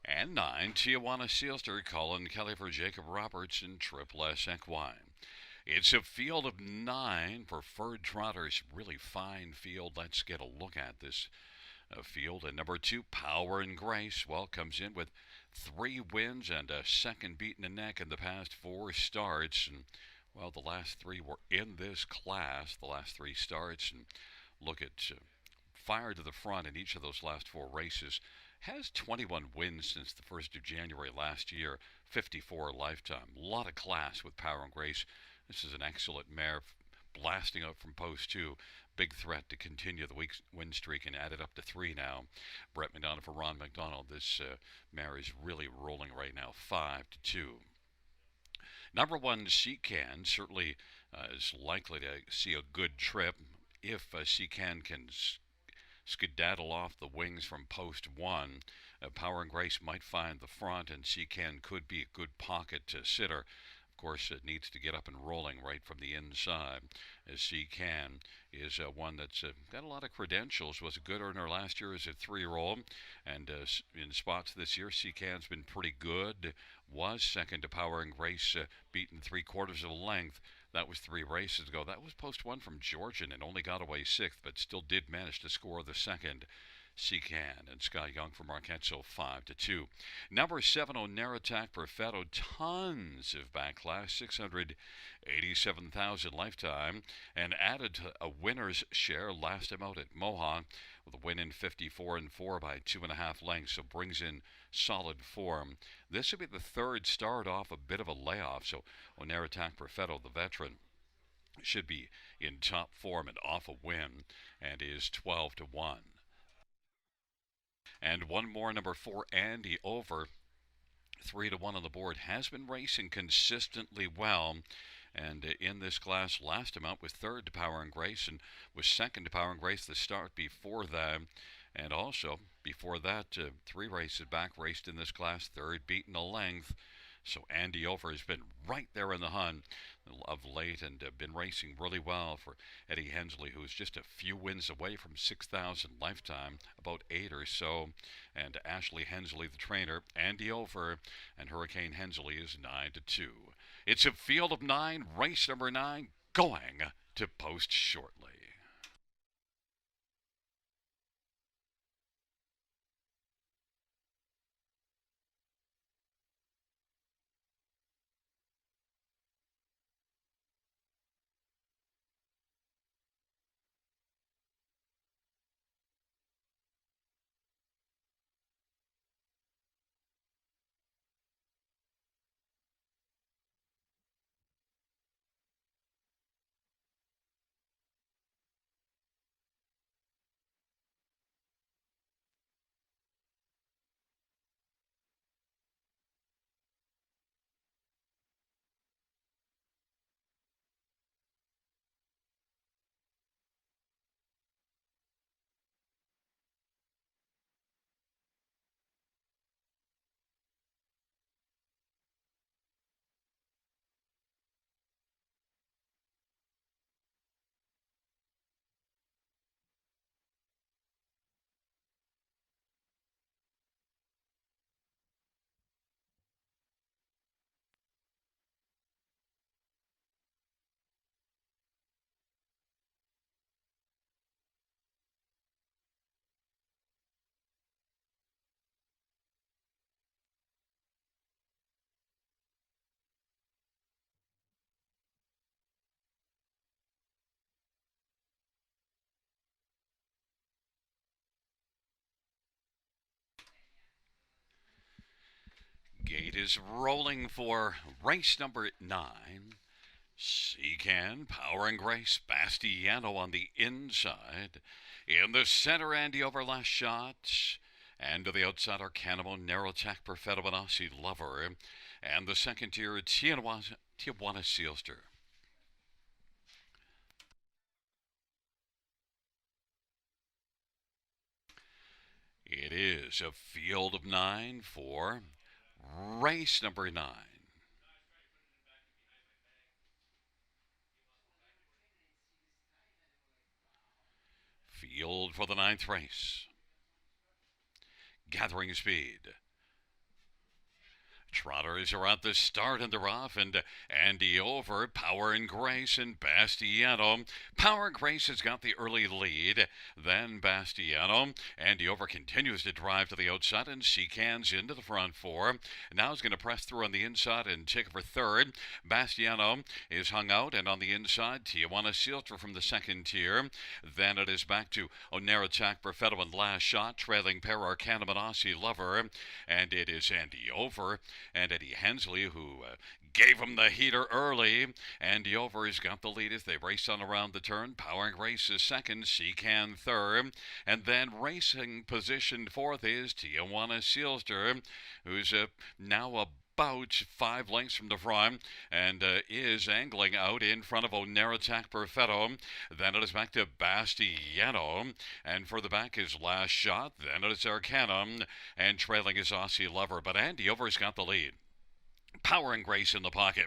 And 9, Tijuana Sealster, Colin Kelly for Jacob Roberts and Triple S Equine. It's a field of 9 preferred trotters. Really fine field. Let's get a look at this field. And number 2, Power and Grace, well, comes in with 3 wins and a second beat in the neck in the past 4 starts. And, well, the last 3 were in this class, the last 3 starts. And look at fire to the front in each of those last 4 races. Has 21 wins since the 1st of January last year, 54 lifetime. A lot of class with Power and Grace. This is an excellent mare, blasting out from post 2. Big threat to continue the week's win streak and add it up to 3 now. Brett McDonough for Ron McDonald. This mare is really rolling right now, 5-2. Number 1, Seacan, certainly is likely to see a good trip if Seacan can skedaddle off the wings from post 1. Power and Grace might find the front, and Seacan could be a good pocket sitter. Of course, it needs to get up and rolling right from the inside, as Seacan is one that's got a lot of credentials. Was a good earner last year as a 3-year-old, and in spots this year, Seacan's been pretty good. Was second to Power and Grace, beaten 3/4 of a length. That was 3 races ago. That was post 1 from Georgian and only got away 6th, but still did manage to score the second. Seacan and Sky Young from Arkansas, 5-2. Number 7, Oneratak, Perfetto, tons of backlash, 687,000 lifetime, and added to a winner's share last time out at Mohawk with a win in 54-4 by 2.5 lengths, so brings in solid form. This will be the 3rd start off a bit of a layoff, so Oneratak, Perfetto, the veteran, should be in top form and off a win, and is 12-1. And one more, number 4, Andy Over, 3-1 on the board, has been racing consistently well. And in this class, last time out was 3rd to Power and Grace and was 2nd to Power and Grace the start before that. And also, before that, 3 races back, raced in this class, 3rd, beaten a length. So Andy Over has been right there in the hunt of late and been racing really well for Eddie Hensley, who's just a few wins away from 6,000 lifetime, about 8 or so. And Ashley Hensley, the trainer, Andy Over, and Hurricane Hensley is 9-2. It's a field of 9, race number 9, going to post shortly. is rolling for race number 9. Secan, Power and Grace, Bastiano on the inside. In the center, Andy over last shot. And to the outside are Cannibal, Narrow Attack, Perfetto, and Aussie Lover. And the second tier, Tijuana Sealster. It is a field of 9 for race number 9. Field for the 9th race. Gathering speed. Trotters are at the start and they're off, and Andy over, Power and Grace, and Bastiano. Power and Grace has got the early lead. Then Bastiano. Andy over continues to drive to the outside, and Secan's into the front 4. Now he's going to press through on the inside and take for 3rd. Bastiano is hung out, and on the inside, Tijuana Sealter from the second tier. Then it is back to O'Neill Attack, Perfetto, and last shot, trailing pair Arcana Manassi Lover, and it is Andy over. And Eddie Hensley, who gave him the heater early. Andy over has got the lead as they race on around the turn. Power and Grace is second, Secan third. And then racing positioned fourth is Tijuana Sealster, who's now about 5 lengths from the front and is angling out in front of O'Neill Attack Perfetto. Then it is back to Bastiano, and for the back is Last Shot. Then it is Arcana, and trailing is Aussie Lover. But Andy over's got the lead. Power and Grace in the pocket.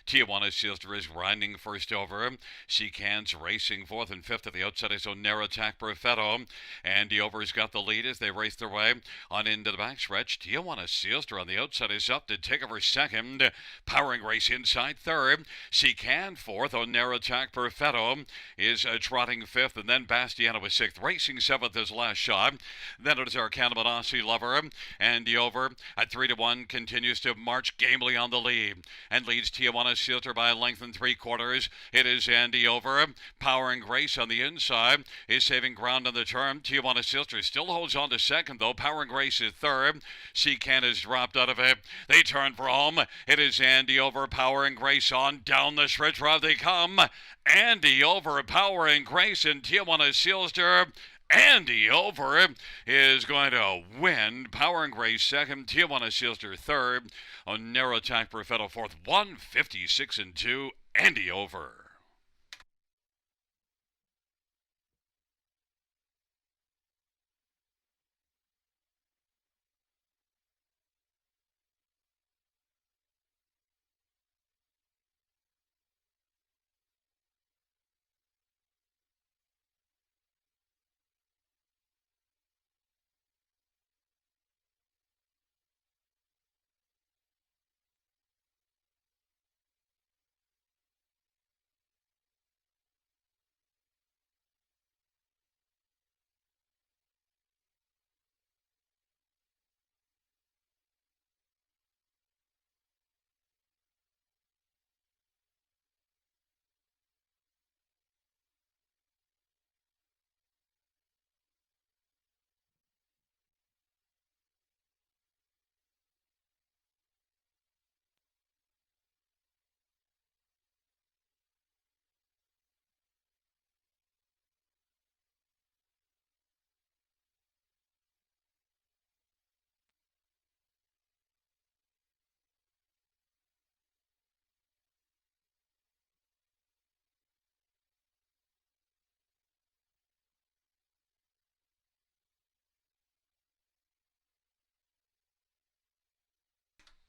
Tijuana Sealster is riding first over. Secan's racing fourth and fifth. At the outside is O'Neill Attack Perfetto. Andy over's got the lead as they race their way on into the backstretch. Tijuana Sealster on the outside is up to take over second. Power and Grace inside third. Secan fourth. O'Neill Attack Perfetto is trotting fifth. And then Bastiano is sixth. Racing seventh is Last Shot. Then it is Arcana Manassi Lover. Andy over at 3-1 continues to march gamely on the lead and leads Tijuana Sealter by a length and 3/4. It is Andy over. Power and Grace on the inside is saving ground on the turn. Tijuana Sealter still holds on to second, though. Power and Grace is third. Secan has dropped out of it. They turn for home. It is Andy over. Power and Grace on down the stretch route they come. Andy over. Power and Grace and Tijuana Sealter. Andy over is going to win. Power and Grace second, Tijuana Sealster third, O'Neill Attack Perfetto fourth, 156-2. Andy over.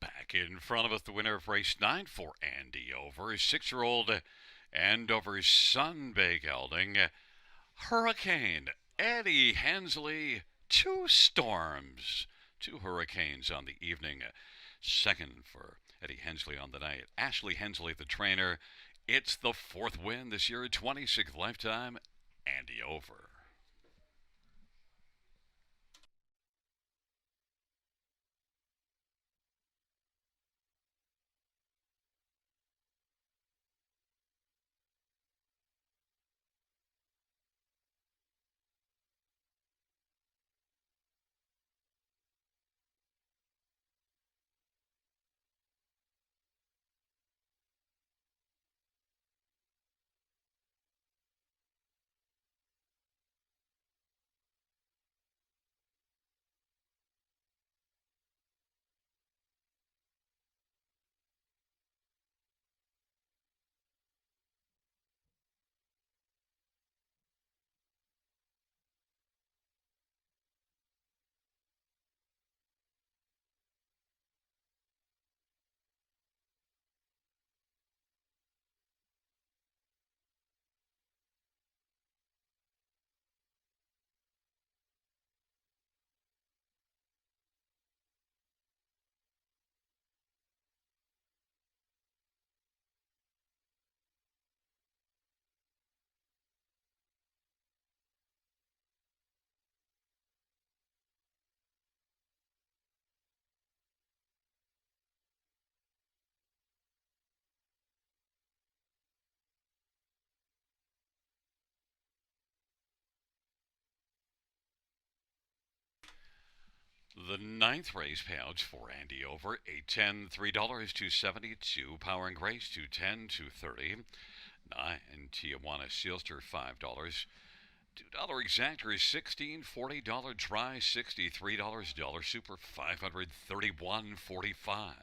Back in front of us, the winner of race 9 for Andy over, 6-year-old Andover's son Bay Gelding. Hurricane Eddie Hensley, 2 storms, 2 hurricanes on the evening. Second for Eddie Hensley on the night. Ashley Hensley, the trainer. It's the 4th win this year, 26th lifetime. Andy over. The ninth race payouts for Andy over 810 $3 272 Power and Grace 210 230 9 Tijuana Sealster $5 $2 exactors $16 $40 dry $63 dollar super 531.45.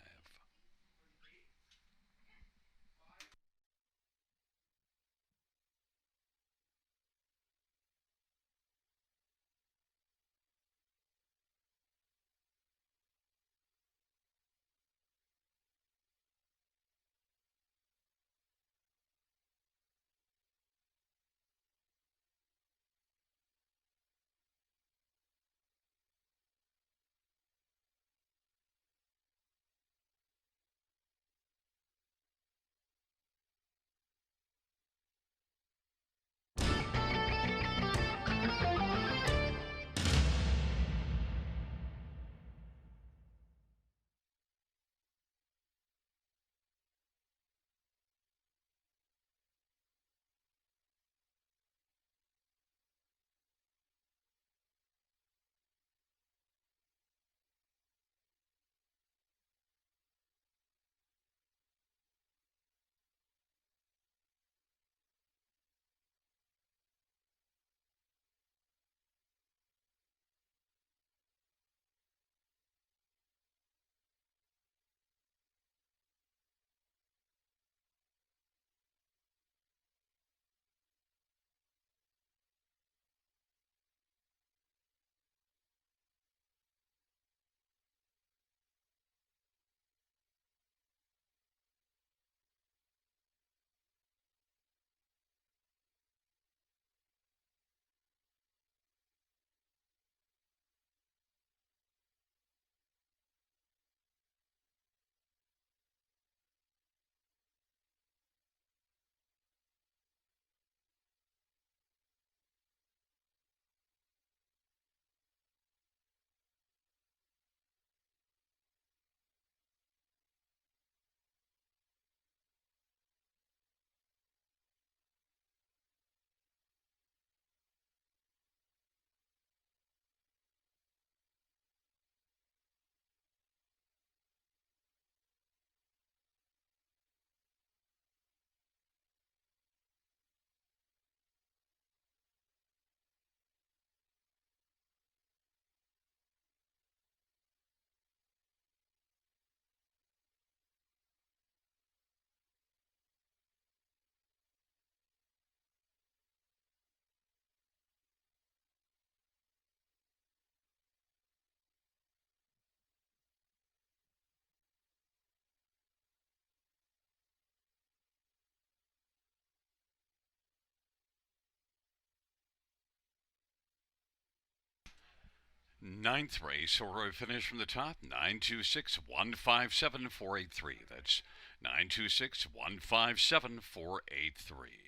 Ninth race, or finish from the top, 926-157-483. That's 926-157-483.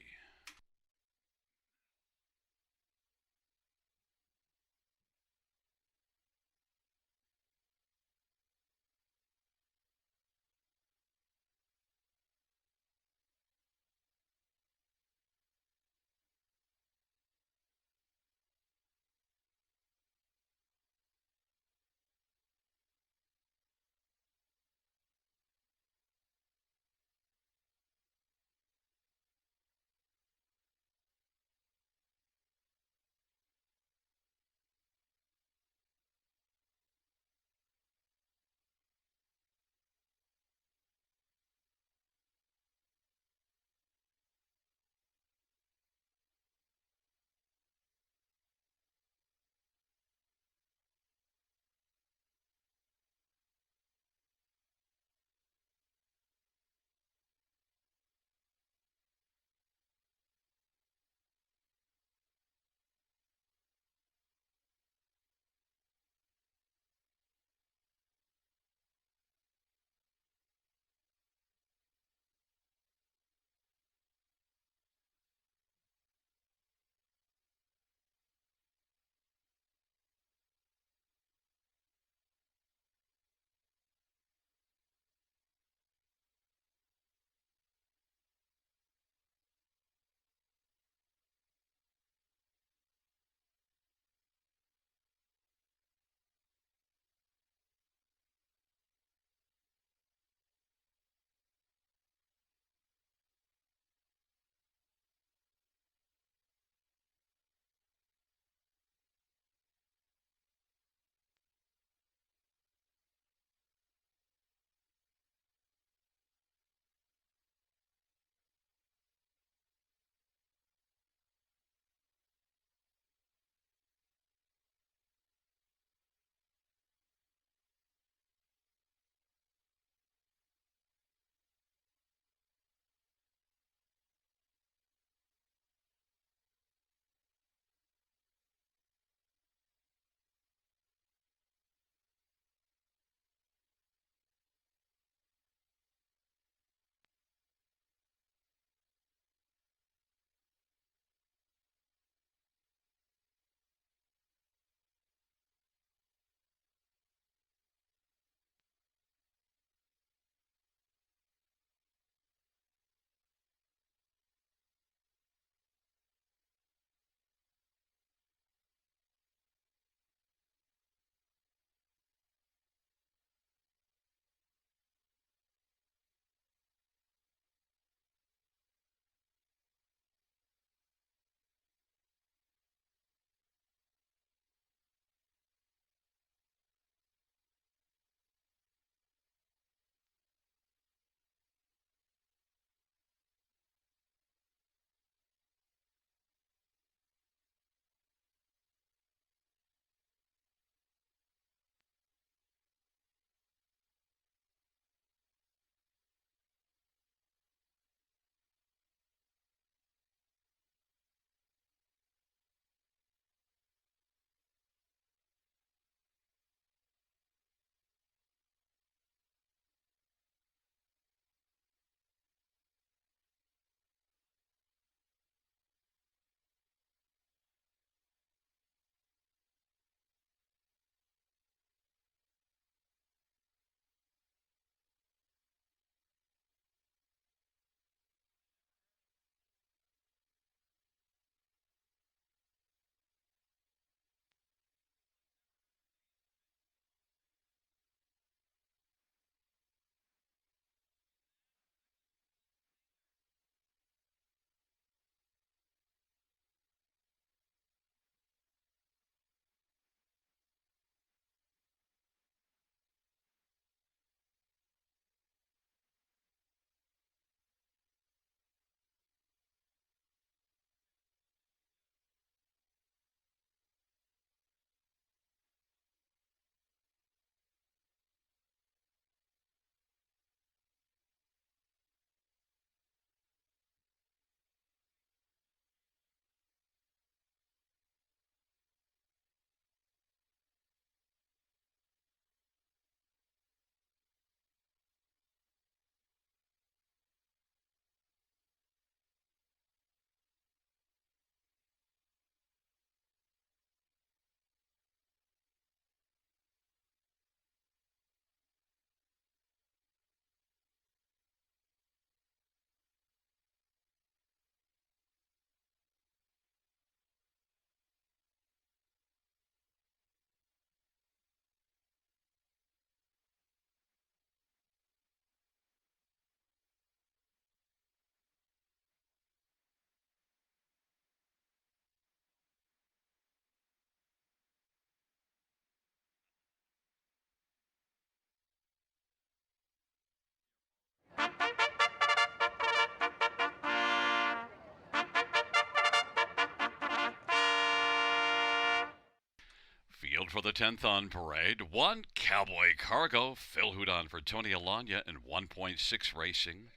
Scheduled for the 10th on parade, 1 Cowboy Cargo, Phil Houdon for Tony Alanya, and 1.6 Racing.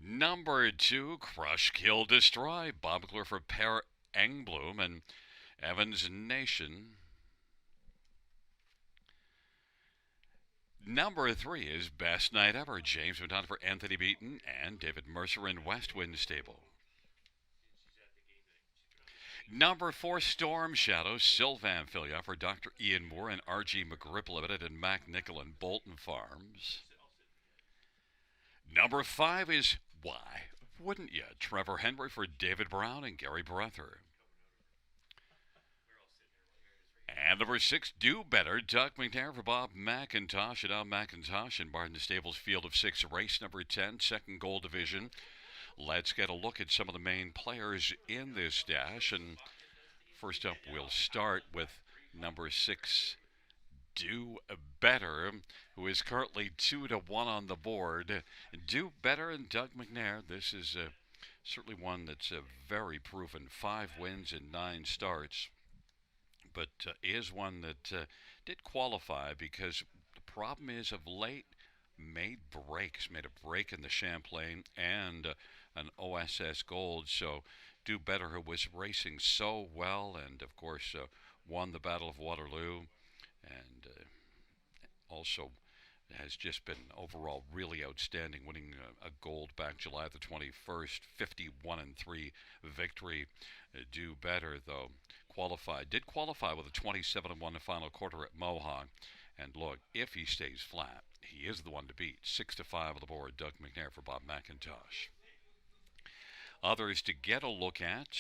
Number 2, Crush, Kill, Destroy, Bob McClure for Per Engbloom and Evans Nation. Number 3 is Best Night Ever, James Madonna for Anthony Beaton and David Mercer in Westwind Stable. Number 4, Storm Shadow, Sylvan Filia for Dr. Ian Moore and R.G. McGrip Limited and Mac Nickel and Bolton Farms. Number 5 is Why Wouldn't You? Trevor Henry for David Brown and Gary Brother. And number 6, Do Better, Doug McNair for Bob McIntosh and Al McIntosh in Barton Stables Field of 6, race number 10, second gold division. Let's get a look at some of the main players in this dash. And first up, we'll start with number 6, Do Better, who is currently 2-1 on the board. Do Better and Doug McNair. This is certainly one that's very proven. 5 wins in 9 starts. But is one that did qualify because the problem is of late made a break in the Champlain and an OSS Gold. So Do Better, who was racing so well and, of course, won the Battle of Waterloo and also has just been overall really outstanding, winning a gold back July the 21st, 51-3 victory. Do Better, though, did qualify with a 27-1 final quarter at Mohawk. And look, if he stays flat, he is the one to beat. 6-5 on the board, Doug McNair for Bob McIntosh. Others to get a look at,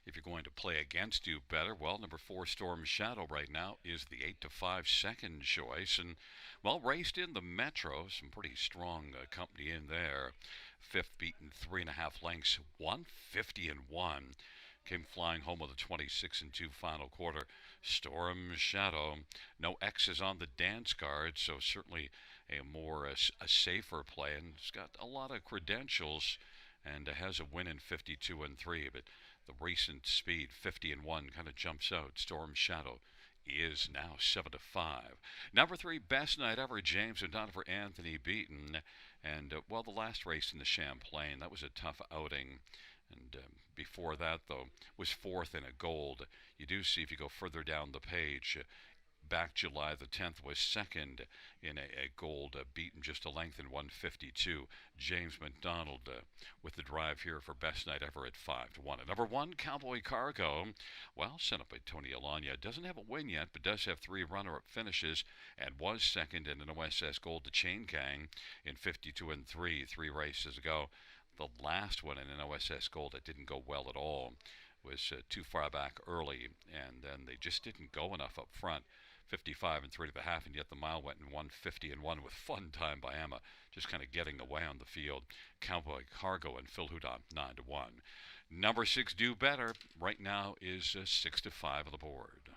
if you're going to play against Do Better, well, number 4, Storm Shadow right now is the 8-5 second choice. And, well, raced in the Metro, some pretty strong company in there. 5th beaten 3.5 lengths, 150-1. Came flying home with a 26-2 final quarter. Storm Shadow, no X's on the dance card, so certainly a safer play, and it's got a lot of credentials, and has a win in 52-3. But the recent speed, 50-1, kind of jumps out. Storm Shadow is now 7-5. Number 3, Best Night Ever, James Madonna for Anthony Beaton, and well, the last race in the Champlain, that was a tough outing. And before that, though, was 4th in a gold. You do see, if you go further down the page, back July the 10th was 2nd in a gold, beaten just a length in 152. James McDonald with the drive here for Best Night Ever at 5-1. At number 1, Cowboy Cargo, well, sent up by Tony Alanya. Doesn't have a win yet, but does have 3 runner-up finishes and was 2nd in an OSS Gold to Chain Gang in 52-3, 3 races ago. The last one in an OSS Gold that didn't go well at all was too far back early, and then they just didn't go enough up front. 55-3.5, and yet the mile went in 150-1 with fun time by Emma, just kind of getting away on the field. Cowboy Cargo and Phil Houdon 9-1. Number 6, Do Better, right now is 6-5 on the board.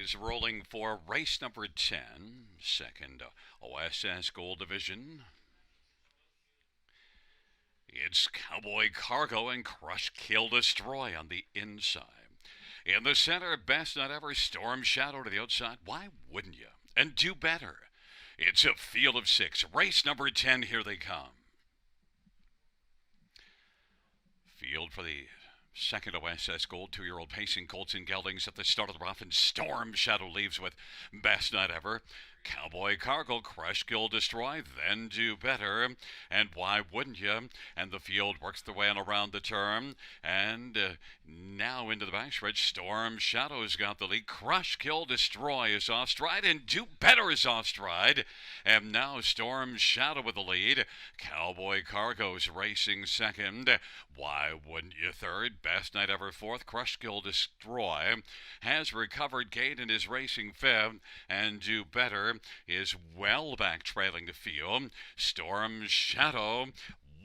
is rolling for race number 10, second OSS Gold Division. It's Cowboy Cargo and Crush Kill Destroy on the inside. In the center, Best Not Ever, Storm Shadow to the outside. Why wouldn't you? And Do Better. It's a field of 6. Race number 10, here they come. Field for the second OSS Gold, 2-year-old pacing colts and geldings at the start of the rough, and Storm Shadow leaves with Best Not Ever. Cowboy Cargo, Crush, Kill, Destroy, then Do Better, and Why Wouldn't You? And the field works their way on around the turn, and now into the backstretch. Storm Shadow's got the lead. Crush, Kill, Destroy is off stride, and Do Better is off stride. And now Storm Shadow with the lead. Cowboy Cargo's racing second. Why Wouldn't You third? Best Night Ever fourth. Crush, Kill, Destroy has recovered gate and is racing fifth, and Do Better is well back trailing the field. Storm Shadow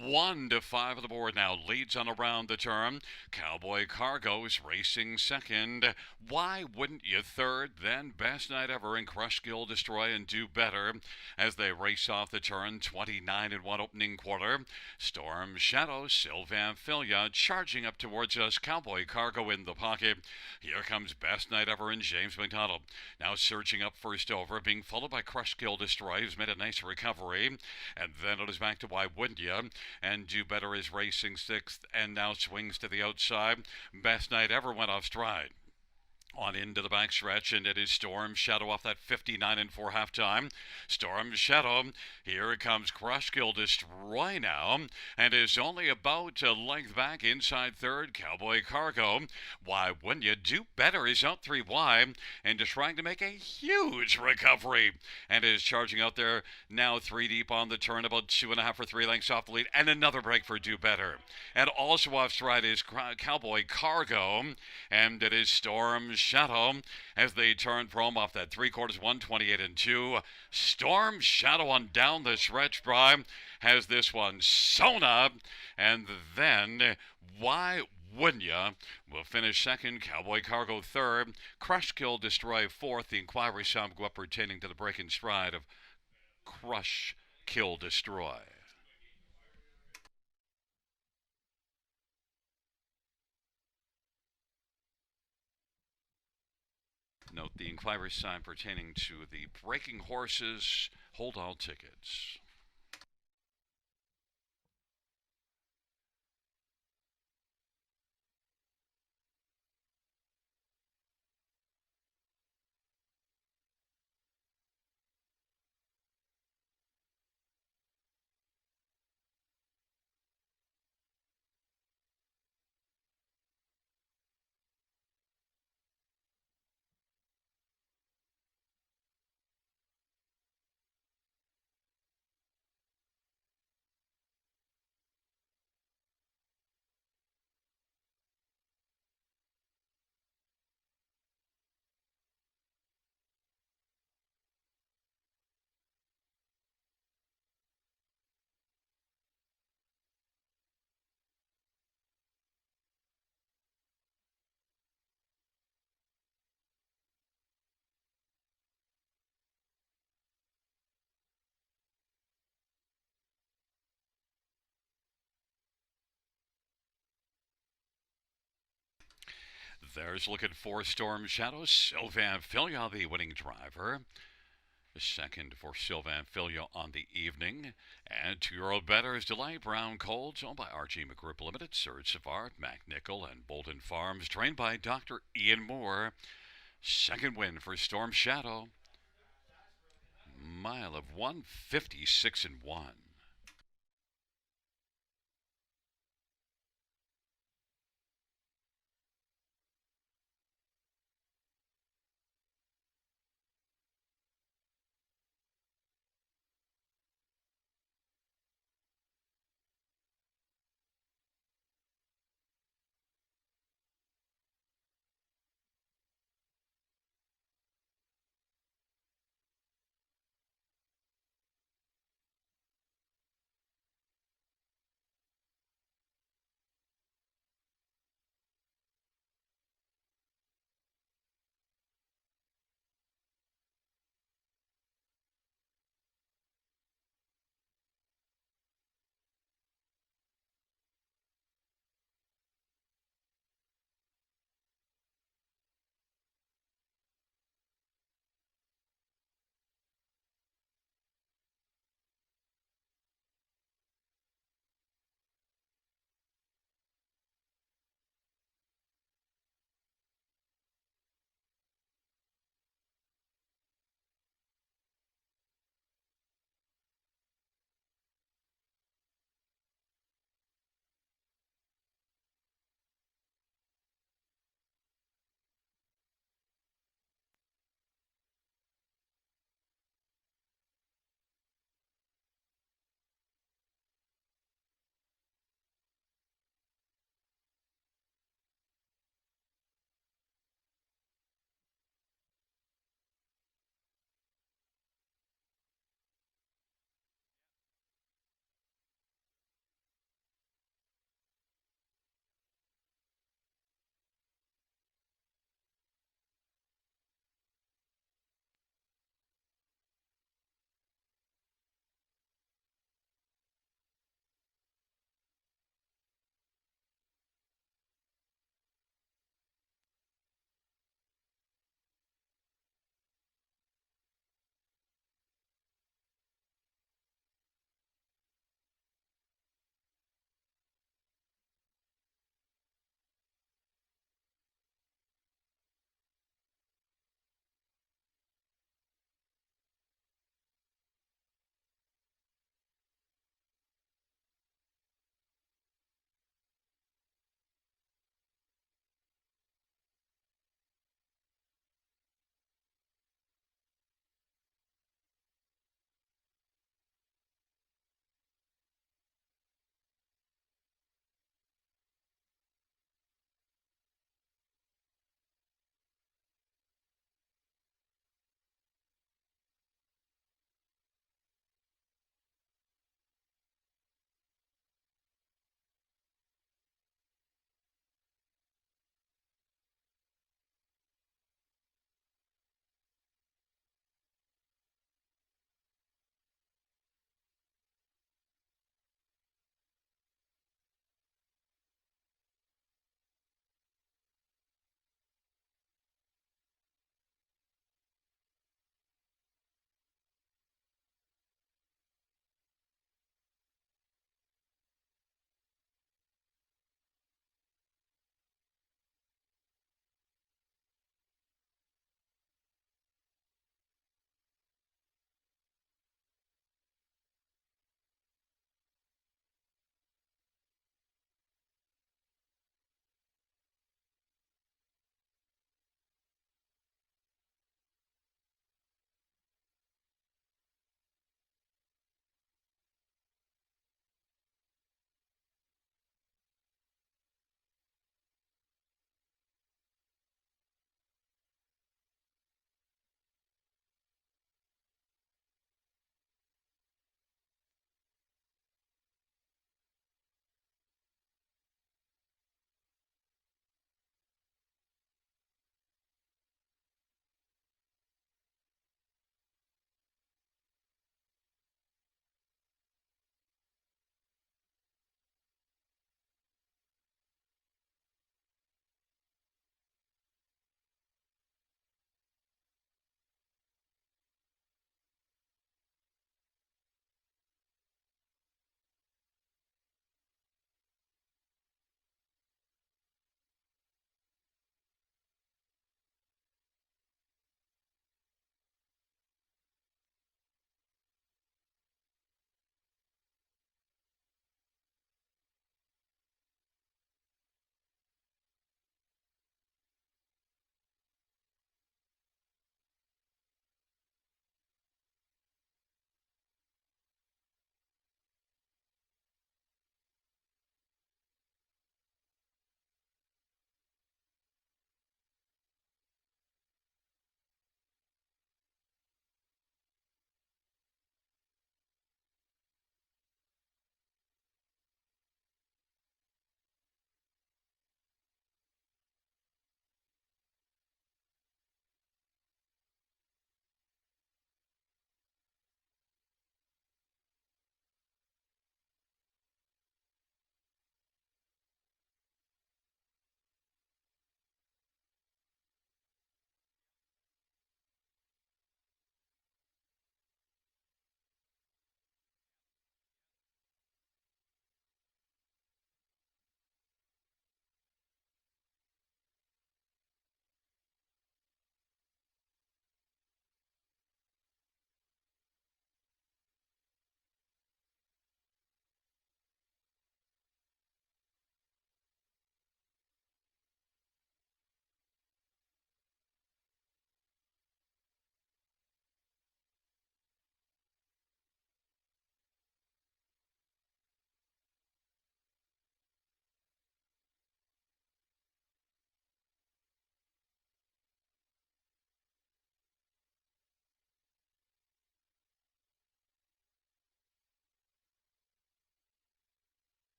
1 to 5 on the board now, leads on around the turn. Cowboy Cargo's racing second. Why Wouldn't You third? Then Best Night Ever and Crush, Kill, Destroy, and Do Better as they race off the turn. 29 and 1 opening quarter. Storm Shadow, Sylvan Filia charging up towards us. Cowboy Cargo in the pocket. Here comes Best Night Ever and James McDonald. Now surging up first over, being followed by Crush, Kill, Destroy, who's made a nice recovery. And then it is back to Why Wouldn't You? And Do Better is racing sixth and now swings to the outside. Best Night Ever went off stride. On into the backstretch, and it is Storm Shadow off that 59 and 4 halftime. Storm Shadow, here it comes. Crush, Kill, Destroy now, and is only about a length back inside third. Cowboy Cargo, Why Wouldn't You? Do Better is out 3 wide and is trying to make a huge recovery and is charging out there now 3 deep on the turn, about 2.5 for 3 lengths off the lead, and another break for Do Better. And also off stride is Cowboy Cargo, and it is Storm Shadow as they turn from off that 3/4, 128 and 2. Storm Shadow on down the stretch drive has this one sewn up, and then Why Wouldn't Ya will finish second. Cowboy Cargo third. Crush, Kill, Destroy fourth. The inquiry sound go up pertaining to the break in stride of Crush, Kill, Destroy. Note the inquiry sign pertaining to the breaking horses. Hold all tickets. There's looking for Storm Shadow. Sylvan Filia, the winning driver. The second for Sylvan Filia on the evening. And 2-year-old Better is Delay Brown Colds, owned by RG McGrip Limited, Surge Savard, Mac Nickel, and Bolton Farms, trained by Dr. Ian Moore. Second win for Storm Shadow. Mile of 156 and 1.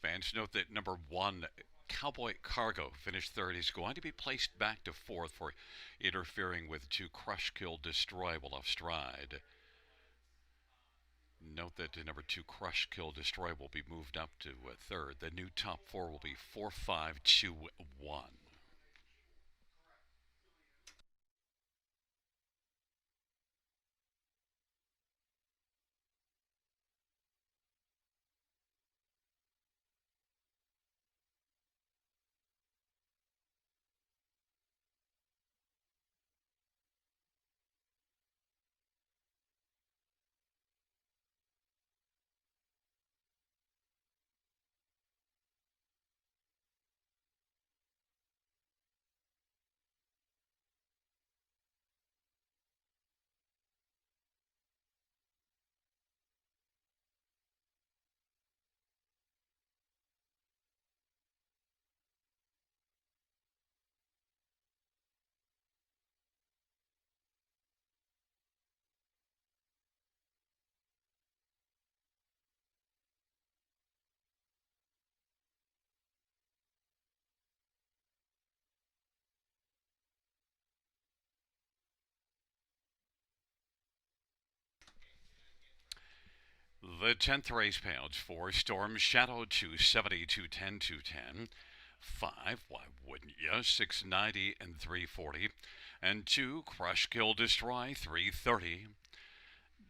Fans note that number 1, Cowboy Cargo, finished third. He's going to be placed back to fourth for interfering with 2, Crush, Kill, Destroy, while off stride. Note that number 2, Crush, Kill, Destroy, will be moved up to third. The new top 4 will be 4, 5, 2, 1. The 10th race page: 4, Storm Shadow, 270, 210, 210. 5, why wouldn't you, 690 and 340. And 2, Crush, Kill, Destroy, 330.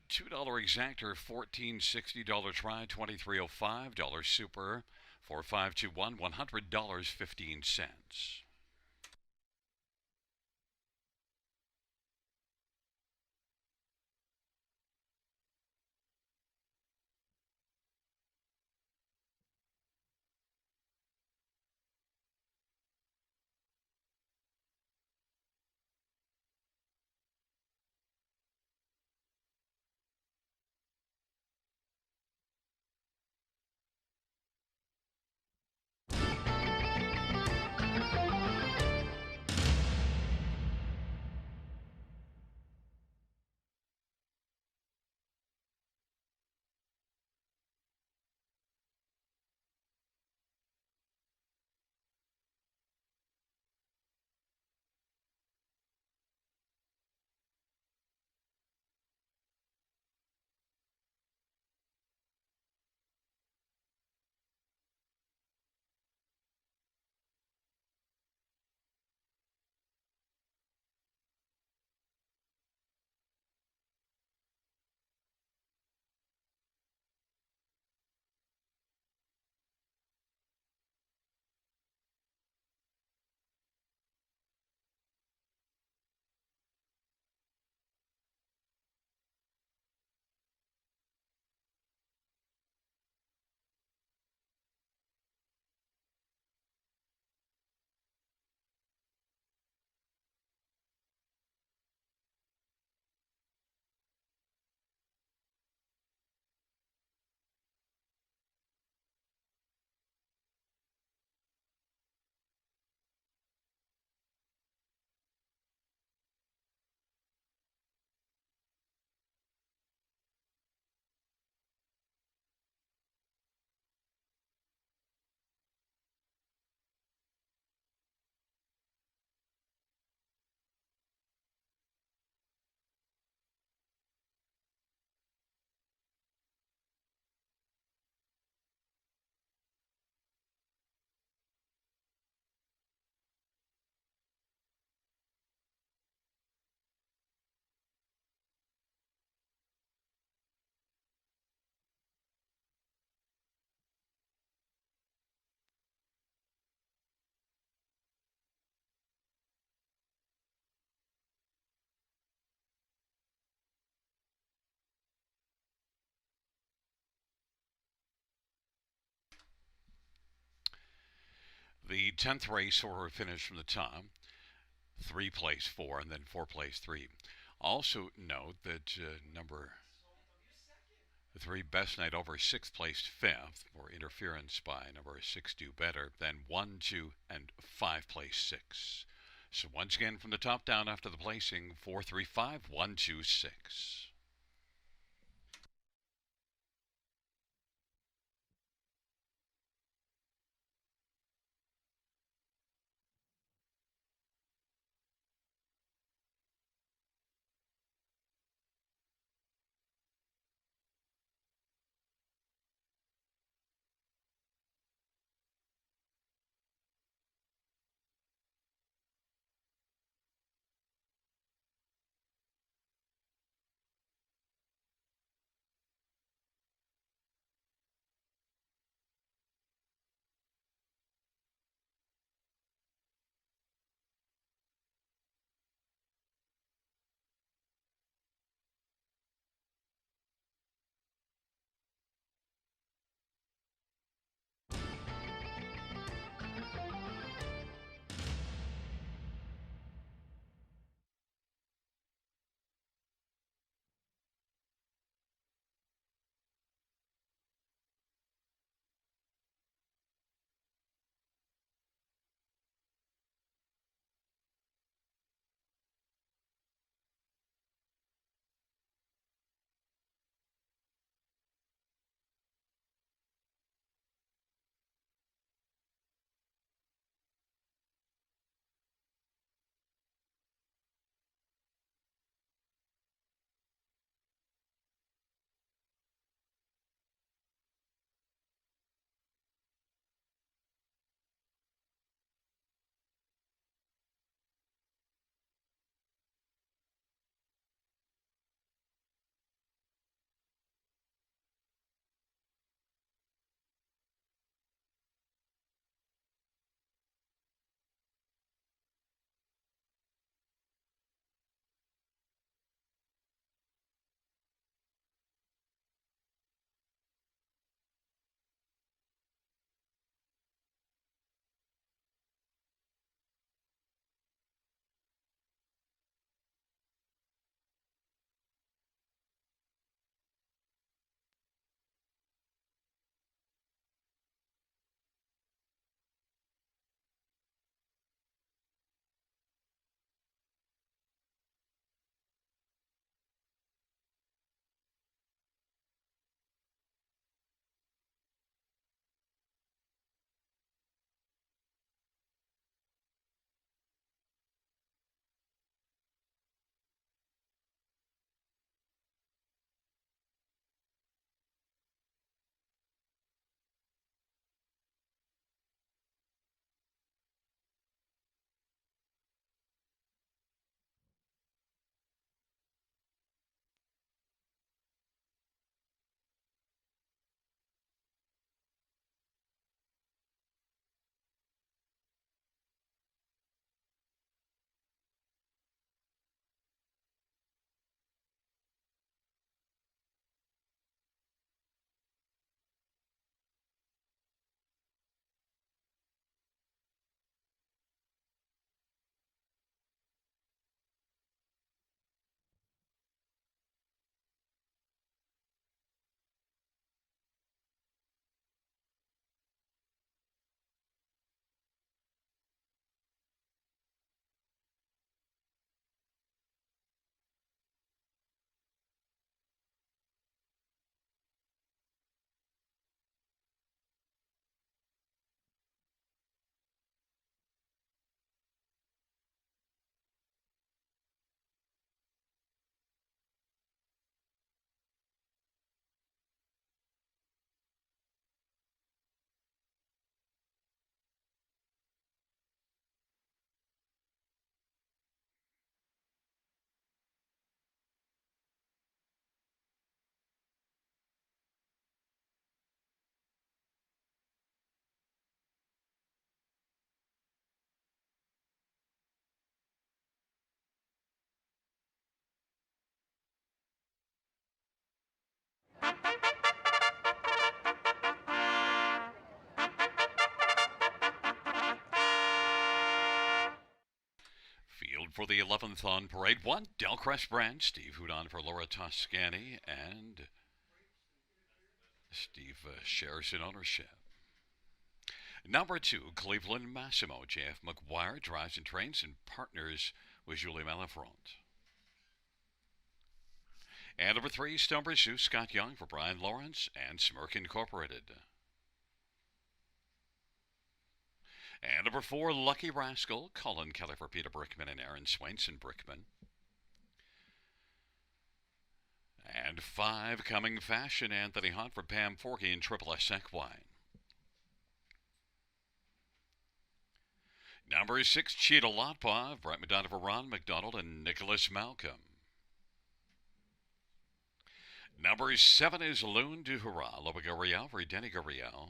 $2 exactor, $14.60. Try, $23.05. Super, 4521, $100.15. The 10th race order finished from the top. 3 place 4, and then 4 place 3. Also note that number 3, Best Night Over, 6th placed 5th for interference by number 6, Do Better. Then 1, 2, and 5 place 6. So once again from the top down after the placing: 4, 3, 5, 1, 2, 6. for the 11th on Parade 1, Delcrest Brand, Steve Houdon for Laura Toscani, and Steve shares in ownership. Number 2, Cleveland Massimo. J.F. McGuire drives and trains and partners with Julie Malafront. And number 3, Stonebridge Zoo, Scott Young for Brian Lawrence and Smirk Incorporated. And number 4, Lucky Rascal, Colin Kelly for Peter Brickman and Aaron Swainson Brickman. And 5, Coming Fashion, Anthony Hunt for Pam Forkey and Triple S Equine. Number 6, Cheetah Lotpa, Brett McDonough for Ron McDonald and Nicholas Malcolm. Number 7 is Loon du Hurrah, Loba Guriel for Denny Guriel.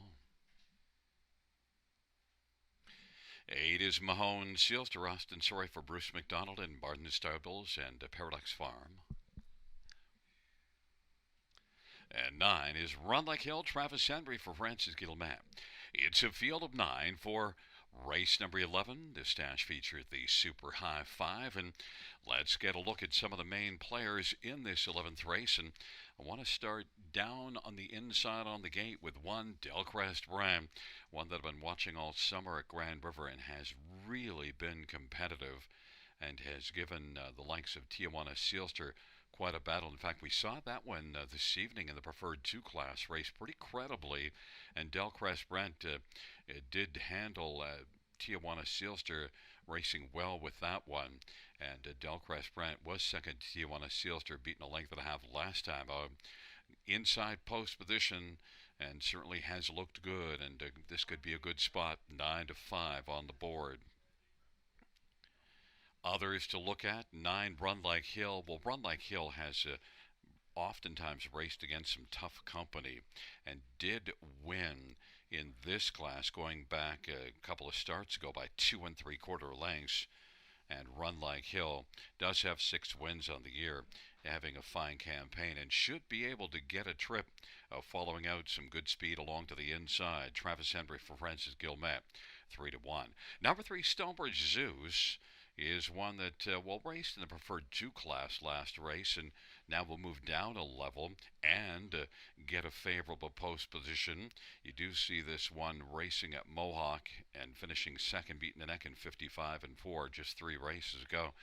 8 is Mahone Seals to Austin Sorry for Bruce McDonald and Barton Stables and Paradox Farm. And 9 is Run Like Hill, Travis Henry for Francis Gilman. It's a field of 9 for race number 11. This dash featured the Super High 5. And let's get a look at some of the main players in this 11th race. And I want to start down on the inside on the gate with one, Delcrest Brand, one that I've been watching all summer at Grand River and has really been competitive and has given the likes of Tijuana Sealster quite a battle. In fact, we saw that one this evening in the Preferred 2 class race pretty credibly, and Delcrest Brent did handle Tijuana Sealster racing well with that one. And Delcrest Brent was second to Tijuana Sealster, beating a length and a half last time. Inside post position, and certainly has looked good, and this could be a good spot, 9 to 5 on the board. Others to look at, 9, Run Like Hill. Well, Run Like Hill has oftentimes raced against some tough company and did win in this class going back a couple of starts ago by 2 3/4 lengths. And Run Like Hill does have 6 wins on the year, having a fine campaign, and should be able to get a trip following out some good speed along to the inside. Travis Henry for Francis Gilmet, 3 to 1. Number 3, Stonebridge Zoos, is one that raced in the Preferred 2 class last race, and now will move down a level and get a favorable post position. You do see this one racing at Mohawk and finishing second, beating the neck in 55 and 4 just 3 races ago.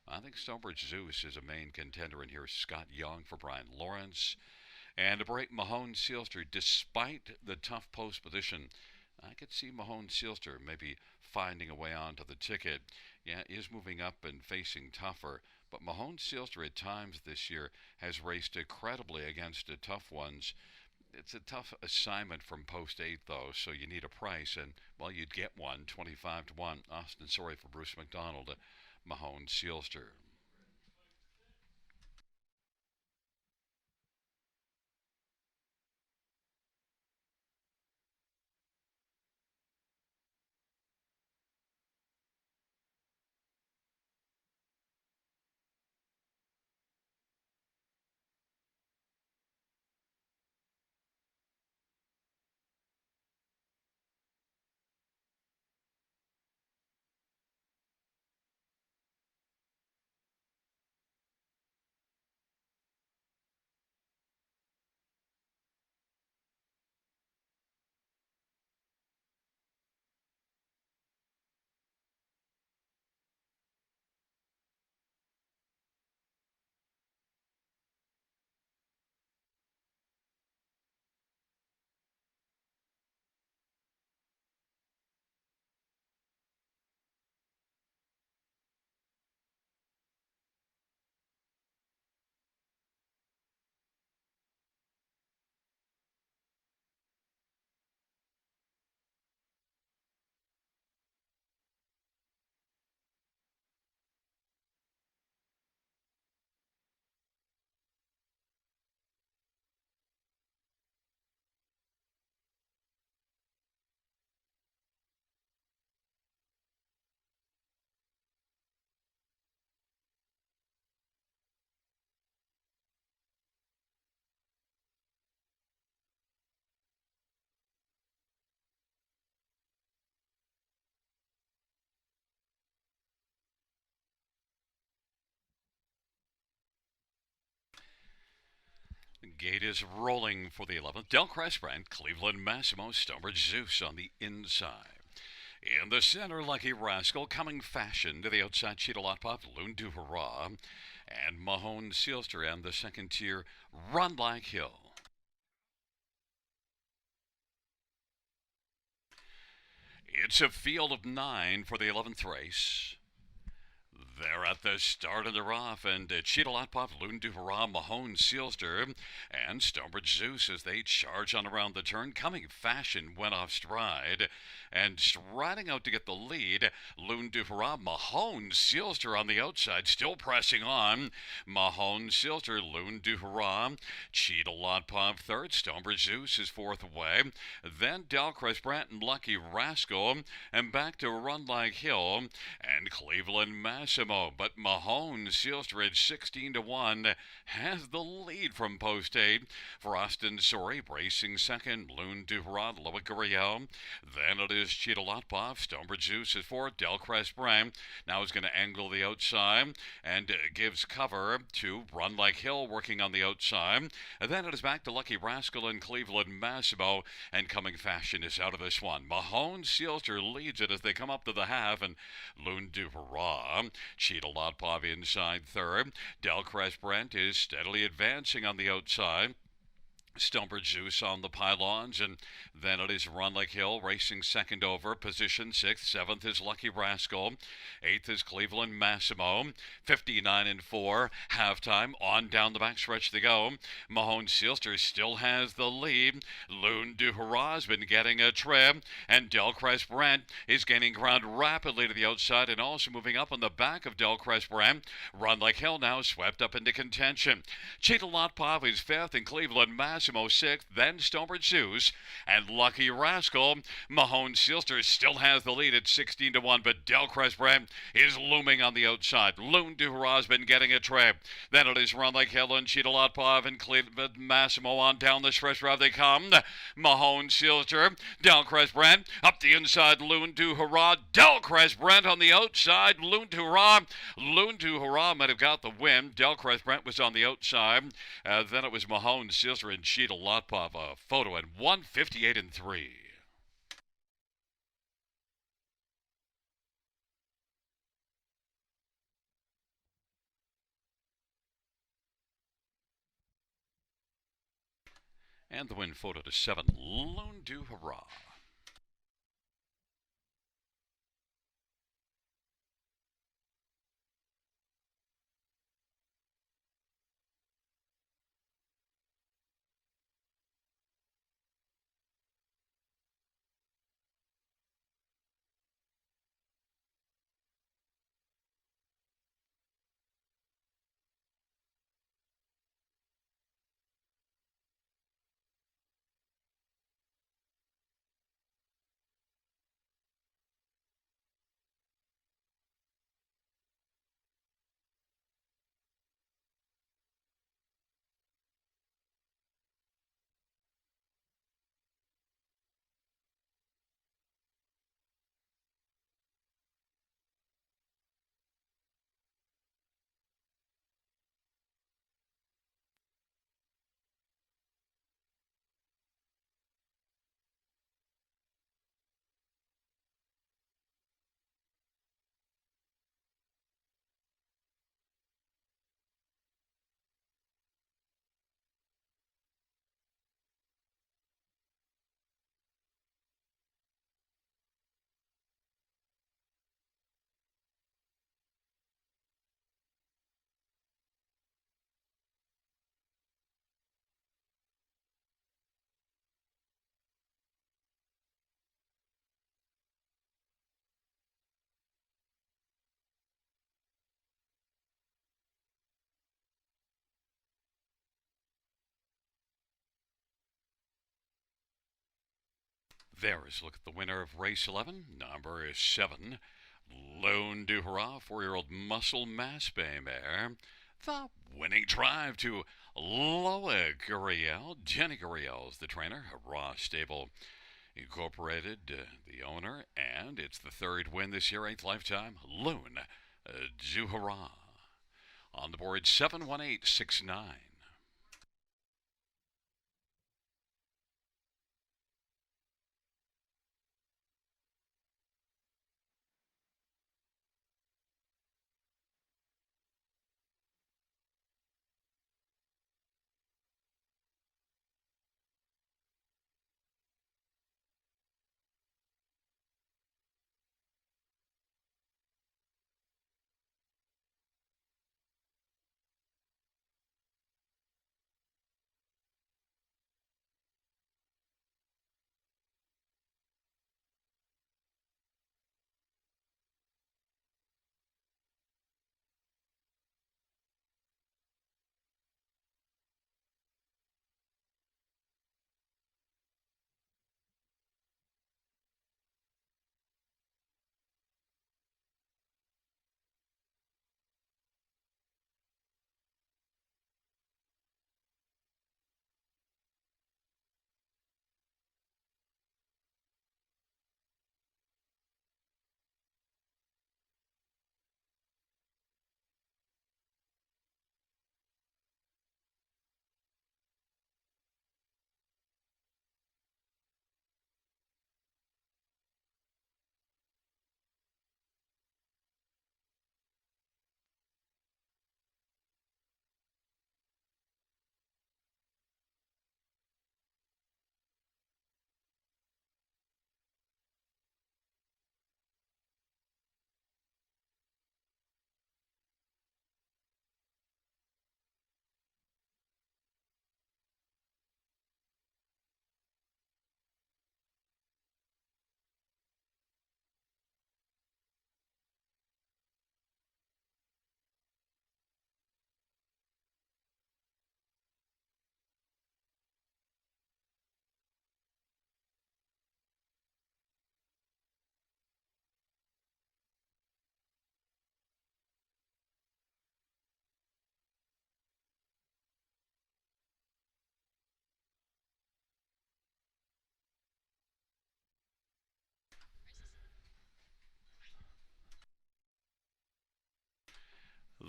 I think Stonebridge Zeus is a main contender in here. Scott Young for Brian Lawrence. And to break Mahone Sealster, despite the tough post position, I could see Mahone Sealster maybe finding a way onto the ticket. Yeah, is moving up and facing tougher. But Mahone Sealster at times this year has raced incredibly against the tough ones. It's a tough assignment from post 8, though, so you need a price. And, well, you'd get one, 25 to 1. Austin Sorry for Bruce McDonald, Mahone Sealster. Gate is rolling for the 11th. Del Cresprandt, Cleveland Massimo, Stonebridge Zeus on the inside. In the center, Lucky Rascal, Coming Fashion to the outside, Cheetah Lot Pop, Loon Du Hurrah, and Mahone Sealster and the second tier, Run Like Hill. It's a field of 9 for the 11th race. They're at the start of the off, and Cheetah Lot Pop, Loon Du Hurrah, Mahone Sealster, and Stonebridge Zeus as they charge on around the turn. Coming Fashion went off stride, and striding out to get the lead, Loon Du Hurrah, Mahone Sealster on the outside, still pressing on. Mahone Sealster, Loon Du Hurrah, Cheetah Lot Pop third, Stonebridge Zeus is fourth away. Then Del Cresprandt and Lucky Rascal, and back to Run Like Hill, and Cleveland Massimo. But Mahone Sealstridge 16-1 has the lead from post 8. Frost and Sorry racing second. Loon Du Hurrah, Loic Guriel. Then it is Cheetah Lot Pop. Stonebridge Zeus is fourth. Del Cresprandt now is going to angle the outside and gives cover to Run Like Hill working on the outside. And then it is back to Lucky Rascal and Cleveland Massimo, and Coming Fashion is out of this one. Mahone Sealster leads it as they come up to the half, and Loon Du Hurrah, Cheetah Lot Pop inside third. Del Cresprandt is steadily advancing on the outside. Stonebridge Zeus on the pylons, and then it is Run Like Hill racing second over. Position 6th. 7th is Lucky Rascal. 8th is Cleveland Massimo. 59-4. Halftime. On down the backstretch they go. Mahone Sealster still has the lead. Loon Du Hurrah has been getting a trip, and Del Cresprandt is gaining ground rapidly to the outside and also moving up on the back of Del Cresprandt. Run Like Hill now swept up into contention. Cheetah Lot Pop is 5th, and Cleveland Massimo 6th, then Stonebridge Zeus and Lucky Rascal. Mahone Sealster still has the lead at 16-1, but Del Cresprandt is looming on the outside. Loon Du Hurrah has been getting a trip. Then it is Run Like Hill and Cheetah Lot Pop and Cleveland Massimo on down the stretch drive they come. Mahone Sealster, Del Cresprandt up the inside, Loon Du Hurrah, Del Cresprandt on the outside, Loon Du Hurrah. Loon Du Hurrah might have got the win. Del Cresprandt was on the outside. Then it was Mahone Sealster and Cheetah Lot Pop, a photo at 158-3. And the win photo to 7, Loon Du Hurrah. There is a look at the winner of race 11. Number 7, Loon Du Hurrah, 4-year-old muscle mass bay mare. The winning drive to Loic Guriel. Jenny Guriel is the trainer. Hurrah Stable Incorporated, the owner, and it's the third win this year, 8th lifetime. Loon Du Hurrah. On the board, 71869.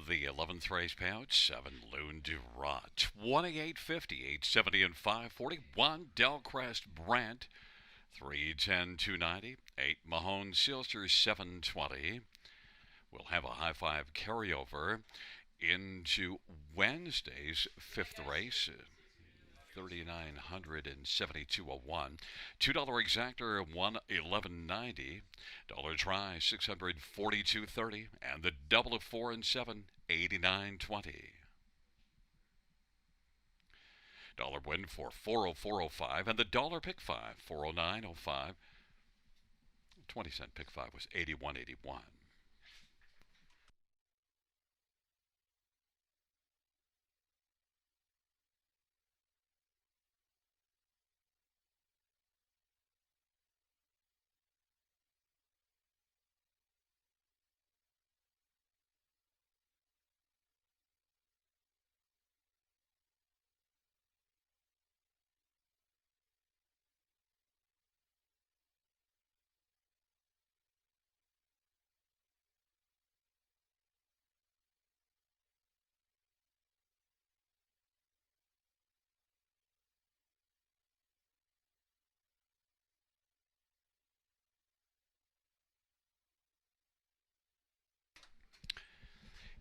The 11th race payout, 7 Loon du Rat, 28.50, 870 and 541. Delcrest Brant, 310, 290. 8 Mahone Silster, 720. We'll have a high five carryover into Wednesday's 5th race. 3,972.01. $2 exactor, 111.90. Dollar try, 642.30. And the double of 4 and 7, 89.20. Dollar win for 404.05. And the dollar pick 5, 409.05. 20-cent pick 5 was 81.81.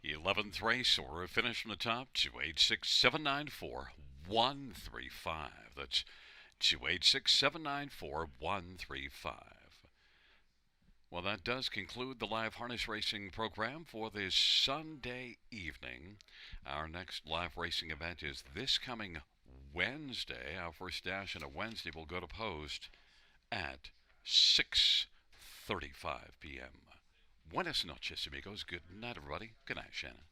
The 11th race order finish from the top, 286-794-135. That's 286-794-135. Well, that does conclude the live harness racing program for this Sunday evening. Our next live racing event is this coming Wednesday. Our first dash on a Wednesday will go to post at 6:35 p.m. Buenas noches, amigos. Good night, everybody. Good night, Shannon.